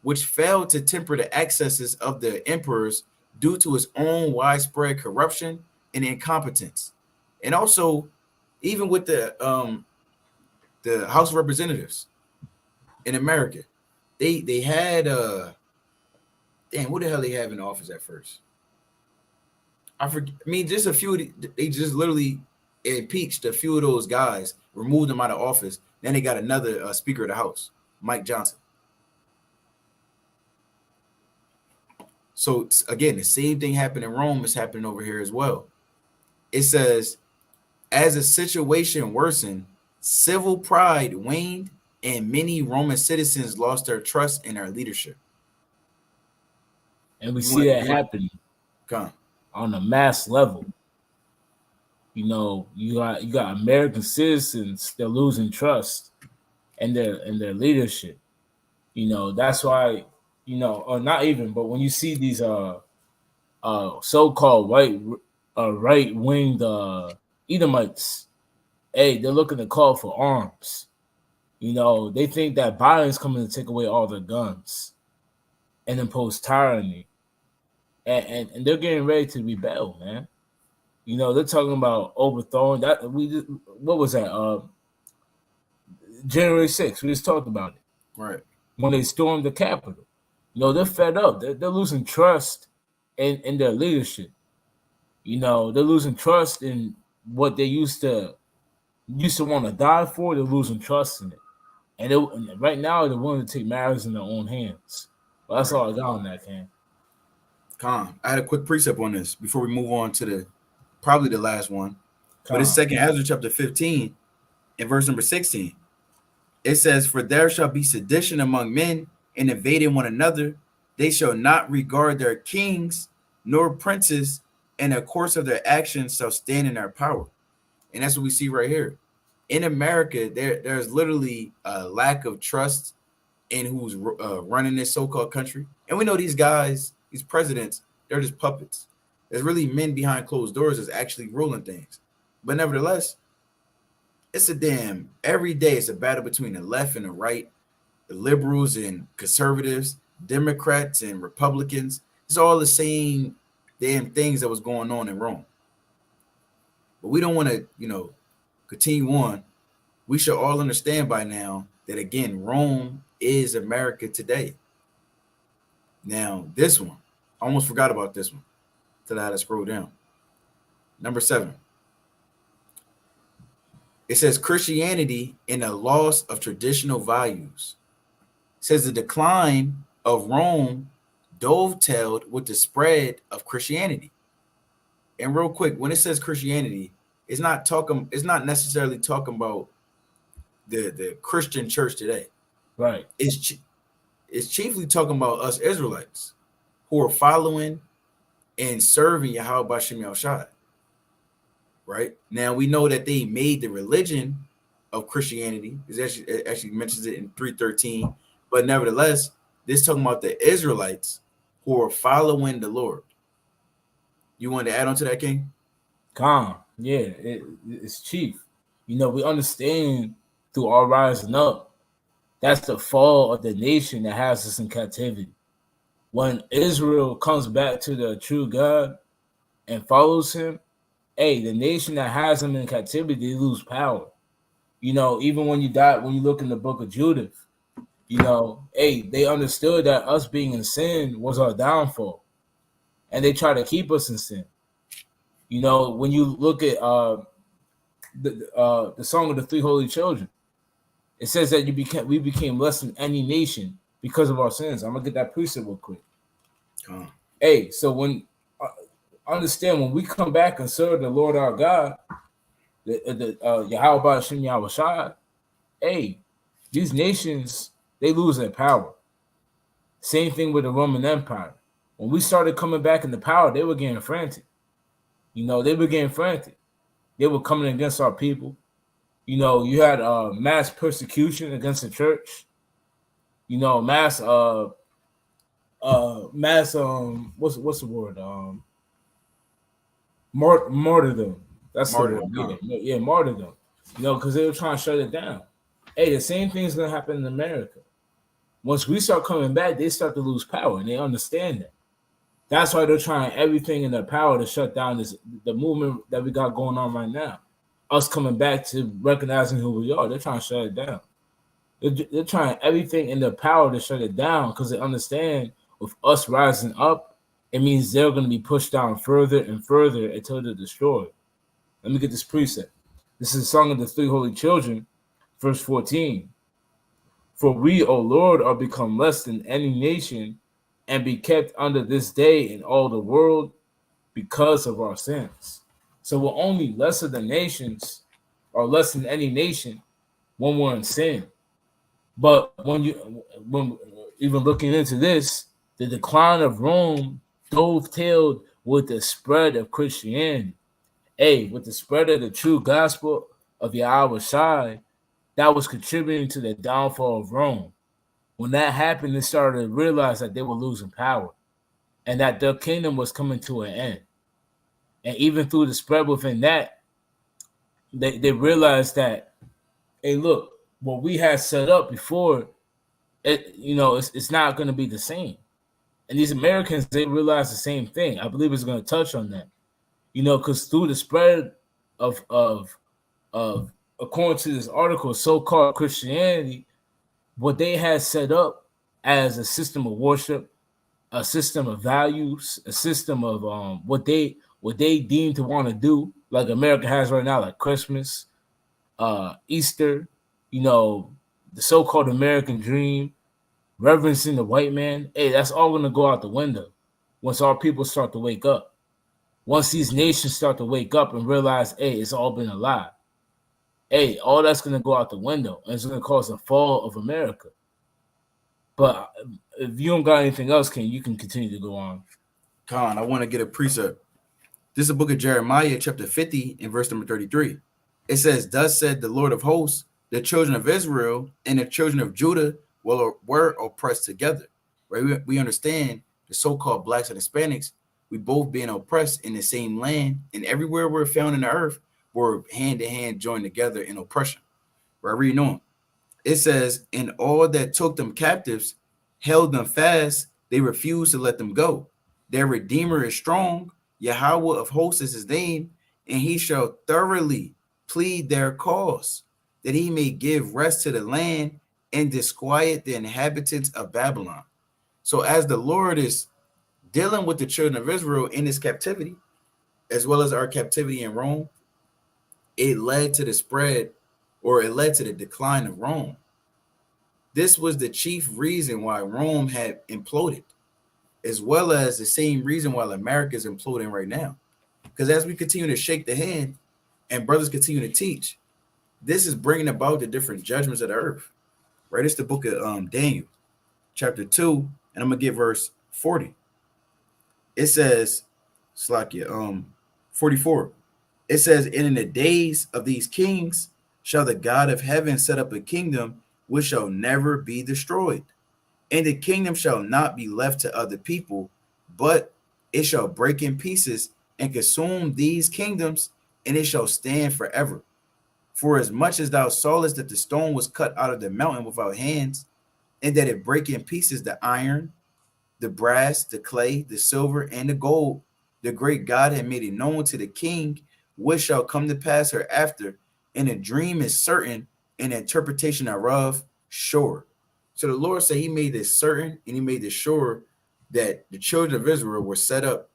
Speaker 2: which failed to temper the excesses of the emperors due to his own widespread corruption and incompetence. And also, even with the House of Representatives in America, they had what the hell they have in office at first? I forget. I mean, just a few. They just literally impeached a few of those guys, removed them out of office. Then they got another Speaker of the House, Mike Johnson. So again, the same thing happened in Rome is happening over here as well. It says, as the situation worsened, civil pride waned, and many Roman citizens lost their trust in their leadership.
Speaker 3: And we see that happening on a mass level. You know, you got American citizens, they're losing trust in their leadership. You know, that's why, you know, or not even, but when you see these so-called right-winged Edomites, hey, they're looking to call for arms. You know, they think that Biden's coming to take away all their guns and impose tyranny. And they're getting ready to rebel, man. You know, they're talking about overthrowing that. What was that? January 6th. We just talked about it.
Speaker 2: Right.
Speaker 3: When they stormed the Capitol. You know, they're fed up. They're losing trust in their leadership. You know, they're losing trust in what they used to want to die for. They're losing trust in it. And right now, they're willing to take matters in their own hands. But that's all I got on that, Cam.
Speaker 2: I had a quick precept on this before we move on to probably the last one. But it's 2 Ezra chapter 15 and verse number 16. It says, for there shall be sedition among men, and invading one another. They shall not regard their kings nor princes, and the course of their actions shall stand in their power. And that's what we see right here. In America, there's literally a lack of trust in who's running this so-called country. And we know these guys, these presidents, they're just puppets. There's really men behind closed doors that's actually ruling things. But nevertheless, it's every day it's a battle between the left and the right, the liberals and conservatives, Democrats and Republicans. It's all the same damn things that was going on in Rome. But we don't want to, continue on. We should all understand by now that, again, Rome is America today. Now, this one, I almost forgot about this one till I had to scroll down. Number 7. It says Christianity and a loss of traditional values. It says the decline of Rome dovetailed with the spread of Christianity. And real quick, when it says Christianity, it's not necessarily talking about the Christian church today.
Speaker 3: Right.
Speaker 2: It's chiefly talking about us Israelites who are following and serving Yahweh Bashem Yahushua. Right now, we know that they made the religion of Christianity. It actually mentions it in 3:13, but nevertheless, this is talking about the Israelites who are following the Lord. You want to add on to that, King?
Speaker 3: Yeah, it's chief. We understand through our rising up, that's the fall of the nation that has us in captivity. When Israel comes back to the true God and follows him, the nation that has them in captivity, they lose power. Even when you look in the book of Judith, they understood that us being in sin was our downfall, and they try to keep us in sin. When you look at the song of the three holy children, it says that we became less than any nation because of our sins. I'm gonna get that precept real quick. So when understand when we come back and serve the Lord our God, the Yahweh Bashem Yahushua, these nations, they lose their power. Same thing with the Roman Empire. When we started coming back into power, they were getting frantic. They were getting frantic. They were coming against our people. You had mass persecution against the church. Mass what's the word? Martyrdom. That's
Speaker 2: Martyrdom,
Speaker 3: the word. Yeah, martyrdom. Because they were trying to shut it down. The same thing's gonna happen in America. Once we start coming back, they start to lose power, and they understand that. That's why they're trying everything in their power to shut down the movement that we got going on right now. Us coming back to recognizing who we are, they're trying to shut it down. They're trying everything in their power to shut it down because they understand with us rising up, it means they're going to be pushed down further and further until they're destroyed. Let me get this precept. This is a song of the three holy children, verse 14. For we, O Lord, are become less than any nation and be kept under this day in all the world because of our sins. So we're only lesser than nations or less than any nation when we're in sin. But when even looking into this, the decline of Rome dovetailed with the spread of Christianity. With the spread of the true gospel of Yahweh Shai, that was contributing to the downfall of Rome. When that happened, they started to realize that they were losing power and that their kingdom was coming to an end. And even through the spread within that, they realized that, look, what we had set up before, it's not going to be the same. And these Americans, they realize the same thing. I believe it's going to touch on that, because through the spread of according to this article, so-called Christianity, what they had set up as a system of worship, a system of values, a system of what they deem to want to do, like America has right now, like Christmas, Easter, the so-called American dream, reverencing the white man. That's all going to go out the window once our people start to wake up. Once these nations start to wake up and realize, it's all been a lie. All that's going to go out the window, and it's going to cause the fall of America. But if you don't got anything else, you can continue to go on.
Speaker 2: Khan, I want to get a precept. This is the book of Jeremiah, chapter 50, and verse number 33. It says, thus said the Lord of hosts, the children of Israel and the children of Judah were oppressed together. Right? We understand the so-called blacks and Hispanics, we both being oppressed in the same land, and everywhere we're found in the earth, we're hand in hand joined together in oppression. Right? Reading on. It says, and all that took them captives held them fast, they refused to let them go. Their Redeemer is strong, Yahweh of hosts is his name, and he shall thoroughly plead their cause, that he may give rest to the land and disquiet the inhabitants of Babylon. So as the Lord is dealing with the children of Israel in this captivity, as well as our captivity in Rome, it led to the spread or it led to the decline of Rome. This was the chief reason why Rome had imploded, as well as the same reason why America is imploding right now. Because as we continue to shake the hand and brothers continue to teach, this is bringing about the different judgments of the earth. Right? It's the book of Daniel, chapter 2, and I'm going to get verse 40. It says, Slakia, 44. It says, and in the days of these kings shall the God of heaven set up a kingdom which shall never be destroyed. And the kingdom shall not be left to other people, but it shall break in pieces and consume these kingdoms, and it shall stand forever. For as much as thou sawest that the stone was cut out of the mountain without hands, and that it break in pieces the iron, the brass, the clay, the silver, and the gold, the great God had made it known to the king, which shall come to pass hereafter, and a dream is certain, and interpretation thereof sure. So the Lord said he made this certain, and he made this sure that the children of Israel were set up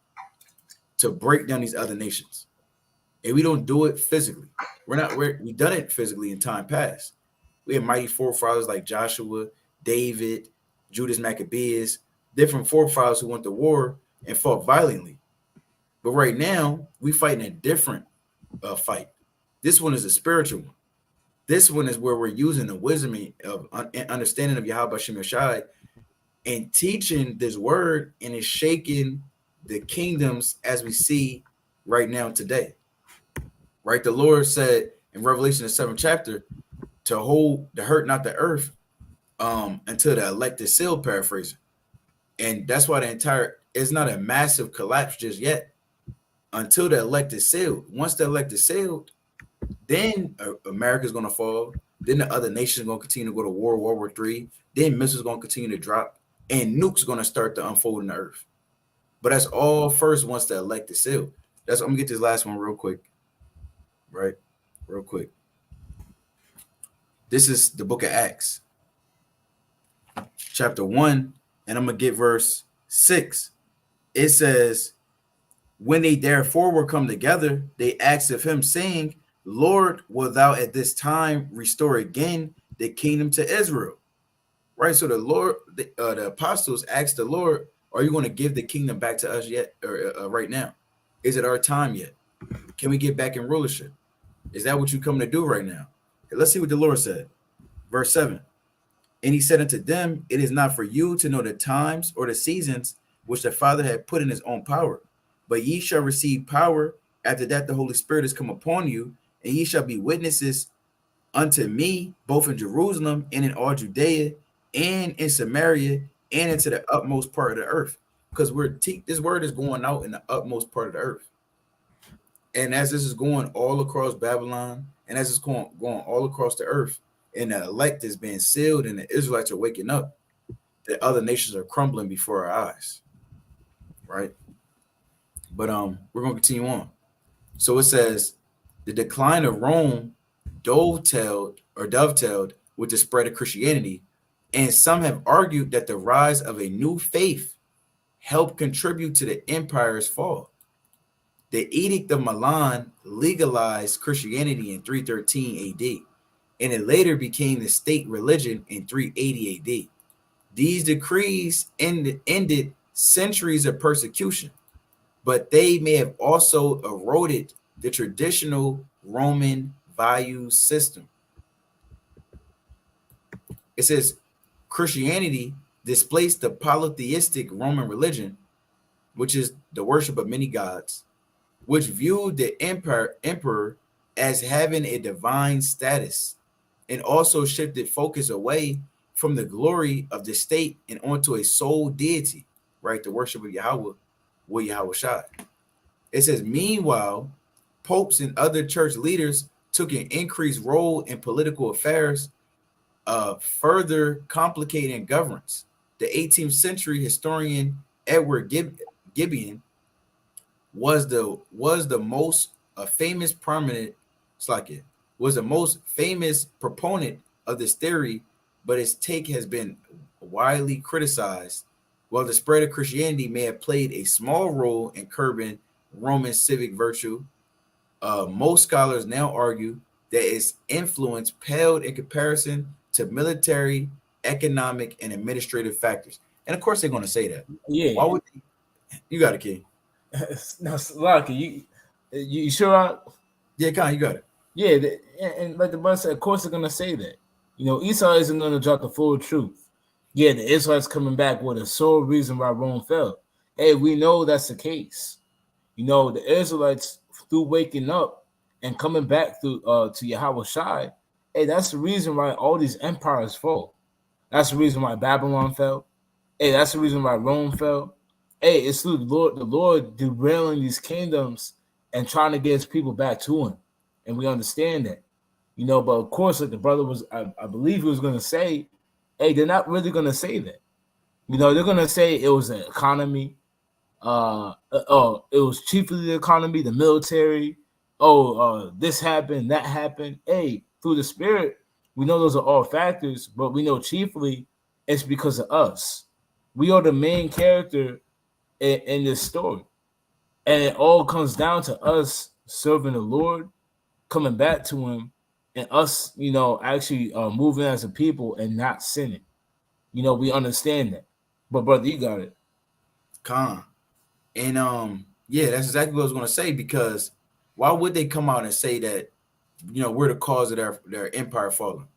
Speaker 2: to break down these other nations. And we don't do it physically. We done it physically in time past. We had mighty forefathers like Joshua, David, Judas Maccabees, different forefathers who went to war and fought violently. But right now, we fighting a different fight. This one is a spiritual one. This one is where we're using the wisdom of understanding of Yahweh Shem Yashai and teaching this word, and it's shaking the kingdoms as we see right now today. Right? The Lord said in Revelation, the 7th chapter, to hold the hurt, not the earth, until the elect is sealed, paraphrasing. And that's why it's not a massive collapse just yet until the elect is sealed. Once the elect is sealed, then America's going to fall. Then the other nations are going to continue to go to war, World War III. Then missiles are going to continue to drop. And nukes going to start to unfold in the earth. But that's all first once the elect is sealed. I'm going to get this last one real quick. Right? Real quick. This is the book of Acts, chapter 1, and I'm going to get verse 6. It says, when they therefore were come together, they asked of him, saying, Lord, wilt thou at this time restore again the kingdom to Israel? Right? So the Lord, the apostles asked the Lord, are you going to give the kingdom back to us yet, or right now? Is it our time yet? Can we get back in rulership? Is that what you come to do right now? Let's see what the Lord said. Verse 7. And he said unto them, it is not for you to know the times or the seasons which the Father had put in his own power, but ye shall receive power after that the Holy Spirit is come upon you, and ye shall be witnesses unto me, both in Jerusalem and in all Judea and in Samaria and into the utmost part of the earth. Because this word is going out in the utmost part of the earth. And as this is going all across Babylon, and as it's going all across the earth, and the elect is being sealed, and the Israelites are waking up, the other nations are crumbling before our eyes. Right? But we're going to continue on. So it says, the decline of Rome dovetailed with the spread of Christianity, and some have argued that the rise of a new faith helped contribute to the empire's fall. The Edict of Milan legalized Christianity in 313 AD, and it later became the state religion in 380 AD. These decrees ended centuries of persecution, but they may have also eroded the traditional Roman value system. It says Christianity displaced the polytheistic Roman religion, which is the worship of many gods, which viewed the emperor as having a divine status, and also shifted focus away from the glory of the state and onto a sole deity, right? The worship of Yahweh, Yahweh Shai. It says, meanwhile, popes and other church leaders took an increased role in political affairs, further complicating governance. The 18th century historian Edward Gibbon was the most famous proponent of this theory, but his take has been widely criticized. While the spread of Christianity may have played a small role in curbing Roman civic virtue, most scholars now argue that its influence paled in comparison to military, economic, and administrative factors. And of course, they're going to say that.
Speaker 3: Yeah.
Speaker 2: Why would you got it, King?
Speaker 3: No, Lucky, you sure?
Speaker 2: Yeah, Con, you got it.
Speaker 3: Yeah, and like the brother said, of course they're gonna say that. You know, Esau isn't gonna drop the full truth. Yeah, the Israelites coming back with a sole reason why Rome fell. Hey, we know that's the case. You know, the Israelites through waking up and coming back through to Yahweh Shai. Hey, that's the reason why all these empires fall. That's the reason why Babylon fell. Hey, that's the reason why Rome fell. Hey, it's through the Lord derailing these kingdoms and trying to get his people back to him. And we understand that. You know, but of course, like the brother was, I believe he was going to say, hey, they're not really going to say that. You know, they're going to say it was an economy. It was chiefly the economy, the military. This happened, that happened. Hey, through the spirit, we know those are all factors, but we know chiefly it's because of us. We are the main character in this story. And it all comes down to us serving the Lord, coming back to him, and us, you know, actually moving as a people and not sinning. You know, we understand that. But brother, you got it.
Speaker 2: Con. And yeah, that's exactly what I was going to say, because why would they come out and say that, you know, we're the cause of their empire falling?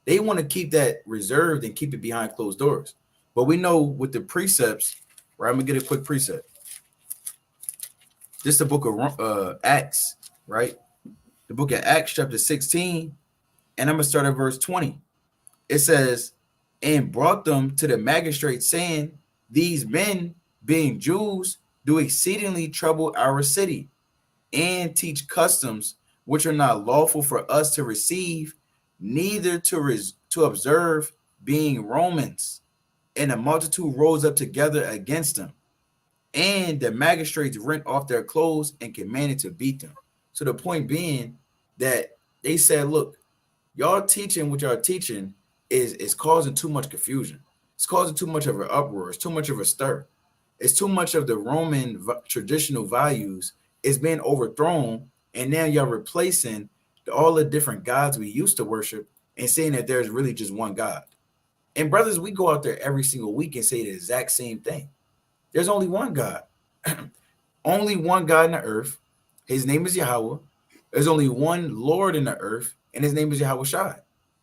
Speaker 2: They want to keep that reserved and keep it behind closed doors. But we know with the precepts, right? I'm going to get a quick precept. This is the book of Acts, right? The book of Acts, chapter 16, and I'm going to start at verse 20. It says, and brought them to the magistrate, saying, these men, being Jews, do exceedingly trouble our city, and teach customs which are not lawful for us to receive, neither to observe, being Romans. And the multitude rose up together against them. And the magistrates rent off their clothes and commanded to beat them. So the point being that they said, look, y'all teaching what y'all teaching is causing too much confusion. It's causing too much of an uproar. It's too much of a stir. It's too much of the Roman traditional values is being overthrown. And now y'all replacing all the different gods we used to worship and saying that there's really just one God. And brothers, we go out there every single week and say the exact same thing. There's only one God. Only one God in the earth. His name is Yahweh. There's only one Lord in the earth, and his name is Yahweh Shai,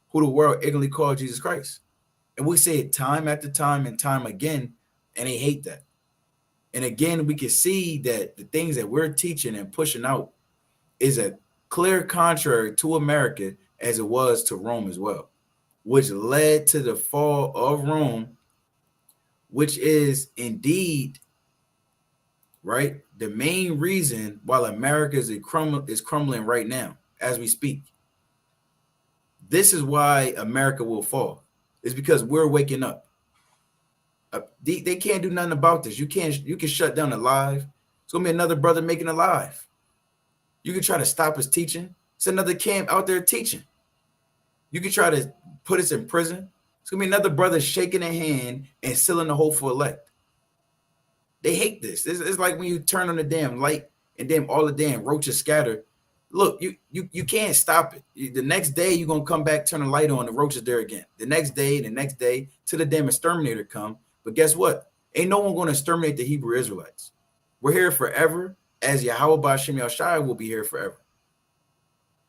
Speaker 2: who the world ignorantly called Jesus Christ. And we say it time after time and time again, and they hate that. And again, we can see that the things that we're teaching and pushing out is a clear contrary to America as it was to Rome as well, which led to the fall of Rome, which is indeed, right, the main reason why America is crumbling right now as we speak. This is why America will fall. It's because we're waking up. They can't do nothing about this. You can shut down a live. It's gonna be another brother making a live. You can try to stop us teaching. It's another camp out there teaching. You can try to put us in prison. It's gonna be another brother shaking a hand and sealing the hopeful elect. They hate this. It's like when you turn on the damn light and then all the damn roaches scatter. Look, you can't stop it. The next day you're gonna come back, turn the light on, the roaches there again. The next day, till the damn exterminator come. But guess what? Ain't no one gonna exterminate the Hebrew Israelites. We're here forever, as Yahweh B'Shem Yahushua will be here forever.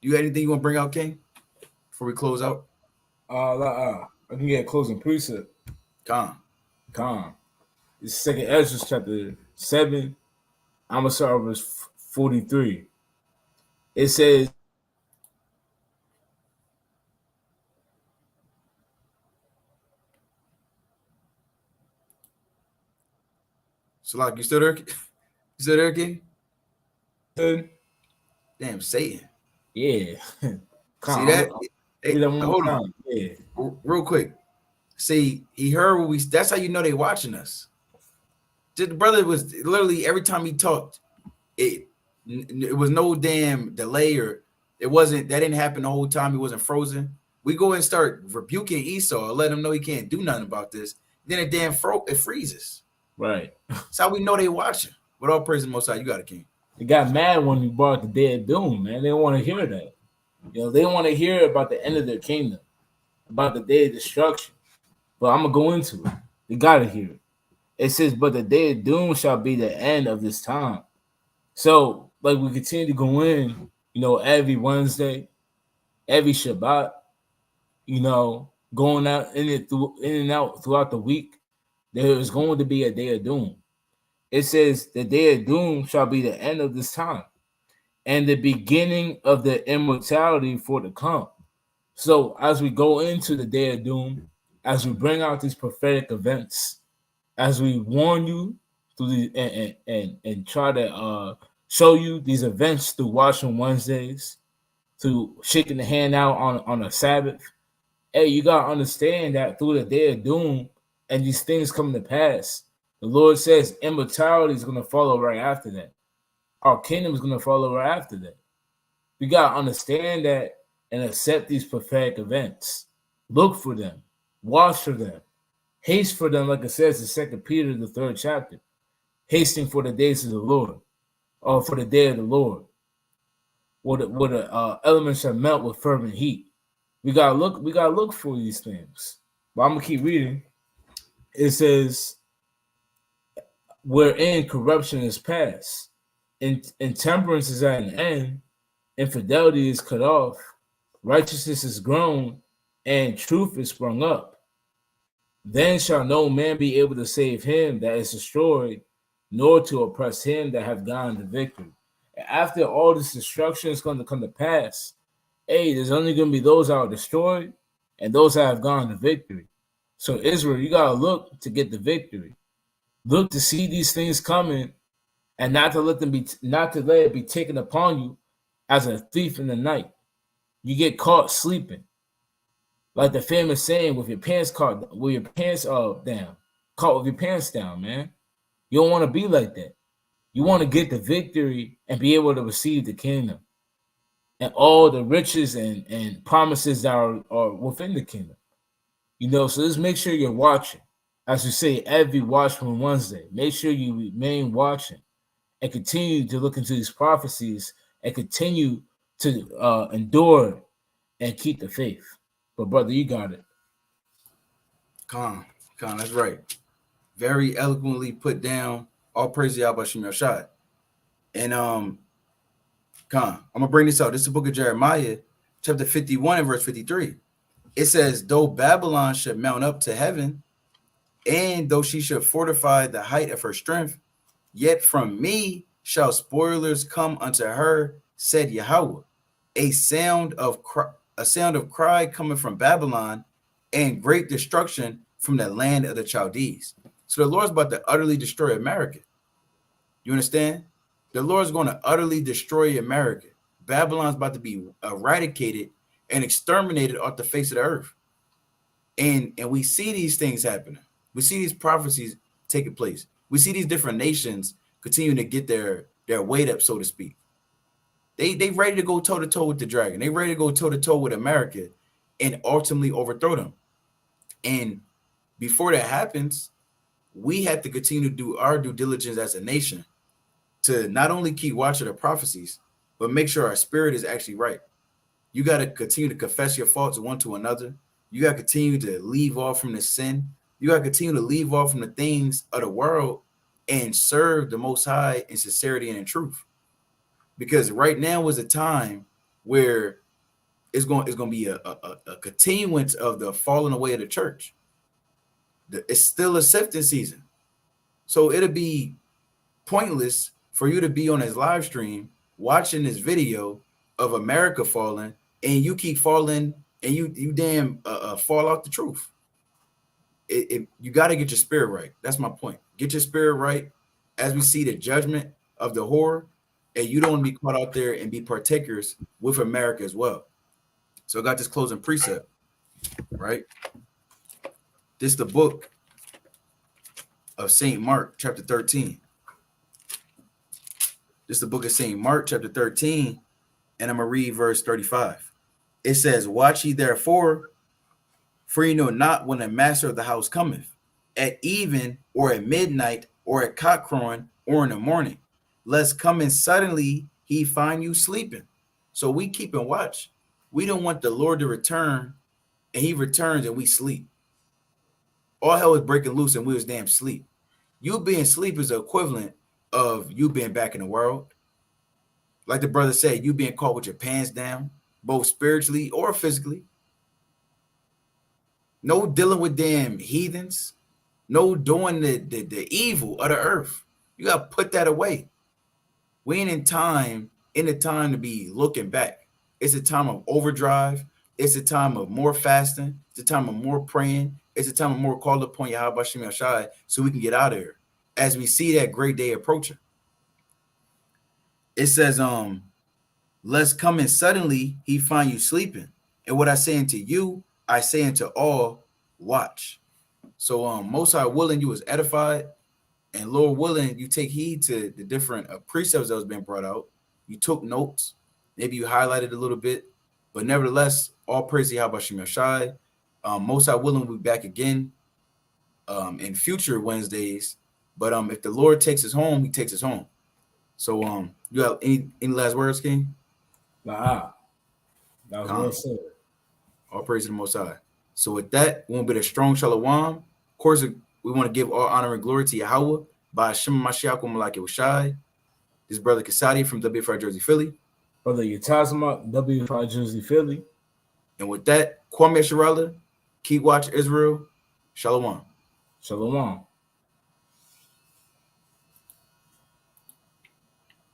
Speaker 2: Do you have anything you want to bring out, King, before we close out?
Speaker 3: I can get a closing precept. Calm. It's Second Ezra chapter 7. I'm gonna start with verse 43. It says,
Speaker 2: Salak, you still there? You still there, King? Damn, Satan.
Speaker 3: Yeah.
Speaker 2: See that? Hey, hold on.
Speaker 3: Yeah.
Speaker 2: Real quick. See, he heard what that's how you know they watching us. The brother was literally every time he talked, it was no damn delay, or that didn't happen the whole time. He wasn't frozen. We go and start rebuking Esau, let him know he can't do nothing about this. Then it freezes.
Speaker 3: Right.
Speaker 2: That's how we know they watching. But all praise the Most High, you got it, King.
Speaker 3: They got mad when you brought the day of doom, man. They don't want to hear that. They want to hear about the end of their kingdom, about the day of destruction. But I'm gonna go into it. They gotta hear it. It says, "But the day of doom shall be the end of this time." So, like we continue to go in, every Wednesday, every Shabbat, going out in and out throughout the week, there is going to be a day of doom. It says, "The day of doom shall be the end of this time, and the beginning of the immortality for to come." So, as we go into the day of doom, as we bring out these prophetic events, as we warn you through the and try to show you these events through Watchmen Wednesdays, through shaking the hand out on a Sabbath. Hey, you gotta understand that through the day of doom and these things come to pass, the Lord says immortality is gonna follow right after that. Our kingdom is gonna follow right after that. We gotta understand that and accept these prophetic events. Look for them, watch for them, haste for them, like it says in 2 Peter, the 3rd chapter. Hasting for the days of the Lord, or for the day of the Lord, where the elements shall melt with fervent heat. We gotta look for these things. But I'm gonna keep reading. It says, "Wherein corruption is past, intemperance is at an end, infidelity is cut off, righteousness is grown, and truth is sprung up. Then shall no man be able to save him that is destroyed, nor to oppress him that have gotten the victory." And after all this destruction is going to come to pass, hey, there's only going to be those that are destroyed and those that have gone to victory. So Israel, you got to look to get the victory. Look to see these things coming, and not to let it be taken upon you as a thief in the night. You get caught sleeping, like the famous saying, with your pants down, caught with your pants down, man. You don't want to be like that. You want to get the victory and be able to receive the kingdom and all the riches and promises that are within the kingdom. So just make sure you're watching. As we say, every Watchman Wednesday, make sure you remain watching and continue to look into these prophecies and continue to endure and keep the faith. But brother, you got it.
Speaker 2: Khan, that's right. Very eloquently put down. All praise to Yahweh Shem Yahshai. And Khan, I'm gonna bring this out. This is the book of Jeremiah, chapter 51 and verse 53. It says, "Though Babylon should mount up to heaven, and though she should fortify the height of her strength, yet from me shall spoilers come unto her, said Yahweh. A sound of cry coming from Babylon, and great destruction from the land of the Chaldees." So the Lord's about to utterly destroy America. You understand? The Lord's going to utterly destroy America. Babylon's about to be eradicated and exterminated off the face of the earth. And we see these things happening. We see these prophecies taking place. We see these different nations continuing to get their weight up, so to speak. They ready to go toe-to-toe with the dragon. They ready to go toe-to-toe with America and ultimately overthrow them. And before that happens, we have to continue to do our due diligence as a nation to not only keep watching the prophecies, but make sure our spirit is actually right. You got to continue to confess your faults one to another. You got to continue to leave off from the sin. You got to continue to leave off from the things of the world and serve the Most High in sincerity and in truth. Because right now is a time where it's going to be a continuance of the falling away of the church. It's still a sifting season. So it'll be pointless for you to be on his live stream watching this video of America falling, and you keep falling, and you damn fall out the truth. You got to get your spirit right. That's my point. Get your spirit right as we see the judgment of the horror, and you don't want to be caught out there and be partakers with America as well. So I got this closing precept, right? This is the book of St. Mark, chapter 13. This is the book of St. Mark, chapter 13, and I'm going to read verse 35. It says, "Watch ye therefore, for ye know not when the master of the house cometh, at even, or at midnight, or at cockcrowing, or in the morning, lest coming suddenly he find you sleeping." So we keep and watch. We don't want the Lord to return, and he returns and we sleep. All hell is breaking loose and we was damn sleep. You being asleep is the equivalent of you being back in the world. Like the brother said, you being caught with your pants down, both spiritually or physically. No dealing with damn heathens. No doing the evil of the earth. You got to put that away. We ain't in the time to be looking back. It's a time of overdrive. It's a time of more fasting. It's a time of more praying. It's a time of more call upon Yahweh Shem Yashai so we can get out of here as we see that great day approaching. It says, lest coming suddenly he find you sleeping. And what I say unto you, I say unto all, watch. So Most High willing, you was edified, and Lord willing, you take heed to the different precepts that was being brought out. You took notes, maybe you highlighted a little bit, but nevertheless, all praise to Yahweh Shem Yashai. Most High willing, we'll be back again in future Wednesdays. But if the Lord takes us home, he takes us home. So you have any last words, King?
Speaker 3: Nah, that was well said.
Speaker 2: All praise to the Most High. So with that, we want to be a strong shalom. Of course, we want to give all honor and glory to Yahweh by Hashem Mashiach Malaki Washai. This brother Kasadi from WFI Jersey, Philly.
Speaker 3: Brother Yatazma, WFI Jersey, Philly.
Speaker 2: And with that, Kwame Sharala, keep watch Israel. Shalom.
Speaker 3: Shalom.